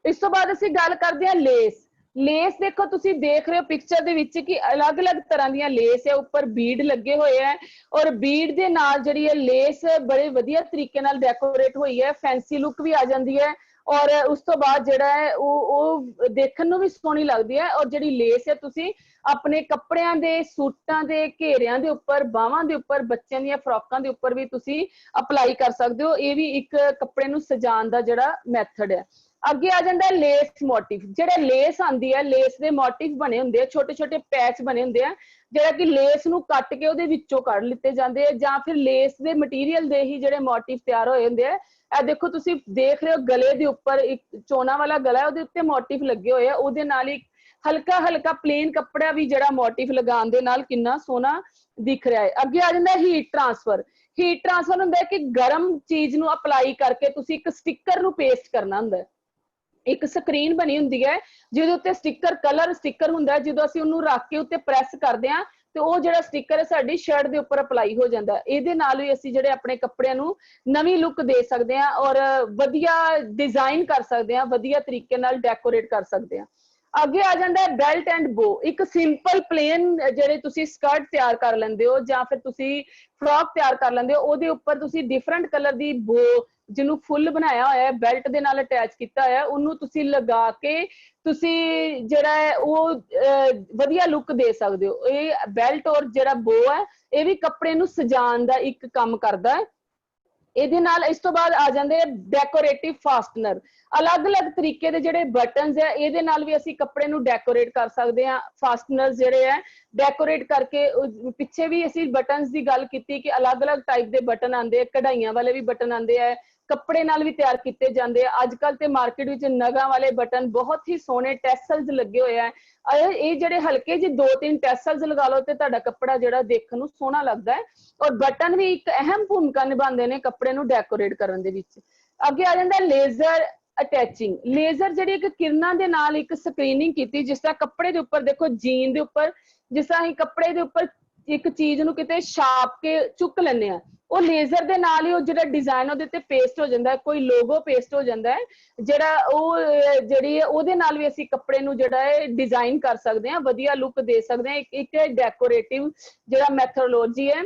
ਇਸ ਤੋਂ ਬਾਅਦ ਅਸੀਂ ਗੱਲ ਕਰਦੇ ਹਾਂ ਲੇਸ। ਲੇਸ ਦੇਖੋ ਤੁਸੀਂ ਦੇਖ ਰਹੇ ਹੋ ਪਿਕਚਰ ਦੇ ਵਿੱਚ ਕਿ ਅਲੱਗ-ਅਲੱਗ ਤਰ੍ਹਾਂ ਦੀਆਂ ਲੇਸ ਹੈ, ਉੱਪਰ ਬੀਡ ਲੱਗੇ ਹੋਏ ਹੈ ਔਰ ਬੀਡ ਦੇ ਨਾਲ ਜਿਹੜੀ ਹੈ ਲੇਸ ਬੜੇ ਵਧੀਆ ਤਰੀਕੇ ਨਾਲ ਡੈਕੋਰੇਟ ਹੋਈ ਹੈ, ਫੈਂਸੀ ਲੁੱਕ ਵੀ ਆ ਜਾਂਦੀ ਹੈ ਔਰ ਉਸ ਤੋਂ ਬਾਅਦ ਜਿਹੜਾ ਹੈ ਉਹ ਦੇਖਣ ਨੂੰ ਵੀ ਸੋਹਣੀ ਲੱਗਦੀ ਹੈ। ਔਰ ਜਿਹੜੀ ਲੇਸ ਹੈ ਤੁਸੀਂ ਆਪਣੇ ਕੱਪੜਿਆਂ ਦੇ, ਸੂਟਾਂ ਦੇ ਘੇਰਿਆਂ ਦੇ ਉੱਪਰ, ਬਾਹਾਂ ਦੇ ਉੱਪਰ, ਬੱਚਿਆਂ ਦੀਆਂ ਫਰੋਕਾਂ ਦੇ ਉੱਪਰ ਵੀ ਤੁਸੀਂ ਅਪਲਾਈ ਕਰ ਸਕਦੇ ਹੋ। ਇਹ ਵੀ ਇੱਕ ਕੱਪੜੇ ਨੂੰ ਸਜਾਉਣ ਦਾ ਜਿਹੜਾ ਮੈਥਡ ਹੈ। ਅੱਗੇ ਆ ਜਾਂਦਾ ਲੇਸ ਮੋਟਿਵ। ਜਿਹੜਾ ਲੇਸ ਆਂਦੀ ਹੈ, ਲੇਸ ਦੇ ਮੋਟਿਵ ਬਣੇ ਹੁੰਦੇ ਆ, ਛੋਟੇ ਛੋਟੇ ਪੈਚ ਬਣੇ ਹੁੰਦੇ ਆ ਜਿਹੜਾ ਕਿ ਲੇਸ ਨੂੰ ਕੱਟ ਕੇ ਉਹਦੇ ਵਿੱਚੋਂ ਕੱਢ ਲਿੱਤੇ ਜਾਂਦੇ ਆ ਜਾਂ ਫਿਰ ਲੇਸ ਦੇ ਮਟੀਰੀਅਲ ਦੇ ਹੀ ਜਿਹੜੇ ਮੋਟਿਵ ਤਿਆਰ ਹੋਏ ਹੁੰਦੇ ਆ। ਇਹ ਦੇਖੋ ਤੁਸੀਂ ਦੇਖ ਰਹੇ ਹੋ ਗਲੇ ਦੇ ਉੱਪਰ ਇੱਕ ਚੋਨਾ ਵਾਲਾ ਗਲਾ, ਉਹਦੇ ਉੱਤੇ ਮੋਟਿਵ ਲੱਗੇ ਹੋਏ ਆ, ਉਹਦੇ ਨਾਲ ਹੀ ਹਲਕਾ ਹਲਕਾ ਪਲੇਨ ਕੱਪੜਾ ਵੀ ਜਿਹੜਾ ਮੋਟਿਵ ਲਗਾਉਣ ਦੇ ਨਾਲ ਕਿੰਨਾ ਸੋਹਣਾ ਦਿਖ ਰਿਹਾ ਹੈ। ਅੱਗੇ ਆ ਜਾਂਦਾ ਹੀਟ ਟ੍ਰਾਂਸਫਰ। ਹੀਟ ਟ੍ਰਾਂਸਫਰ ਹੁੰਦਾ ਹੈ ਕਿ ਗਰਮ ਚੀਜ਼ ਨੂੰ ਅਪਲਾਈ ਕਰਕੇ ਤੁਸੀਂ ਇੱਕ ਸਟicker ਨੂੰ ਪੇਸਟ ਕਰਨਾ ਹੁੰਦਾ ਹੈ। ਇੱਕ ਸਕਰੀਨ ਬਣੀ ਹੁੰਦੀ ਹੈ ਜਿਹਦੇ ਉੱਤੇ ਸਟicker, ਕਲਰ ਸਟicker ਹੁੰਦਾ ਹੈ, ਜਦੋਂ ਅਸੀਂ ਉਹਨੂੰ ਰੱਖ ਕੇ ਉੱਤੇ ਪ੍ਰੈਸ ਕਰਦੇ ਹਾਂ ਤੇ ਉਹ ਜਿਹੜਾ ਸਟicker ਹੈ ਸਾਡੀ ਸ਼ਰਟ ਦੇ ਉੱਪਰ ਅਪਲਾਈ ਹੋ ਜਾਂਦਾ ਹੈ। ਇਹਦੇ ਨਾਲ ਵੀ ਅਸੀਂ ਜਿਹੜੇ ਆਪਣੇ ਕੱਪੜਿਆਂ ਨੂੰ ਨਵੀਂ ਲੁੱਕ ਦੇ ਸਕਦੇ ਹਾਂ ਔਰ ਵਧੀਆ ਡਿਜ਼ਾਈਨ ਕਰ ਸਕਦੇ ਹਾਂ, ਵਧੀਆ ਤਰੀਕੇ ਨਾਲ ਡੈਕੋਰੇਟ ਕਰ ਸਕਦੇ ਹਾਂ। ਅੱਗੇ ਆ ਜਾਂਦਾ ਹੈ ਬੈਲਟ ਐਂਡ ਬੋ। ਇੱਕ ਸਿੰਪਲ ਪਲੇਨ ਜਿਹੜੇ ਤੁਸੀਂ ਸਕਰਟ ਤਿਆਰ ਕਰ ਲੈਂਦੇ ਹੋ ਜਾਂ ਫਿਰ ਤੁਸੀਂ ਫਰੋਕ ਤਿਆਰ ਕਰ ਲੈਂਦੇ ਹੋ, ਉਹਦੇ ਉੱਪਰ ਤੁਸੀਂ ਡਿਫਰੈਂਟ ਕਲਰ ਦੀ ਬੋ ਜਿਹਨੂੰ ਫੁੱਲ ਬਣਾਇਆ ਹੋਇਆ ਹੈ, ਬੈਲਟ ਦੇ ਨਾਲ ਅਟੈਚ ਕੀਤਾ ਹੋਇਆ, ਉਹਨੂੰ ਤੁਸੀਂ ਲਗਾ ਕੇ ਤੁਸੀਂ ਜਿਹੜਾ ਹੈ ਉਹ ਵਧੀਆ ਲੁੱਕ ਦੇ ਸਕਦੇ ਹੋ। ਇਹ ਬੈਲਟ ਔਰ ਜਿਹੜਾ ਬੋ ਹੈ ਇਹ ਵੀ ਕੱਪੜੇ ਨੂੰ ਸਜਾਉਣ ਦਾ ਇੱਕ ਕੰਮ ਕਰਦਾ ਹੈ। ਇਹਦੇ ਨਾਲ ਇਸ ਤੋਂ ਬਾਅਦ ਆ ਜਾਂਦੇ ਡੈਕੋਰੇਟਿਵ ਫਾਸਟਨਰ। ਅਲੱਗ-ਅਲੱਗ ਤਰੀਕੇ ਦੇ ਜਿਹੜੇ ਬਟਨਸ ਹੈ ਇਹਦੇ ਨਾਲ ਵੀ ਅਸੀਂ ਕੱਪੜੇ ਨੂੰ ਡੈਕੋਰੇਟ ਕਰ ਸਕਦੇ ਹਾਂ। ਫਾਸਟਨਰ ਜਿਹੜੇ ਹੈ ਡੈਕੋਰੇਟ ਕਰਕੇ, ਪਿੱਛੇ ਵੀ ਅਸੀਂ ਬਟਨਸ ਦੀ ਗੱਲ ਕੀਤੀ ਕਿ ਅਲੱਗ-ਅਲੱਗ ਟਾਈਪ ਦੇ ਬਟਨ ਆਉਂਦੇ ਆ, ਕਢਾਈਆਂ ਵਾਲੇ ਵੀ ਬਟਨ ਆਉਂਦੇ ਆ, ਕੱਪੜੇ ਨਾਲ ਵੀ ਤਿਆਰ ਕੀਤੇ ਜਾਂਦੇ ਆ। ਅੱਜ ਕੱਲ ਤੇ ਮਾਰਕੀਟ ਵਿੱਚ ਨਗਾਂ ਵਾਲੇ ਬਟਨ ਬਹੁਤ ਹੀ ਸੋਹਣੇ ਟੈਸਲਸ ਲੱਗੇ ਹੋਏ ਆ। ਇਹ ਜਿਹੜੇ ਹਲਕੇ ਜਿਹੇ 2-3 ਟੈਸਲਸ ਲਗਾ ਲਓ ਤੇ ਤੁਹਾਡਾ ਕੱਪੜਾ ਜਿਹੜਾ ਦੇਖਣ ਨੂੰ ਸੋਹਣਾ ਲੱਗਦਾ ਹੈ। ਔਰ ਬਟਨ ਵੀ ਇੱਕ ਅਹਿਮ ਭੂਮਿਕਾ ਨਿਭਾਉਂਦੇ ਨੇ ਕੱਪੜੇ ਨੂੰ ਡੈਕੋਰੇਟ ਕਰਨ ਦੇ ਵਿੱਚ। ਅੱਗੇ ਆ ਜਾਂਦਾ ਲੇਜ਼ਰ ਅਟੈਚਿੰਗ। ਲੇਜ਼ਰ ਜਿਹੜੀ ਇੱਕ ਕਿਰਨਾਂ ਦੇ ਨਾਲ ਇੱਕ ਸਕਰੀਨਿੰਗ ਕੀਤੀ, ਜਿਸ ਤਰ੍ਹਾਂ ਕੱਪੜੇ ਦੇ ਉੱਪਰ ਦੇਖੋ, ਜੀਨ ਦੇ ਉੱਪਰ ਜਿਸ ਤਰ੍ਹਾਂ ਅਸੀਂ ਕੱਪੜੇ ਦੇ ਉੱਪਰ ਇੱਕ ਚੀਜ਼ ਨੂੰ ਕਿਤੇ ਛਾਪ ਕੇ ਚੁੱਕ ਲੈਂਦੇ ਆ, ਉਹ ਲੇਜ਼ਰ ਦੇ ਨਾਲ ਹੀ ਉਹ ਜਿਹੜਾ ਡਿਜ਼ਾਈਨ ਉਹਦੇ ਤੇ ਪੇਸਟ ਹੋ ਜਾਂਦਾ ਹੈ, ਕੋਈ ਲੋਗੋ ਪੇਸਟ ਹੋ ਜਾਂਦਾ ਹੈ, ਜਿਹੜਾ ਉਹ ਜਿਹੜੀ ਹੈ ਉਹਦੇ ਨਾਲ ਵੀ ਅਸੀਂ ਕੱਪੜੇ ਨੂੰ ਜਿਹੜਾ ਹੈ ਡਿਜ਼ਾਈਨ ਕਰ ਸਕਦੇ ਹਾਂ, ਵਧੀਆ ਲੁੱਕ ਦੇ ਸਕਦੇ ਹਾਂ। ਇੱਕ ਡੈਕੋਰੇਟਿਵ ਜਿਹੜਾ ਮੈਥੋਡੋਲੋਜੀ ਹੈ,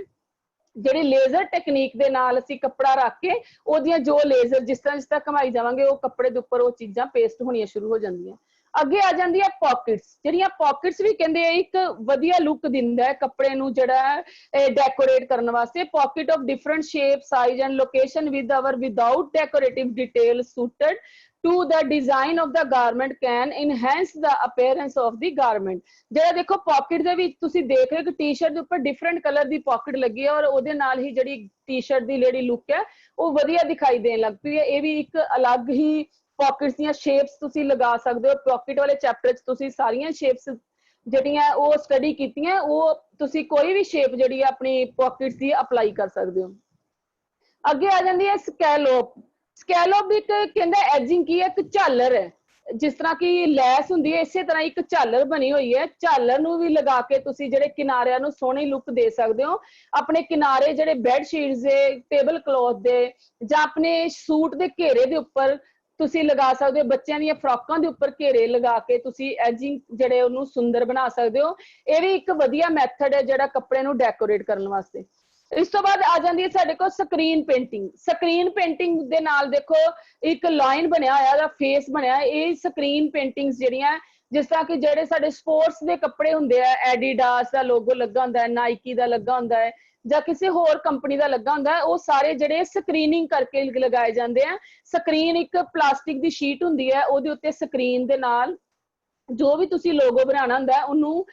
ਜਿਹੜੀ ਲੇਜ਼ਰ ਟੈਕਨੀਕ ਦੇ ਨਾਲ ਅਸੀਂ ਕੱਪੜਾ ਰੱਖ ਕੇ ਉਹਦੀਆਂ ਜੋ ਲੇਜ਼ਰ ਜਿਸ ਤਰ੍ਹਾਂ ਘਮਾਈ ਜਾਵਾਂਗੇ ਉਹ ਕੱਪੜੇ ਦੇ ਉੱਪਰ ਉਹ ਚੀਜ਼ਾਂ ਪੇਸਟ ਹੋਣੀਆਂ ਸ਼ੁਰੂ ਹੋ ਜਾਂਦੀਆਂ। ਅੱਗੇ ਆ ਜਾਂਦੀ ਹੈ ਪਾਕਟਸ। ਜਿਹੜੀਆਂ ਪਾਕਟਸ ਵੀ ਕਹਿੰਦੇ ਆ ਇੱਕ ਵਧੀਆ ਲੁੱਕ ਦਿੰਦਾ ਹੈ ਕੱਪੜੇ ਨੂੰ ਜਿਹੜਾ ਡੈਕੋਰੇਟ ਕਰਨ ਵਾਸਤੇ। Pocket of different shape, size and location with hour without decorative detail suited to the design of the garment can enhance the appearance of the garment। ਜਿਹੜਾ ਦੇਖੋ ਪਾਕਟ ਦੇ ਵਿੱਚ ਤੁਸੀਂ ਦੇਖ ਰਹੇ ਹੋ ਕਿ ਟੀ-ਸ਼ਰਟ ਦੇ ਉੱਪਰ ਡਿਫਰੈਂਟ ਕਲਰ ਦੀ ਪਾਕਟ ਲੱਗੀ ਹੈ ਔਰ ਉਹਦੇ ਨਾਲ ਹੀ ਜਿਹੜੀ ਟੀ-ਸ਼ਰਟ ਦੀ ਜਿਹੜੀ ਲੁੱਕ ਹੈ ਉਹ ਵਧੀਆ ਦਿਖਾਈ ਦੇਣ ਲੱਗ ਪਈ ਹੈ। ਇਹ ਵੀ ਇੱਕ ਅਲੱਗ ਹੀ पॉकेट्स ਦੀਆਂ ਸ਼ੇਪਸ ਤੁਸੀਂ ਲਗਾ ਸਕਦੇ ਹੋ। ਪॉकेट ਵਾਲੇ ਚੈਪਟਰ 'ਚ ਤੁਸੀਂ ਸਾਰੀਆਂ ਸ਼ੇਪਸ ਜਿਹੜੀਆਂ ਉਹ ਸਟੱਡੀ ਕੀਤੀਆਂ, ਉਹ ਤੁਸੀਂ ਕੋਈ ਵੀ ਸ਼ੇਪ ਜਿਹੜੀ ਹੈ ਆਪਣੀ ਪॉकेट्स ਦੀ ਅਪਲਾਈ ਕਰ ਸਕਦੇ ਹੋ। ਅੱਗੇ ਆ ਜਾਂਦੀ ਹੈ ਸਕੈਲੋਪ। ਸਕੈਲੋਪ ਵੀ ਇੱਕ ਕਹਿੰਦਾ ਐਜਿੰਗ ਕੀ ਹੈ, ਇੱਕ ਝਾਲਰ ਹੈ। ਜਿਸ ਤਰ੍ਹਾਂ ਕਿ ਲੈਸ ਹੁੰਦੀ ਹੈ, ਇਸੇ ਤਰ੍ਹਾਂ ਇੱਕ ਝਾਲਰ ਬਣੀ ਹੋਈ ਹੈ। ਝਾਲਰ ਨੂੰ ਵੀ ਲਗਾ ਕੇ ਤੁਸੀਂ ਜਿਹੜੇ ਕਿਨਾਰਿਆਂ ਨੂੰ ਸੋਹਣੀ ਲੁੱਕ ਦੇ ਸਕਦੇ ਹੋ। ਆਪਣੇ ਕਿਨਾਰੇ ਜਿਹੜੇ ਬੈੱਡ ਸ਼ੀਟਸ ਦੇ, ਟੇਬਲ ਕਲੌਥ ਦੇ ਜਾਂ ਆਪਣੇ ਸੂਟ ਦੇ ਘੇਰੇ ਦੇ ਉੱਪਰ ਤੁਸੀਂ ਲਗਾ ਸਕਦੇ ਹੋ। ਬੱਚਿਆਂ ਦੀਆਂ ਫਰਾਕਾਂ ਦੇ ਉੱਪਰ ਘੇਰੇ ਲਗਾ ਕੇ ਤੁਸੀਂ ਐਜਿੰਗ ਜਿਹੜੇ ਉਹਨੂੰ ਸੁੰਦਰ ਬਣਾ ਸਕਦੇ ਹੋ। ਇਹ ਵੀ ਇੱਕ ਵਧੀਆ ਮੈਥਡ ਹੈ ਜਿਹੜਾ ਕੱਪੜੇ ਨੂੰ ਡੈਕੋਰੇਟ ਕਰਨ ਵਾਸਤੇ। ਇਸ ਤੋਂ ਬਾਅਦ ਆ ਜਾਂਦੀ ਹੈ ਸਾਡੇ ਕੋਲ ਸਕਰੀਨ ਪੇਂਟਿੰਗ। ਸਕਰੀਨ ਪੇਂਟਿੰਗ ਦੇ ਨਾਲ ਦੇਖੋ ਇੱਕ ਲਾਈਨ ਬਣਿਆ ਹੋਇਆ, ਉਹਦਾ ਫੇਸ ਬਣਿਆ। ਇਹ ਸਕਰੀਨ ਪੇਂਟਿੰਗਸ ਜਿਹੜੀਆਂ, ਜਿਸ ਤਰ੍ਹਾਂ ਕਿ ਜਿਹੜੇ ਸਾਡੇ ਸਪੋਰਟਸ ਦੇ ਕੱਪੜੇ ਹੁੰਦੇ ਆ, ਐਡੀਡਾਸ ਦਾ ਲੋਗੋ ਲੱਗਾ ਹੁੰਦਾ ਹੈ, ਨਾਈਕੀ ਦਾ ਲੱਗਾ ਹੁੰਦਾ ਹੈ ਜਾਂ ਕਿਸੇ ਹੋਰ ਕੰਪਨੀ ਦਾ ਲੱਗਾ ਹੁੰਦਾ ਹੈ, ਉਹ ਸਾਰੇ ਜਿਹੜੇ ਸਕਰੀਨਿੰਗ ਕਰਕੇ ਲਗਾਏ ਜਾਂਦੇ ਆ। ਸਕਰੀਨ ਇੱਕ ਪਲਾਸਟਿਕ ਦੀ ਸ਼ੀਟ ਹੁੰਦੀ ਹੈ, ਉਹਦੇ ਉੱਤੇ ਸਕਰੀਨ ਦੇ ਨਾਲ ਜੋ ਵੀ ਤੁਸੀਂ ਲੋਗੋ ਬਣਾਉਣਾ ਹੁੰਦਾ ਉਹਨੂੰ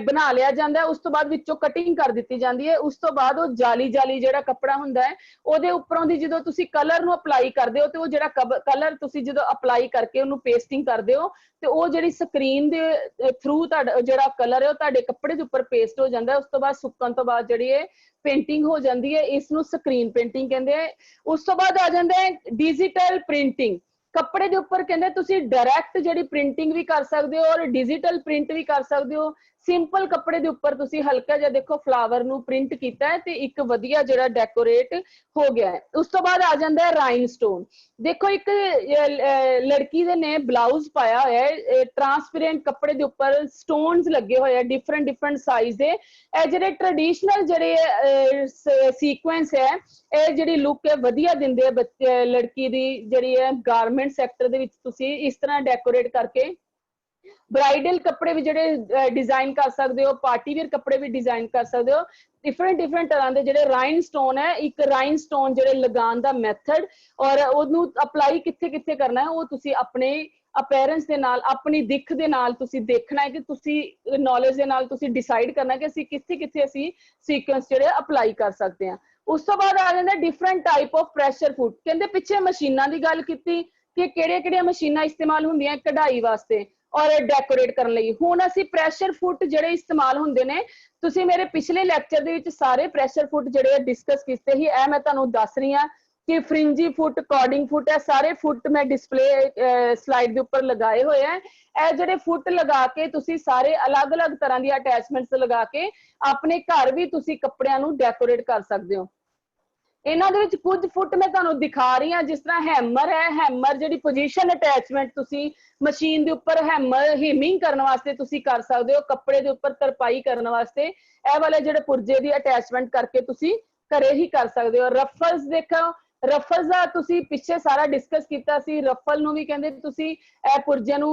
ਬਣਾ ਲਿਆ ਜਾਂਦਾ। ਉਸ ਤੋਂ ਬਾਅਦ ਵਿੱਚੋਂ ਕਟਿੰਗ ਕਰ ਦਿੱਤੀ ਜਾਂਦੀ ਹੈ। ਉਸ ਤੋਂ ਬਾਅਦ ਉਹ ਜਾਲੀ ਜਿਹੜਾ ਕੱਪੜਾ ਹੁੰਦਾ ਹੈ, ਉਹਦੇ ਉੱਪਰੋਂ ਦੀ ਜਦੋਂ ਤੁਸੀਂ ਕਲਰ ਨੂੰ ਅਪਲਾਈ ਕਰਦੇ ਹੋ ਤੇ ਉਹ ਜਿਹੜਾ ਕਲਰ ਤੁਸੀਂ ਜਦੋਂ ਅਪਲਾਈ ਕਰਕੇ ਉਹਨੂੰ ਪੇਸਟਿੰਗ ਕਰਦੇ ਹੋ ਤੇ ਉਹ ਜਿਹੜੀ ਸਕਰੀਨ ਦੇ ਥਰੂ ਤੁਹਾਡਾ ਜਿਹੜਾ ਕਲਰ ਹੈ ਉਹ ਤੁਹਾਡੇ ਕੱਪੜੇ ਦੇ ਉੱਪਰ ਪੇਸਟ ਹੋ ਜਾਂਦਾ। ਉਸ ਤੋਂ ਬਾਅਦ ਸੁੱਕਣ ਤੋਂ ਬਾਅਦ ਜਿਹੜੀ ਇਹ ਪੇਂਟਿੰਗ ਹੋ ਜਾਂਦੀ ਹੈ, ਇਸ ਨੂੰ ਸਕਰੀਨ ਪੇਂਟਿੰਗ ਕਹਿੰਦੇ ਆ। ਉਸ ਤੋਂ ਬਾਅਦ ਆ ਜਾਂਦਾ ਹੈ ਡਿਜੀਟਲ ਪ੍ਰਿੰਟਿੰਗ। ਕੱਪੜੇ ਦੇ ਉੱਪਰ ਕਹਿੰਦੇ ਤੁਸੀਂ ਡਾਇਰੈਕਟ ਜਿਹੜੀ ਪ੍ਰਿੰਟਿੰਗ ਵੀ ਕਰ ਸਕਦੇ ਹੋ ਔਰ ਡਿਜੀਟਲ ਪ੍ਰਿੰਟ ਵੀ ਕਰ ਸਕਦੇ ਹੋ। ਸਿੰਪਲ ਕੱਪੜੇ ਦੇ ਉੱਪਰ ਤੁਸੀਂ ਹਲਕਾ ਜਿਹਾ ਦੇਖੋ ਫਲਾਵਰ ਨੂੰ ਪ੍ਰਿੰਟ ਕੀਤਾ ਹੈ ਤੇ ਇੱਕ ਵਧੀਆ ਜਿਹੜਾ ਡੈਕੋਰੇਟ ਹੋ ਗਿਆ ਹੈ। ਉਸ ਤੋਂ ਬਾਅਦ ਆ ਜਾਂਦਾ ਹੈ ਰਾਈਨਸਟੋਨ। ਦੇਖੋ ਇੱਕ ਲੜਕੀ ਦੇ ਨੇ ਬਲਾਊਜ਼ ਪਾਇਆ ਹੋਇਆ ਹੈ, ਟ੍ਰਾਂਸਪੇਰੈਂਟ ਕੱਪੜੇ ਦੇ ਉੱਪਰ ਸਟੋਨਸ ਲੱਗੇ ਹੋਏ ਆ ਡਿਫਰੈਂਟ ਸਾਈਜ਼ ਦੇ। ਇਹ ਜਿਹੜੇ ਟ੍ਰੈਡੀਸ਼ਨਲ ਜਿਹੜੇ ਸੀਕੁਐਂਸ ਹੈ, ਇਹ ਜਿਹੜੀ ਲੁੱਕ ਹੈ ਵਧੀਆ ਦਿੰਦੇ ਆ ਲੜਕੀ ਦੀ ਜਿਹੜੀ ਹੈ ਗਾਰਮੈਂਟ ਸੈਕਟਰ ਦੇ ਵਿੱਚ। ਤੁਸੀਂ ਇਸ ਤਰ੍ਹਾਂ ਡੈਕੋਰੇਟ ਕਰਕੇ ਬ੍ਰਾਈਡਲ ਕੱਪੜੇ ਵੀ ਜਿਹੜੇ ਡਿਜ਼ਾਈਨ ਕਰ ਸਕਦੇ ਹੋ, ਪਾਰਟੀ ਵੇਅਰ ਕੱਪੜੇ ਵੀ ਡਿਜ਼ਾਈਨ ਕਰ ਸਕਦੇ ਹੋ। ਡਿਫਰੈਂਟ ਤਰ੍ਹਾਂ ਦੇ ਜਿਹੜੇ ਰਾਈਨਸਟੋਨ ਹੈ, ਇੱਕ ਰਾਈਨਸਟੋਨ ਜਿਹੜੇ ਲਗਾਉਣ ਦਾ ਮੈਥਡ ਔਰ ਉਹਨੂੰ ਅਪਲਾਈ ਕਿੱਥੇ ਕਰਨਾ ਹੈ, ਉਹ ਤੁਸੀਂ ਆਪਣੇ ਅਪੀਅਰੈਂਸ ਦੇ ਨਾਲ, ਆਪਣੀ ਦਿੱਖ ਦੇ ਨਾਲ ਤੁਸੀਂ ਦੇਖਣਾ ਹੈ ਕਿ ਤੁਸੀਂ ਨੌਲੇਜ ਦੇ ਨਾਲ ਤੁਸੀਂ ਡਿਸਾਈਡ ਕਰਨਾ ਕਿ ਅਸੀਂ ਕਿੱਥੇ ਅਸੀਂ ਸੀਕੁਐਂਸ ਜਿਹੜੇ ਅਪਲਾਈ ਕਰ ਸਕਦੇ ਹਾਂ। ਉਸ ਤੋਂ ਬਾਅਦ ਆ ਜਾਂਦਾ ਡਿਫਰੈਂਟ ਟਾਈਪ ਆਫ ਪ੍ਰੈਸ਼ਰ ਫੁੱਟ। ਕਹਿੰਦੇ ਪਿੱਛੇ ਮਸ਼ੀਨਾਂ ਦੀ ਗੱਲ ਕੀਤੀ ਕਿ ਕਿਹੜੀਆਂ ਮਸ਼ੀਨਾਂ ਇਸਤੇਮਾਲ ਹੁੰਦੀਆਂ ਕਢਾਈ ਵਾਸਤੇ ਔਰ ਡੈਕੋਰੇਟ ਕਰਨ ਲਈ। ਹੁਣ ਅਸੀਂ ਪ੍ਰੈਸ਼ਰ ਫੁੱਟ ਜਿਹੜੇ ਇਸਤੇਮਾਲ ਹੁੰਦੇ ਨੇ, ਤੁਸੀਂ ਮੇਰੇ ਪਿਛਲੇ ਲੈਕਚਰ ਦੇ ਵਿੱਚ ਸਾਰੇ ਪ੍ਰੈਸ਼ਰ ਫੁੱਟ ਜਿਹੜੇ ਡਿਸਕਸ ਕੀਤੇ ਸੀ। ਇਹ ਮੈਂ ਤੁਹਾਨੂੰ ਦੱਸ ਰਹੀ ਹਾਂ ਕਿ ਫ੍ਰਿੰਜੀ ਫੁੱਟ, ਕਾਰਡਿੰਗ ਫੁੱਟ, ਇਹ ਸਾਰੇ ਫੁੱਟ ਮੈਂ ਡਿਸਪਲੇ ਸਲਾਈਡ ਦੇ ਉੱਪਰ ਲਗਾਏ ਹੋਏ ਆ। ਇਹ ਜਿਹੜੇ ਫੁੱਟ ਲਗਾ ਕੇ ਤੁਸੀਂ ਸਾਰੇ ਅਲੱਗ-ਅਲੱਗ ਤਰ੍ਹਾਂ ਦੀਆਂ ਅਟੈਚਮੈਂਟਸ ਲਗਾ ਕੇ ਆਪਣੇ ਘਰ ਵੀ ਤੁਸੀਂ ਕੱਪੜਿਆਂ ਨੂੰ ਡੈਕੋਰੇਟ ਕਰ ਸਕਦੇ ਹੋ। ਇਹਨਾਂ ਦੇ ਵਿੱਚ ਕੁਝ ਫੁੱਟ ਮੈਂ ਤੁਹਾਨੂੰ ਦਿਖਾ ਰਹੀ ਹਾਂ। ਜਿਸ ਤਰ੍ਹਾਂ ਹੈਮਰ ਹੈ, ਹੈਮਰ ਜਿਹੜੀ ਪੋਜੀਸ਼ਨ ਅਟੈਚਮੈਂਟ ਤੁਸੀਂ ਮਸ਼ੀਨ ਦੇ ਉੱਪਰ ਹੀਮਿੰਗ ਕਰਨ ਵਾਸਤੇ ਤੁਸੀਂ ਕਰ ਸਕਦੇ ਹੋ, ਕੱਪੜੇ ਦੇ ਉੱਪਰ ਤਰਪਾਈ ਕਰਨ ਵਾਸਤੇ ਇਹ ਵਾਲੇ ਜਿਹੜੇ ਪੁਰਜੇ ਦੀ ਅਟੈਚਮੈਂਟ ਕਰਕੇ ਤੁਸੀਂ ਘਰੇ ਹੀ ਕਰ ਸਕਦੇ ਹੋ। ਰਫਲਸ ਦੇਖੋ, ਰਫਲਸ ਦਾ ਤੁਸੀਂ ਪਿੱਛੇ ਸਾਰਾ ਡਿਸਕਸ ਕੀਤਾ ਸੀ। ਰਫਲ ਨੂੰ ਵੀ ਕਹਿੰਦੇ ਤੁਸੀਂ ਇਹ ਪੁਰਜੇ ਨੂੰ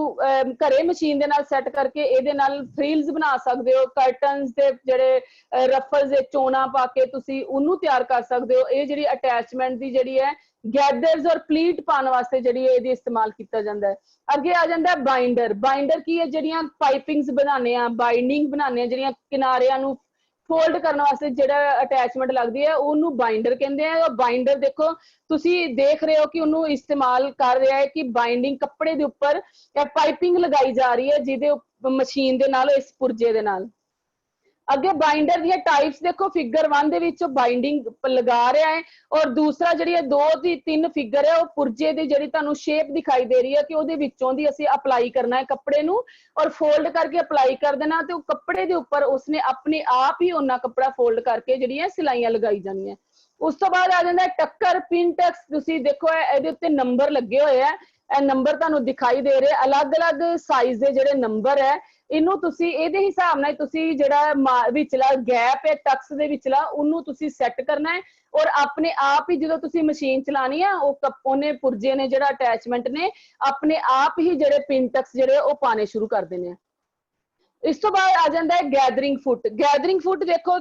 ਘਰੇ ਮਸ਼ੀਨ ਦੇ ਨਾਲ ਸੈੱਟ ਕਰਕੇ ਇਹਦੇ ਨਾਲ ਫ੍ਰਿਲਸ ਬਣਾ ਸਕਦੇ ਹੋ। ਕਰਟਨਸ ਦੇ ਜਿਹੜੇ ਰਫਲਸ ਦੇ ਚੋਣਾ ਪਾ ਕੇ ਤੁਸੀਂ ਉਹਨੂੰ ਤਿਆਰ ਕਰ ਸਕਦੇ ਹੋ। ਇਹ ਜਿਹੜੀ ਅਟੈਚਮੈਂਟ ਦੀ ਜਿਹੜੀ ਹੈ ਗੈਦਰਸ ਔਰ ਪਲੀਟ ਪਾਉਣ ਵਾਸਤੇ ਜਿਹੜੀ ਇਹਦੀ ਇਸਤੇਮਾਲ ਕੀਤਾ ਜਾਂਦਾ ਹੈ। ਅੱਗੇ ਆ ਜਾਂਦਾ ਬਾਈਂਡਰ। ਬਾਈਂਡਰ ਕੀ ਹੈ? ਜਿਹੜੀਆਂ ਪਾਈਪਿੰਗਸ ਬਣਾਉਂਦੇ ਆ, ਬਾਈਂਡਿੰਗ ਬਣਾਉਂਦੇ ਆ, ਜਿਹੜੀਆਂ ਕਿਨਾਰਿਆਂ ਨੂੰ ਫੋਲਡ ਕਰਨ ਵਾਸਤੇ ਜਿਹੜਾ ਅਟੈਚਮੈਂਟ ਲੱਗਦੀ ਹੈ ਉਹਨੂੰ ਬਾਈਂਡਰ ਕਹਿੰਦੇ ਆ। ਬਾਈਂਡਰ ਦੇਖੋ ਤੁਸੀਂ ਦੇਖ ਰਹੇ ਹੋ ਕਿ ਉਹਨੂੰ ਇਸਤੇਮਾਲ ਕਰ ਰਿਹਾ ਹੈ ਕਿ ਬਾਈਂਡਿੰਗ ਕੱਪੜੇ ਦੇ ਉੱਪਰ ਪਾਈਪਿੰਗ ਲਗਾਈ ਜਾ ਰਹੀ ਹੈ ਜਿਹਦੇ ਮਸ਼ੀਨ ਦੇ ਨਾਲ, ਇਸ ਪੁਰਜੇ ਦੇ ਨਾਲ। ਅੱਗੇ ਬਾਈਂਡਰ ਦੀਆਂ ਟਾਈਪਸ ਦੇਖੋ, ਫਿਗਰ 1 ਦੇ ਵਿੱਚ ਬਾਈਂਡਿੰਗ ਲਗਾ ਰਿਹਾ ਹੈ ਔਰ ਦੂਸਰਾ ਜਿਹੜੀ 2 ਦੀ 3 ਫਿਗਰ ਹੈ ਉਹ ਪੁਰਜੇ ਦੀ ਜਿਹੜੀ ਤੁਹਾਨੂੰ ਸ਼ੇਪ ਦਿਖਾਈ ਦੇ ਰਹੀ ਹੈ ਕਿ ਉਹਦੇ ਵਿੱਚੋਂ ਦੀ ਅਸੀਂ ਅਪਲਾਈ ਕਰਨਾ ਹੈ ਕੱਪੜੇ ਨੂੰ ਔਰ ਫੋਲਡ ਕਰਕੇ ਅਪਲਾਈ ਕਰ ਦੇਣਾ ਤੇ ਉਹ ਕੱਪੜੇ ਦੇ ਉੱਪਰ ਉਸਨੇ ਆਪਣੇ ਆਪ ਹੀ ਉਹਨਾਂ ਕੱਪੜਾ ਫੋਲਡ ਕਰਕੇ ਜਿਹੜੀਆਂ ਸਿਲਾਈਆਂ ਲਗਾਈ ਜਾਣੀਆਂ। ਉਸ ਤੋਂ ਬਾਅਦ ਆ ਜਾਂਦਾ ਟੱਕਰ, ਪਿੰਟੈਕਸ। ਤੁਸੀਂ ਦੇਖੋ ਇਹਦੇ ਉੱਤੇ ਨੰਬਰ ਲੱਗੇ ਹੋਏ ਆ, ਇਹ ਨੰਬਰ ਤੁਹਾਨੂੰ ਦਿਖਾਈ ਦੇ ਰਹੇ, ਅਲੱਗ-ਅਲੱਗ ਸਾਈਜ਼ ਦੇ ਜਿਹੜੇ ਨੰਬਰ ਹੈ। ਇਹਨੂੰ ਤੁਸੀਂ ਇਹਦੇ ਹਿਸਾਬ ਨਾਲ ਤੁਸੀਂ ਜਿਹੜਾ ਵਿਚਲਾ ਗੈਪ ਹੈ ਟਕਸ ਦੇ ਵਿਚਲਾ ਉਹਨੂੰ ਤੁਸੀਂ ਸੈੱਟ ਕਰਨਾ ਹੈ ਔਰ ਆਪਣੇ ਆਪ ਹੀ ਜਦੋਂ ਤੁਸੀਂ ਮਸ਼ੀਨ ਚਲਾਣੀ ਆ ਉਹਨੇ ਪੁਰਜੇ ਨੇ ਜਿਹੜਾ ਅਟੈਚਮੈਂਟ ਨੇ ਆਪਣੇ ਆਪ ਹੀ ਜਿਹੜੇ ਪਿੰਟਕਸ ਜਿਹੜੇ ਉਹ ਪਾਣੇ ਸ਼ੁਰੂ ਕਰ ਦੇਣੇ ਆ। ਇਸ ਤੋਂ ਬਾਅਦ ਆ ਜਾਂਦਾ ਹੈ ਗੈਦਰਿੰਗ ਫੁੱਟ। ਗੈਦਰਿੰਗ ਫੁੱਟ ਦੇਖੋ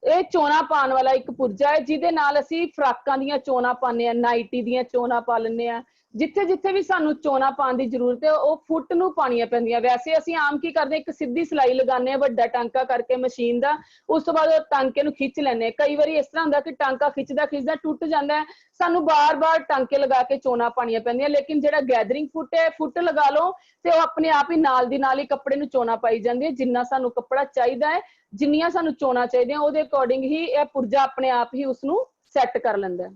ਇਹ ਚੋਣਾ ਪਾਉਣ ਵਾਲਾ ਇੱਕ ਪੁਰਜਾ ਹੈ ਜਿਹਦੇ ਨਾਲ ਅਸੀਂ ਫਰਾਕਾਂ ਦੀਆਂ ਚੋਣਾ ਪਾਉਂਦੇ ਆ, ਨਾਈਟੀ ਦੀਆਂ ਚੋਣਾ ਪਾ ਲੈਂਦੇ ਆ। ਜਿੱਥੇ ਜਿੱਥੇ ਵੀ ਸਾਨੂੰ ਚੋਣਾ ਪਾਉਣ ਦੀ ਜ਼ਰੂਰਤ ਹੈ ਉਹ ਫੁੱਟ ਨੂੰ ਪਾਉਣੀਆਂ ਪੈਂਦੀਆਂ। ਵੈਸੇ ਅਸੀਂ ਆਮ ਕੀ ਕਰਦੇ, ਇੱਕ ਸਿੱਧੀ ਸਿਲਾਈ ਲਗਾਉਂਦੇ ਆ ਵੱਡਾ ਟਾਂਕਾ ਕਰਕੇ ਮਸ਼ੀਨ ਦਾ, ਉਸ ਤੋਂ ਬਾਅਦ ਉਹ ਟਾਂਕੇ ਨੂੰ ਖਿੱਚ ਲੈਂਦੇ। ਕਈ ਵਾਰੀ ਇਸ ਤਰ੍ਹਾਂ ਹੁੰਦਾ ਕਿ ਟਾਂਕਾ ਖਿੱਚਦਾ ਖਿੱਚਦਾ ਟੁੱਟ ਜਾਂਦਾ ਹੈ, ਸਾਨੂੰ ਬਾਰ-ਬਾਰ ਟਾਂਕੇ ਲਗਾ ਕੇ ਚੋਣਾ ਪਾਉਣੀਆਂ ਪੈਂਦੀਆਂ। ਲੇਕਿਨ ਜਿਹੜਾ ਗੈਦਰਿੰਗ ਫੁੱਟ ਹੈ, ਫੁੱਟ ਲਗਾ ਲਓ ਤੇ ਉਹ ਆਪਣੇ ਆਪ ਹੀ ਨਾਲ ਦੀ ਨਾਲ ਹੀ ਕੱਪੜੇ ਨੂੰ ਚੋਣਾ ਪਾਈ ਜਾਂਦੀ ਹੈ। ਜਿੰਨਾ ਸਾਨੂੰ ਕੱਪੜਾ ਚਾਹੀਦਾ ਹੈ, ਜਿੰਨੀਆਂ ਸਾਨੂੰ ਚੋਣਾ ਚਾਹੀਦੀਆਂ, ਉਹਦੇ ਅਕੋਰਡਿੰਗ ਹੀ ਇਹ ਪੁਰਜਾ ਆਪਣੇ ਆਪ ਹੀ ਉਸਨੂੰ ਸੈੱਟ ਕਰ ਲੈਂਦਾ ਹੈ।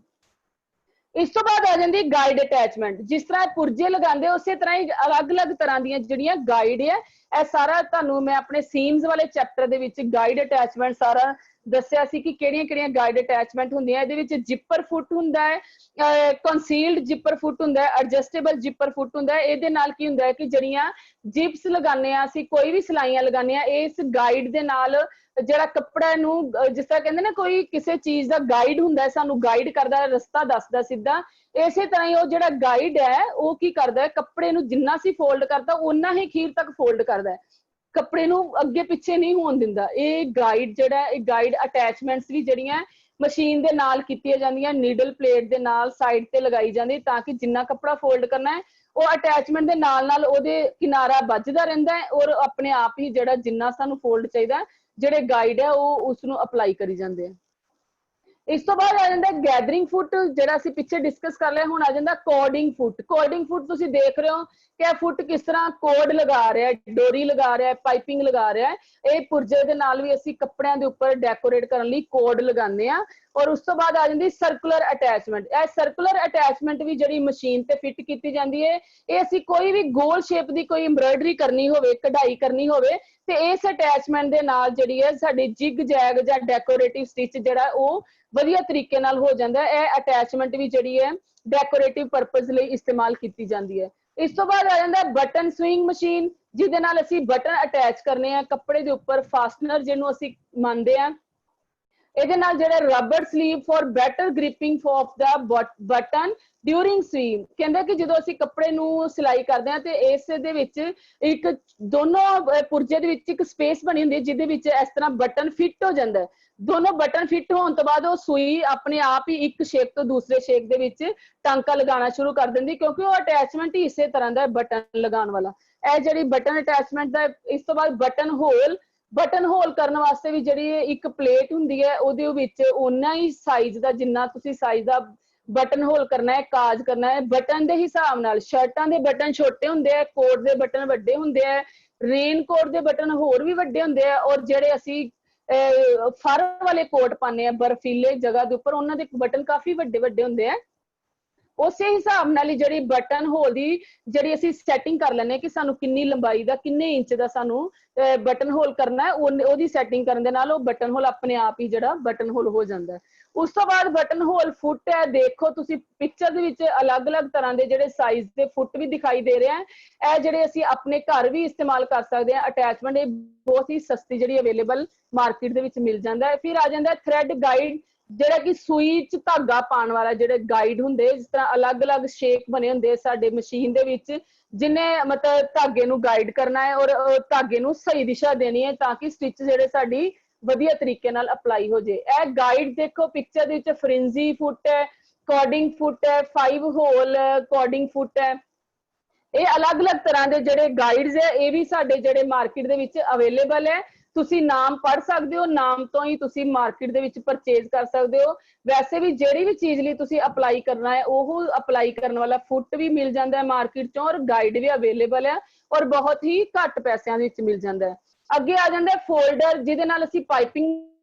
ਇਸ ਤੋਂ ਬਾਅਦ ਆ ਜਾਂਦੀ ਗਾਈਡ ਅਟੈਚਮੈਂਟ। ਜਿਸ ਤਰ੍ਹਾਂ ਪੁਰਜੇ ਲਗਾਉਂਦੇ ਉਸੇ ਤਰ੍ਹਾਂ ਹੀ ਅਲੱਗ-ਅਲੱਗ ਤਰ੍ਹਾਂ ਦੀਆਂ ਜਿਹੜੀਆਂ ਗਾਈਡ ਹੈ, ਇਹ ਸਾਰਾ ਤੁਹਾਨੂੰ ਮੈਂ ਆਪਣੇ ਸੀਮਸ ਵਾਲੇ ਚੈਪਟਰ ਦੇ ਵਿੱਚ ਗਾਈਡ ਅਟੈਚਮੈਂਟ ਸਾਰਾ ਦੱਸਿਆ ਸੀ ਕਿ ਕਿਹੜੀਆਂ-ਕਿਹੜੀਆਂ ਗਾਈਡ ਅਟੈਚਮੈਂਟ ਹੁੰਦੀਆਂ। ਇਹਦੇ ਵਿੱਚ ਜਿੱਪਰ ਫੁੱਟ ਹੁੰਦਾ ਹੈ, ਕੰਸੀਲਡ ਜਿੱਪਰ ਫੁੱਟ ਹੁੰਦਾ ਹੈ, ਐਡਜਸਟੇਬਲ ਜਿੱਪਰ ਫੁੱਟ ਹੁੰਦਾ ਹੈ। ਇਹਦੇ ਨਾਲ ਕੀ ਹੁੰਦਾ ਹੈ ਕਿ ਜਿਹੜੀਆਂ ਜਿਪਸ ਲਗਾਉਂਦੇ ਆ ਅਸੀਂ, ਕੋਈ ਵੀ ਸਿਲਾਈਆਂ ਲਗਾਉਂਦੇ ਆ, ਇਸ ਗਾਈਡ ਦੇ ਨਾਲ ਜਿਹੜਾ ਕੱਪੜਾ ਨੂੰ ਜਿਸ ਤਰ੍ਹਾਂ ਕਹਿੰਦੇ ਨਾ ਕੋਈ ਕਿਸੇ ਚੀਜ਼ ਦਾ ਗਾਈਡ ਹੁੰਦਾ ਹੈ, ਸਾਨੂੰ ਗਾਈਡ ਕਰਦਾ, ਰਸਤਾ ਦੱਸਦਾ ਸਿੱਧਾ, ਇਸੇ ਤਰ੍ਹਾਂ ਹੀ ਉਹ ਜਿਹੜਾ ਗਾਈਡ ਹੈ ਉਹ ਕੀ ਕਰਦਾ ਹੈ, ਕੱਪੜੇ ਨੂੰ ਜਿੰਨਾ ਅਸੀਂ ਫੋਲਡ ਕਰਦਾ ਓਨਾ ਹੀ ਅਖੀਰ ਤੱਕ ਫੋਲਡ ਕਰਦਾ ਹੈ, ਕੱਪੜੇ ਨੂੰ ਅੱਗੇ ਪਿੱਛੇ ਨਹੀਂ ਹੋਣ ਦਿੰਦਾ। ਇਹ ਗਾਈਡ ਜਿਹੜਾ, ਇਹ ਗਾਈਡ ਅਟੈਚਮੈਂਟਸ ਵੀ ਜਿਹੜੀਆਂ ਮਸ਼ੀਨ ਦੇ ਨਾਲ ਕੀਤੀਆਂ ਜਾਂਦੀਆਂ, ਨੀਡਲ ਪਲੇਟ ਦੇ ਨਾਲ ਸਾਈਡ ਤੇ ਲਗਾਈ ਜਾਂਦੀ, ਤਾਂ ਕਿ ਜਿੰਨਾ ਕੱਪੜਾ ਫੋਲਡ ਕਰਨਾ ਹੈ ਉਹ ਅਟੈਚਮੈਂਟ ਦੇ ਨਾਲ ਨਾਲ ਉਹਦੇ ਕਿਨਾਰਾ ਵੱਜਦਾ ਰਹਿੰਦਾ ਹੈ ਔਰ ਆਪਣੇ ਆਪ ਹੀ ਜਿਹੜਾ ਜਿੰਨਾ ਸਾਨੂੰ ਫੋਲਡ ਚਾਹੀਦਾ, ਜਿਹੜੇ ਗਾਈਡ ਹੈ ਉਹ ਉਸਨੂੰ ਅਪਲਾਈ ਕਰੀ ਜਾਂਦੇ ਆ। ਇਸ ਤੋਂ ਬਾਅਦ ਆ ਜਾਂਦਾ ਗੈਦਰਿੰਗ ਫੁੱਟ, ਜਿਹੜਾ ਅਸੀਂ ਪਿੱਛੇ ਡਿਸਕਸ ਕਰ ਲਿਆ। ਹੁਣ ਆ ਜਾਂਦਾ ਕੋਡਿੰਗ ਫੁੱਟ। ਕੋਡਿੰਗ ਫੁੱਟ ਤੁਸੀਂ ਦੇਖ ਰਹੇ ਹੋ ਕਿ ਇਹ ਫੁੱਟ ਕਿਸ ਤਰ੍ਹਾਂ ਕੋਡ ਲਗਾ ਰਿਹਾ, ਡੋਰੀ ਲਗਾ ਰਿਹਾ, ਪਾਈਪਿੰਗ ਲਗਾ ਰਿਹਾ। ਇਹ ਪੁਰਜੇ ਦੇ ਨਾਲ ਵੀ ਅਸੀਂ ਕੱਪੜਿਆਂ ਦੇ ਉੱਪਰ ਡੈਕੋਰੇਟ ਕਰਨ ਲਈ ਕੋਡ ਲਗਾਉਂਦੇ ਆ। ਔਰ ਉਸ ਤੋਂ ਬਾਅਦ ਆ ਜਾਂਦੀ ਸਰਕੂਲਰ ਅਟੈਚਮੈਂਟ। ਇਹ ਸਰਕੂਲਰ ਅਟੈਚਮੈਂਟ ਵੀ ਜਿਹੜੀ ਮਸ਼ੀਨ ਤੇ ਫਿੱਟ ਕੀਤੀ ਜਾਂਦੀ ਹੈ, ਇਹ ਅਸੀਂ ਕੋਈ ਵੀ ਗੋਲ ਸ਼ੇਪ ਦੀ ਕੋਈ ਐਮਬਰਾਇਡਰੀ ਕਰਨੀ ਹੋਵੇ, ਕਢਾਈ ਕਰਨੀ ਹੋਵੇ, ਤੇ ਇਸ ਅਟੈਚਮੈਂਟ ਦੇ ਨਾਲ ਜਿਹੜੀ ਹੈ ਸਾਡੀ ਜਿਗ ਜੈਗ ਜਾਂ ਡੈਕੋਰੇਟਿਵ ਸਟਿਚ ਜਿਹੜਾ ਉਹ ਵਧੀਆ ਤਰੀਕੇ ਨਾਲ ਹੋ ਜਾਂਦਾ ਹੈ। ਇਹ ਅਟੈਚਮੈਂਟ ਵੀ ਜਿਹੜੀ ਹੈ ਡੈਕੋਰੇਟਿਵ ਪਰਪਸ ਲਈ ਇਸਤੇਮਾਲ ਕੀਤੀ ਜਾਂਦੀ ਹੈ। ਇਸ ਤੋਂ ਬਾਅਦ ਆ ਜਾਂਦਾ ਬਟਨ ਸਵਿੰਗ ਮਸ਼ੀਨ, ਜਿਹਦੇ ਨਾਲ ਅਸੀਂ ਬਟਨ ਅਟੈਚ ਕਰਨੇ ਆ ਕੱਪੜੇ ਦੇ ਉੱਪਰ, ਫਾਸਟਨਰ ਜਿਹਨੂੰ ਅਸੀਂ ਮੰਨਦੇ ਆ। ਇਹਦੇ ਨਾਲ ਜਿਹੜਾ rubber sleeve for better gripping of the button during swim. ਕਹਿੰਦੇ ਕਿ ਜਦੋਂ ਅਸੀਂ ਕੱਪੜੇ ਨੂੰ ਸਿਲਾਈ ਕਰਦੇ ਆ ਤੇ ਇਸ ਦੇ ਵਿੱਚ ਇੱਕ ਦੋਨੋਂ ਪੁਰਜੇ ਦੇ ਵਿੱਚ ਇੱਕ ਸਪੇਸ ਬਣੀ ਹੁੰਦੀ ਹੈ ਜਿਹਦੇ ਵਿੱਚ ਇਸ ਤਰ੍ਹਾਂ ਬਟਨ ਫਿੱਟ ਹੋ ਜਾਂਦਾ ਹੈ। ਦੋਨੋਂ ਬਟਨ ਫਿੱਟ ਹੋਣ ਤੋਂ ਬਾਅਦ ਉਹ ਸੂਈ ਆਪਣੇ ਆਪ ਹੀ ਇੱਕ ਸ਼ੇਪ ਤੋਂ ਦੂਸਰੇ ਸ਼ੇਪ ਦੇ ਵਿੱਚ ਟਾਂਕਾ ਲਗਾਉਣਾ ਸ਼ੁਰੂ ਕਰ ਦਿੰਦੀ, ਕਿਉਂਕਿ ਉਹ ਅਟੈਚਮੈਂਟ ਹੀ ਇਸੇ ਤਰ੍ਹਾਂ ਦਾ ਬਟਨ ਲਗਾਉਣ ਵਾਲਾ। ਇਹ ਜਿਹੜੀ ਬਟਨ ਅਟੈਚਮੈਂਟ ਦਾ। ਇਸ ਤੋਂ ਬਾਅਦ ਬਟਨ ਹੋਲ। ਬਟਨ ਹੋਲ ਕਰਨ ਵਾਸਤੇ ਵੀ ਜਿਹੜੀ ਇੱਕ ਪਲੇਟ ਹੁੰਦੀ ਹੈ, ਉਹਦੇ ਵਿੱਚ ਓਨਾ ਹੀ ਸਾਈਜ਼ ਦਾ, ਜਿੰਨਾ ਤੁਸੀਂ ਸਾਈਜ਼ ਦਾ ਬਟਨ ਹੋਲ ਕਰਨਾ ਹੈ, ਕਾਜ ਕਰਨਾ ਹੈ, ਬਟਨ ਦੇ ਹਿਸਾਬ ਨਾਲ। ਸ਼ਰਟਾਂ ਦੇ ਬਟਨ ਛੋਟੇ ਹੁੰਦੇ ਆ, ਕੋਟ ਦੇ ਬਟਨ ਵੱਡੇ ਹੁੰਦੇ ਆ, ਰੇਨ ਕੋਟ ਦੇ ਬਟਨ ਹੋਰ ਵੀ ਵੱਡੇ ਹੁੰਦੇ ਆ, ਔਰ ਜਿਹੜੇ ਅਸੀਂ ਫਰ ਵਾਲੇ ਕੋਟ ਪਾਉਂਦੇ ਆ ਬਰਫੀਲੇ ਜਗ੍ਹਾ ਦੇ ਉੱਪਰ, ਉਹਨਾਂ ਦੇ ਬਟਨ ਕਾਫੀ ਵੱਡੇ ਵੱਡੇ ਹੁੰਦੇ ਆ। ਉਸੇ ਹਿਸਾਬ ਨਾਲ ਹੀ ਜਿਹੜੀ ਬਟਨ ਹੋਲ ਦੀ ਜਿਹੜੀ ਅਸੀਂ ਸੈਟਿੰਗ ਕਰ ਲੈਂਦੇ ਕਿ ਸਾਨੂੰ ਕਿੰਨੀ ਲੰਬਾਈ ਦਾ, ਕਿੰਨੇ ਇੰਚ ਦਾ ਸਾਨੂੰ ਬਟਨ ਹੋਲ ਕਰਨਾ ਹੈ, ਉਹਦੀ ਸੈਟਿੰਗ ਕਰਨ ਦੇ ਨਾਲ ਉਹ ਬਟਨ ਹੋਲ ਆਪਣੇ ਆਪ ਹੀ ਜਿਹੜਾ ਬਟਨ ਹੋਲ ਹੋ ਜਾਂਦਾ ਹੈ। ਉਸ ਤੋਂ ਬਾਅਦ ਬਟਨ ਹੋਲ ਫੁੱਟ ਹੈ। ਦੇਖੋ ਤੁਸੀਂ ਪਿਕਚਰ ਦੇ ਵਿੱਚ ਅਲੱਗ-ਅਲੱਗ ਤਰ੍ਹਾਂ ਦੇ ਜਿਹੜੇ ਸਾਈਜ਼ ਦੇ ਫੁੱਟ ਵੀ ਦਿਖਾਈ ਦੇ ਰਹੇ ਆ। ਇਹ ਜਿਹੜੇ ਅਸੀਂ ਆਪਣੇ ਘਰ ਵੀ ਇਸਤੇਮਾਲ ਕਰ ਸਕਦੇ ਹਾਂ ਅਟੈਚਮੈਂਟ। ਇਹ ਬਹੁਤ ਹੀ ਸਸਤੀ ਜਿਹੜੀ ਅਵੇਲੇਬਲ ਮਾਰਕੀਟ ਦੇ ਵਿੱਚ ਮਿਲ ਜਾਂਦਾ ਹੈ। ਫਿਰ ਆ ਜਾਂਦਾ ਥ੍ਰੈਡ ਗਾਈਡ, ਜਿਹੜਾ ਕਿ ਸੂਈ ਚ ਧਾਗਾ ਪਾਉਣ ਵਾਲਾ ਜਿਹੜੇ ਗਾਈਡ ਹੁੰਦੇ, ਜਿਸ ਤਰ੍ਹਾਂ ਅਲੱਗ-ਅਲੱਗ ਸ਼ੇਪ ਬਣੇ ਹੁੰਦੇ ਸਾਡੇ ਮਸ਼ੀਨ ਦੇ ਵਿੱਚ, ਜਿਹਨੇ ਮਤਲਬ ਧਾਗੇ ਨੂੰ ਗਾਈਡ ਕਰਨਾ ਹੈ ਔਰ ਧਾਗੇ ਨੂੰ ਸਹੀ ਦਿਸ਼ਾ ਦੇਣੀ ਹੈ ਤਾਂ ਕਿ ਸਟਿਚ ਜਿਹੜੇ ਸਾਡੀ ਵਧੀਆ ਤਰੀਕੇ ਨਾਲ ਅਪਲਾਈ ਹੋ ਜਾਏ। ਇਹ ਗਾਈਡ ਦੇਖੋ ਪਿਕਚਰ ਦੇ ਵਿੱਚ ਫਰਿੰਜੀ ਫੁੱਟ ਹੈ, ਕੋਡਿੰਗ ਫੁੱਟ ਹੈ, 5 ਹੋਲ ਕੋਡਿੰਗ ਫੁੱਟ ਹੈ। ਇਹ ਅਲੱਗ-ਅਲੱਗ ਤਰ੍ਹਾਂ ਦੇ ਜਿਹੜੇ ਗਾਈਡਸ ਹੈ, ਇਹ ਵੀ ਸਾਡੇ ਜਿਹੜੇ ਮਾਰਕੀਟ ਦੇ ਵਿੱਚ ਅਵੇਲੇਬਲ ਹੈ। ਤੁਸੀਂ ਨਾਮ ਪੜ੍ਹ ਸਕਦੇ ਹੋ, ਨਾਮ ਤੋਂ ਹੀ ਤੁਸੀਂ ਮਾਰਕੀਟ ਦੇ ਵਿੱਚ ਪਰਚੇਜ਼ ਕਰ ਸਕਦੇ ਹੋ। ਵੈਸੇ ਵੀ ਜਿਹੜੀ ਵੀ ਚੀਜ਼ ਲਈ ਤੁਸੀਂ ਅਪਲਾਈ ਕਰਨਾ ਹੈ, ਉਹ ਅਪਲਾਈ ਕਰਨ ਵਾਲਾ ਫੁੱਟ ਵੀ ਮਿਲ ਜਾਂਦਾ ਹੈ ਮਾਰਕੀਟ ਚੋਂ, ਔਰ ਗਾਈਡ ਵੀ ਅਵੇਲੇਬਲ ਹੈ ਔਰ ਬਹੁਤ ਹੀ ਘੱਟ ਪੈਸਿਆਂ ਦੇ ਵਿੱਚ ਮਿਲ ਜਾਂਦਾ ਹੈ। ਅੱਗੇ ਆ ਜਾਂਦਾ ਫੋਲਡਰ, ਜਿਹਦੇ ਨਾਲ ਅਸੀਂ ਪਾਈਪਿੰਗ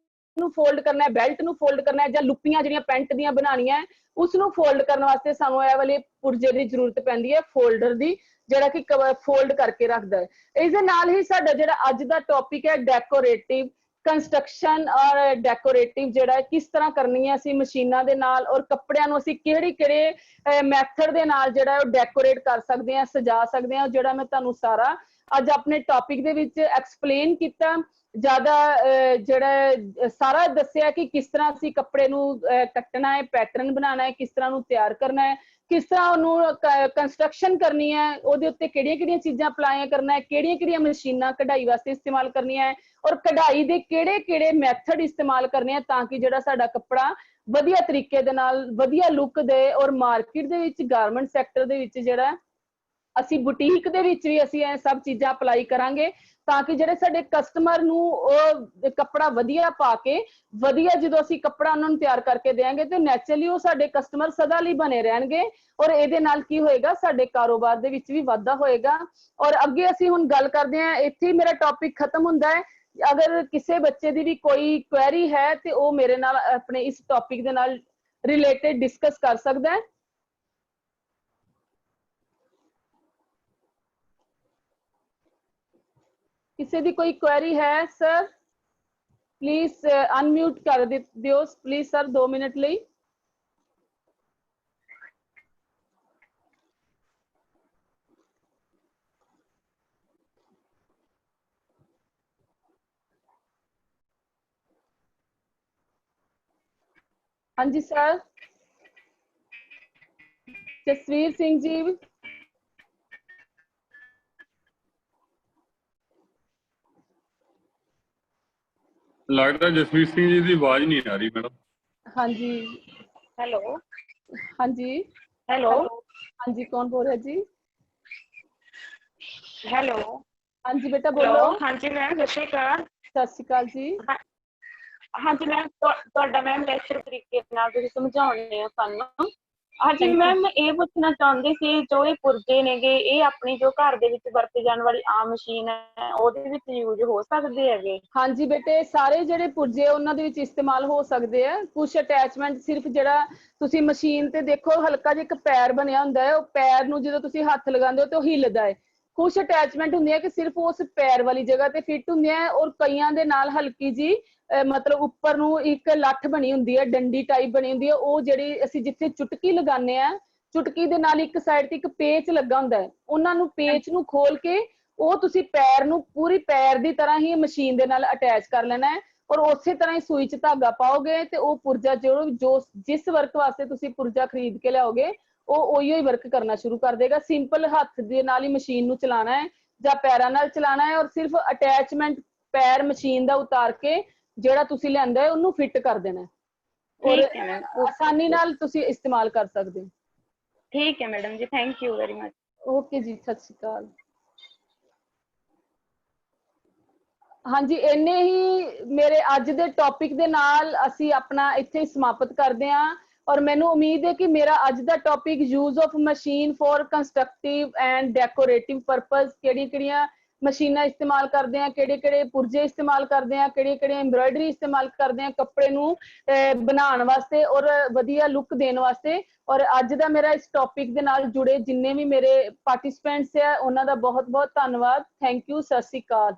ਨੂੰ ਫੋਲਡ ਕਰਨਾ ਹੈ, ਬੈਲਟ ਨੂੰ ਫੋਲਡ ਕਰਨਾ ਹੈ, ਜਾਂ ਲੁੱਪੀਆਂ ਜਿਹੜੀਆਂ ਪੈਂਟ ਦੀਆਂ ਬਣਾਉਣੀਆਂ ਉਸ ਨੂੰ ਫੋਲਡ ਕਰਨ ਵਾਸਤੇ ਸਾਨੂੰ ਇਹ ਵਾਲੇ ਪੁਰਜੇ ਦੀ ਜ਼ਰੂਰਤ ਪੈਂਦੀ ਹੈ, ਫੋਲਡਰ ਦੀ, ਜਿਹੜਾ ਕਿ ਫੋਲਡ ਕਰਕੇ ਰੱਖਦਾ ਹੈ। ਇਸ ਦੇ ਨਾਲ ਹੀ ਸਾਡਾ ਜਿਹੜਾ ਅੱਜ ਦਾ ਟੌਪਿਕ ਹੈ ਡੈਕੋਰੇਟਿਵ ਕੰਸਟਰਕਸ਼ਨ, ਔਰ ਡੈਕੋਰੇਟਿਵ ਜਿਹੜਾ ਕਿਸ ਤਰ੍ਹਾਂ ਕਰਨੀ ਹੈ ਅਸੀਂ ਮਸ਼ੀਨਾਂ ਦੇ ਨਾਲ, ਔਰ ਕੱਪੜਿਆਂ ਨੂੰ ਅਸੀਂ ਕਿਹੜੇ ਮੈਥਡ ਦੇ ਨਾਲ ਜਿਹੜਾ ਉਹ ਡੈਕੋਰੇਟ ਕਰ ਸਕਦੇ ਹਾਂ, ਸਜਾ ਸਕਦੇ ਹਾਂ, ਜਿਹੜਾ ਮੈਂ ਤੁਹਾਨੂੰ ਸਾਰਾ ਅੱਜ ਆਪਣੇ ਟੌਪਿਕ ਦੇ ਵਿੱਚ ਐਕਸਪਲੇਨ ਕੀਤਾ। ਜ਼ਿਆਦਾ ਜਿਹੜਾ ਸਾਰਾ ਦੱਸਿਆ ਕਿ ਕਿਸ ਤਰ੍ਹਾਂ ਅਸੀਂ ਕੱਪੜੇ ਨੂੰ ਕੱਟਣਾ ਹੈ, ਪੈਟਰਨ ਬਣਾਉਣਾ ਹੈ, ਕਿਸ ਤਰ੍ਹਾਂ ਨੂੰ ਤਿਆਰ ਕਰਨਾ ਹੈ, किस तरह ਉਹਨੂੰ ਕੰਸਟਰਕਸ਼ਨ ਕਰਨੀ ਹੈ, ਉਹਦੇ ਉੱਤੇ ਕਿਹੜੀਆਂ-ਕਿਹੜੀਆਂ ਚੀਜ਼ਾਂ ਅਪਲਾਈ ਕਰਨਾ ਹੈ, ਕਿਹੜੀਆਂ-ਕਿਹੜੀਆਂ ਮਸ਼ੀਨਾਂ ਕਢਾਈ ਵਾਸਤੇ ਇਸਤੇਮਾਲ ਕਰਨੀਆਂ ਹੈ ਔਰ ਕਢਾਈ ਦੇ ਕਿਹੜੇ-ਕਿਹੜੇ ਮੈਥਡ ਇਸਤੇਮਾਲ ਕਰਨੇ ਆ ਤਾਂ ਕਿ ਜਿਹੜਾ ਸਾਡਾ ਕੱਪੜਾ ਵਧੀਆ ਤਰੀਕੇ ਦੇ ਨਾਲ ਵਧੀਆ ਲੁੱਕ ਦੇ ਔਰ ਮਾਰਕੀਟ ਦੇ ਵਿੱਚ ਗਾਰਮੈਂਟ ਸੈਕਟਰ ਦੇ ਵਿੱਚ ਜਿਹੜਾ ਅਸੀਂ ਬੁਟੀਕ ਦੇ ਵਿੱਚ ਵੀ ਅਸੀਂ ਇਹ ਸਭ ਚੀਜ਼ਾਂ ਅਪਲਾਈ ਕਰਾਂਗੇ ਤਾਂ ਕਿ ਜਿਹੜੇ ਸਾਡੇ ਕਸਟਮਰ ਨੂੰ ਉਹ ਕੱਪੜਾ ਵਧੀਆ ਪਾ ਕੇ ਵਧੀਆ ਜਦੋਂ ਅਸੀਂ ਕੱਪੜਾ ਉਹਨਾਂ ਨੂੰ ਤਿਆਰ ਕਰਕੇ ਦੇਵਾਂਗੇ ਤੇ ਨੈਚੁਰਲੀ ਉਹ ਸਾਡੇ ਕਸਟਮਰ ਸਦਾ ਲਈ ਬਣੇ ਰਹਿਣਗੇ ਔਰ ਇਹਦੇ ਨਾਲ ਕੀ ਹੋਏਗਾ ਸਾਡੇ ਕਾਰੋਬਾਰ ਦੇ ਵਿੱਚ ਵੀ ਵਾਧਾ ਹੋਏਗਾ। ਔਰ ਅੱਗੇ ਅਸੀਂ ਹੁਣ ਗੱਲ ਕਰਦੇ ਹਾਂ, ਇੱਥੇ ਮੇਰਾ ਟੌਪਿਕ ਖਤਮ ਹੁੰਦਾ ਹੈ। ਅਗਰ ਕਿਸੇ ਬੱਚੇ ਦੀ ਵੀ ਕੋਈ ਕੁਐਰੀ ਹੈ ਤੇ ਉਹ ਮੇਰੇ ਨਾਲ ਆਪਣੇ ਇਸ ਟੌਪਿਕ ਦੇ ਨਾਲ ਰਿਲੇਟਡ ਡਿਸਕਸ ਕਰ ਸਕਦਾ ਹੈ। ਕਿਸੇ ਦੀ ਕੋਈ ਕੁਐਰੀ ਹੈ ਸਰ, ਪਲੀਜ਼ ਅਨਮਿਊਟ ਕਰ ਦਿਓ ਪਲੀਜ਼ ਸਰ 2 ਮਿੰਟ ਲਈ। ਹਾਂਜੀ ਸਰ, ਜਸਵੀਰ ਸਿੰਘ ਜੀ। ਲੱਗਦਾ ਜਸਵੀਰ ਸਿੰਘ ਜੀ ਦੀ ਆਵਾਜ਼ ਨਹੀਂ ਆ ਰਹੀ ਮੈਡਮ। ਹਾਂਜੀ हेलो। ਹਾਂਜੀ हेलो। हाँ जी, कौन बोल रहा है जी? हेलो। हाँ जी बेटा हेलो। बोलो। हाँ जी मैम, सत श्री अकाल। सत श्री अकाल जी। हाँ जी मैम, ਤੁਹਾਡਾ ਮੈਮ ਲੈਕਚਰ ਤਰੀਕੇ ਨਾਲ ਤੁਸੀਂ ਸਮਝਾਉਣੇ ਆ ਸਾਨੂੰ। ਹਾਂਜੀ ਮੈਮ, ਮੈਂ ਇਹ ਪੁੱਛਣਾ ਚਾਹੁੰਦੀ ਸੀ ਜੋ ਇਹ ਪੁਰਜੇ ਨੇਗੇ ਇਹ ਆਪਣੀ ਜੋ ਘਰ ਦੇ ਵਿੱਚ ਵਰਤੇ ਜਾਣ ਵਾਲੀ ਆਮ ਮਸ਼ੀਨ ਹੈ ਉਹਦੇ ਵਿੱਚ ਯੂਜ਼ ਹੋ ਸਕਦੇ ਹੈਗੇ? ਹਾਂਜੀ ਬੇਟੇ, ਸਾਰੇ ਜਿਹੜੇ ਪੁਰਜੇ ਉਹਨਾਂ ਦੇ ਵਿੱਚ ਇਸਤੇਮਾਲ ਹੋ ਸਕਦੇ ਆ। ਕੁਝ ਅਟੈਚਮੈਂਟ ਸਿਰਫ ਜਿਹੜਾ ਤੁਸੀਂ ਮਸ਼ੀਨ ਤੇ ਦੇਖੋ ਹਲਕਾ ਜਿਹਾ ਇੱਕ ਪੈਰ ਬਣਿਆ ਹੁੰਦਾ ਹੈ, ਉਹ ਪੈਰ ਨੂੰ ਜਦੋਂ ਤੁਸੀਂ ਹੱਥ ਲਗਾਉਂਦੇ ਹੋ ਤੇ ਉਹ ਹਿੱਲਦਾ ਹੈ। ਕੁਝ ਅਟੈਚਮੈਂਟ ਹੁੰਦੀਆਂ ਕਿ ਸਿਰਫ ਉਸ ਪੈਰ ਵਾਲੀ ਜਗ੍ਹਾ ਤੇ ਫਿੱਟ ਹੁੰਦੀਆਂ ਔਰ ਕਈਆਂ ਦੇ ਨਾਲ ਹਲਕੀ ਜੀ ਮਤਲਬ ਉੱਪਰ ਨੂੰ ਇੱਕ ਲੱਠ ਬਣੀ ਹੁੰਦੀ ਹੈ, ਡੰਡੀ ਟਾਈਪ ਬਣੀ ਹੁੰਦੀ ਹੈ, ਉਹ ਜਿਹੜੀ ਅਸੀਂ ਜਿੱਥੇ ਚੁਟਕੀ ਲਗਾਉਂਦੇ ਆ ਚੁਟਕੀ ਦੇ ਨਾਲ ਇੱਕ ਸਾਈਡ ਤੇ ਇੱਕ ਪੇਚ ਲੱਗਾ ਹੁੰਦਾ ਹੈ, ਉਹਨਾਂ ਨੂੰ ਪੇਚ ਨੂੰ ਖੋਲ ਕੇ ਉਹ ਤੁਸੀਂ ਪੈਰ ਨੂੰ ਪੂਰੀ ਪੈਰ ਦੀ ਤਰ੍ਹਾਂ ਹੀ ਮਸ਼ੀਨ ਦੇ ਨਾਲ ਅਟੈਚ ਕਰ ਲੈਣਾ ਹੈ ਔਰ ਉਸੇ ਤਰ੍ਹਾਂ ਹੀ ਸੂਈ 'ਚ ਧਾਗਾ ਪਾਓਗੇ ਤੇ ਉਹ ਪੁਰਜਾ ਜੋ ਜਿਸ ਵਰਕ ਵਾਸਤੇ ਤੁਸੀਂ ਪੁਰਜਾ ਖਰੀਦ ਕੇ ਲਿਆਓਗੇ ਉਹ ਉਹੀਓ ਹੀ ਵਰਕ ਕਰਨਾ ਸ਼ੁਰੂ ਕਰ ਦੇਗਾ। ਸਿੰਪਲ ਹੱਥ ਦੇ ਨਾਲ ਹੀ ਮਸ਼ੀਨ ਨੂੰ ਚਲਾਉਣਾ ਹੈ ਜਾਂ ਪੈਰਾਂ ਨਾਲ ਚਲਾਉਣਾ ਹੈ ਔਰ ਸਿਰਫ ਅਟੈਚਮੈਂਟ ਪੈਰ ਮਸ਼ੀਨ ਦਾ ਉਤਾਰ ਕੇ ਜਿਹੜਾ ਤੁਸੀਂ ਲਿਆਂਦਾ ਹੈ ਉਹਨੂੰ ਫਿੱਟ ਕਰ ਦੇਣਾ ਔਰ ਆਸਾਨੀ ਨਾਲ ਤੁਸੀਂ ਇਸਤੇਮਾਲ ਕਰ ਸਕਦੇ ਹੋ। ਠੀਕ ਹੈ ਮੈਡਮ ਜੀ, thank you very much. Okay ਜੀ, ਸਤਿ ਸ਼੍ਰੀ ਅਕਾਲ। ਹਾਂਜੀ, ਇੰਨੇ ਹੀ ਮੇਰੇ ਅੱਜ ਦੇ ਟੌਪਿਕ ਦੇ ਨਾਲ ਅਸੀਂ ਆਪਣਾ ਇੱਥੇ ਸਮਾਪਤ ਕਰਦੇ ਹਾਂ ਔਰ ਮੈਨੂੰ ਉਮੀਦ ਹੈ ਕਿ ਮੇਰਾ ਅੱਜ ਦਾ topic use of machine for constructive and decorative purpose, ਕਿਹੜੀਆਂ-ਕਿਹੜੀਆਂ ਮਸ਼ੀਨਾਂ ਇਸਤੇਮਾਲ ਕਰਦੇ ਆ, ਕਿਹੜੇ-ਕਿਹੜੇ ਪੁਰਜੇ ਇਸਤੇਮਾਲ ਕਰਦੇ ਆ, ਕਿਹੜੀਆਂ-ਕਿਹੜੀਆਂ ਐਮਬਰਾਇਡਰੀ ਇਸਤੇਮਾਲ ਕਰਦੇ ਆ ਕੱਪੜੇ ਨੂੰ ਬਣਾਉਣ ਵਾਸਤੇ ਔਰ ਵਧੀਆ ਲੁੱਕ ਦੇਣ ਵਾਸਤੇ। ਔਰ ਅੱਜ ਦਾ ਮੇਰਾ ਇਸ ਟੌਪਿਕ ਦੇ ਨਾਲ ਜੁੜੇ ਜਿੰਨੇ ਵੀ ਮੇਰੇ ਪਾਰਟਿਸਿਪੈਂਟਸ ਆ ਉਹਨਾਂ ਦਾ ਬਹੁਤ-ਬਹੁਤ ਧੰਨਵਾਦ। ਥੈਂਕ ਯੂ, ਸਤਿ ਸ਼੍ਰੀ ਅਕਾਲ।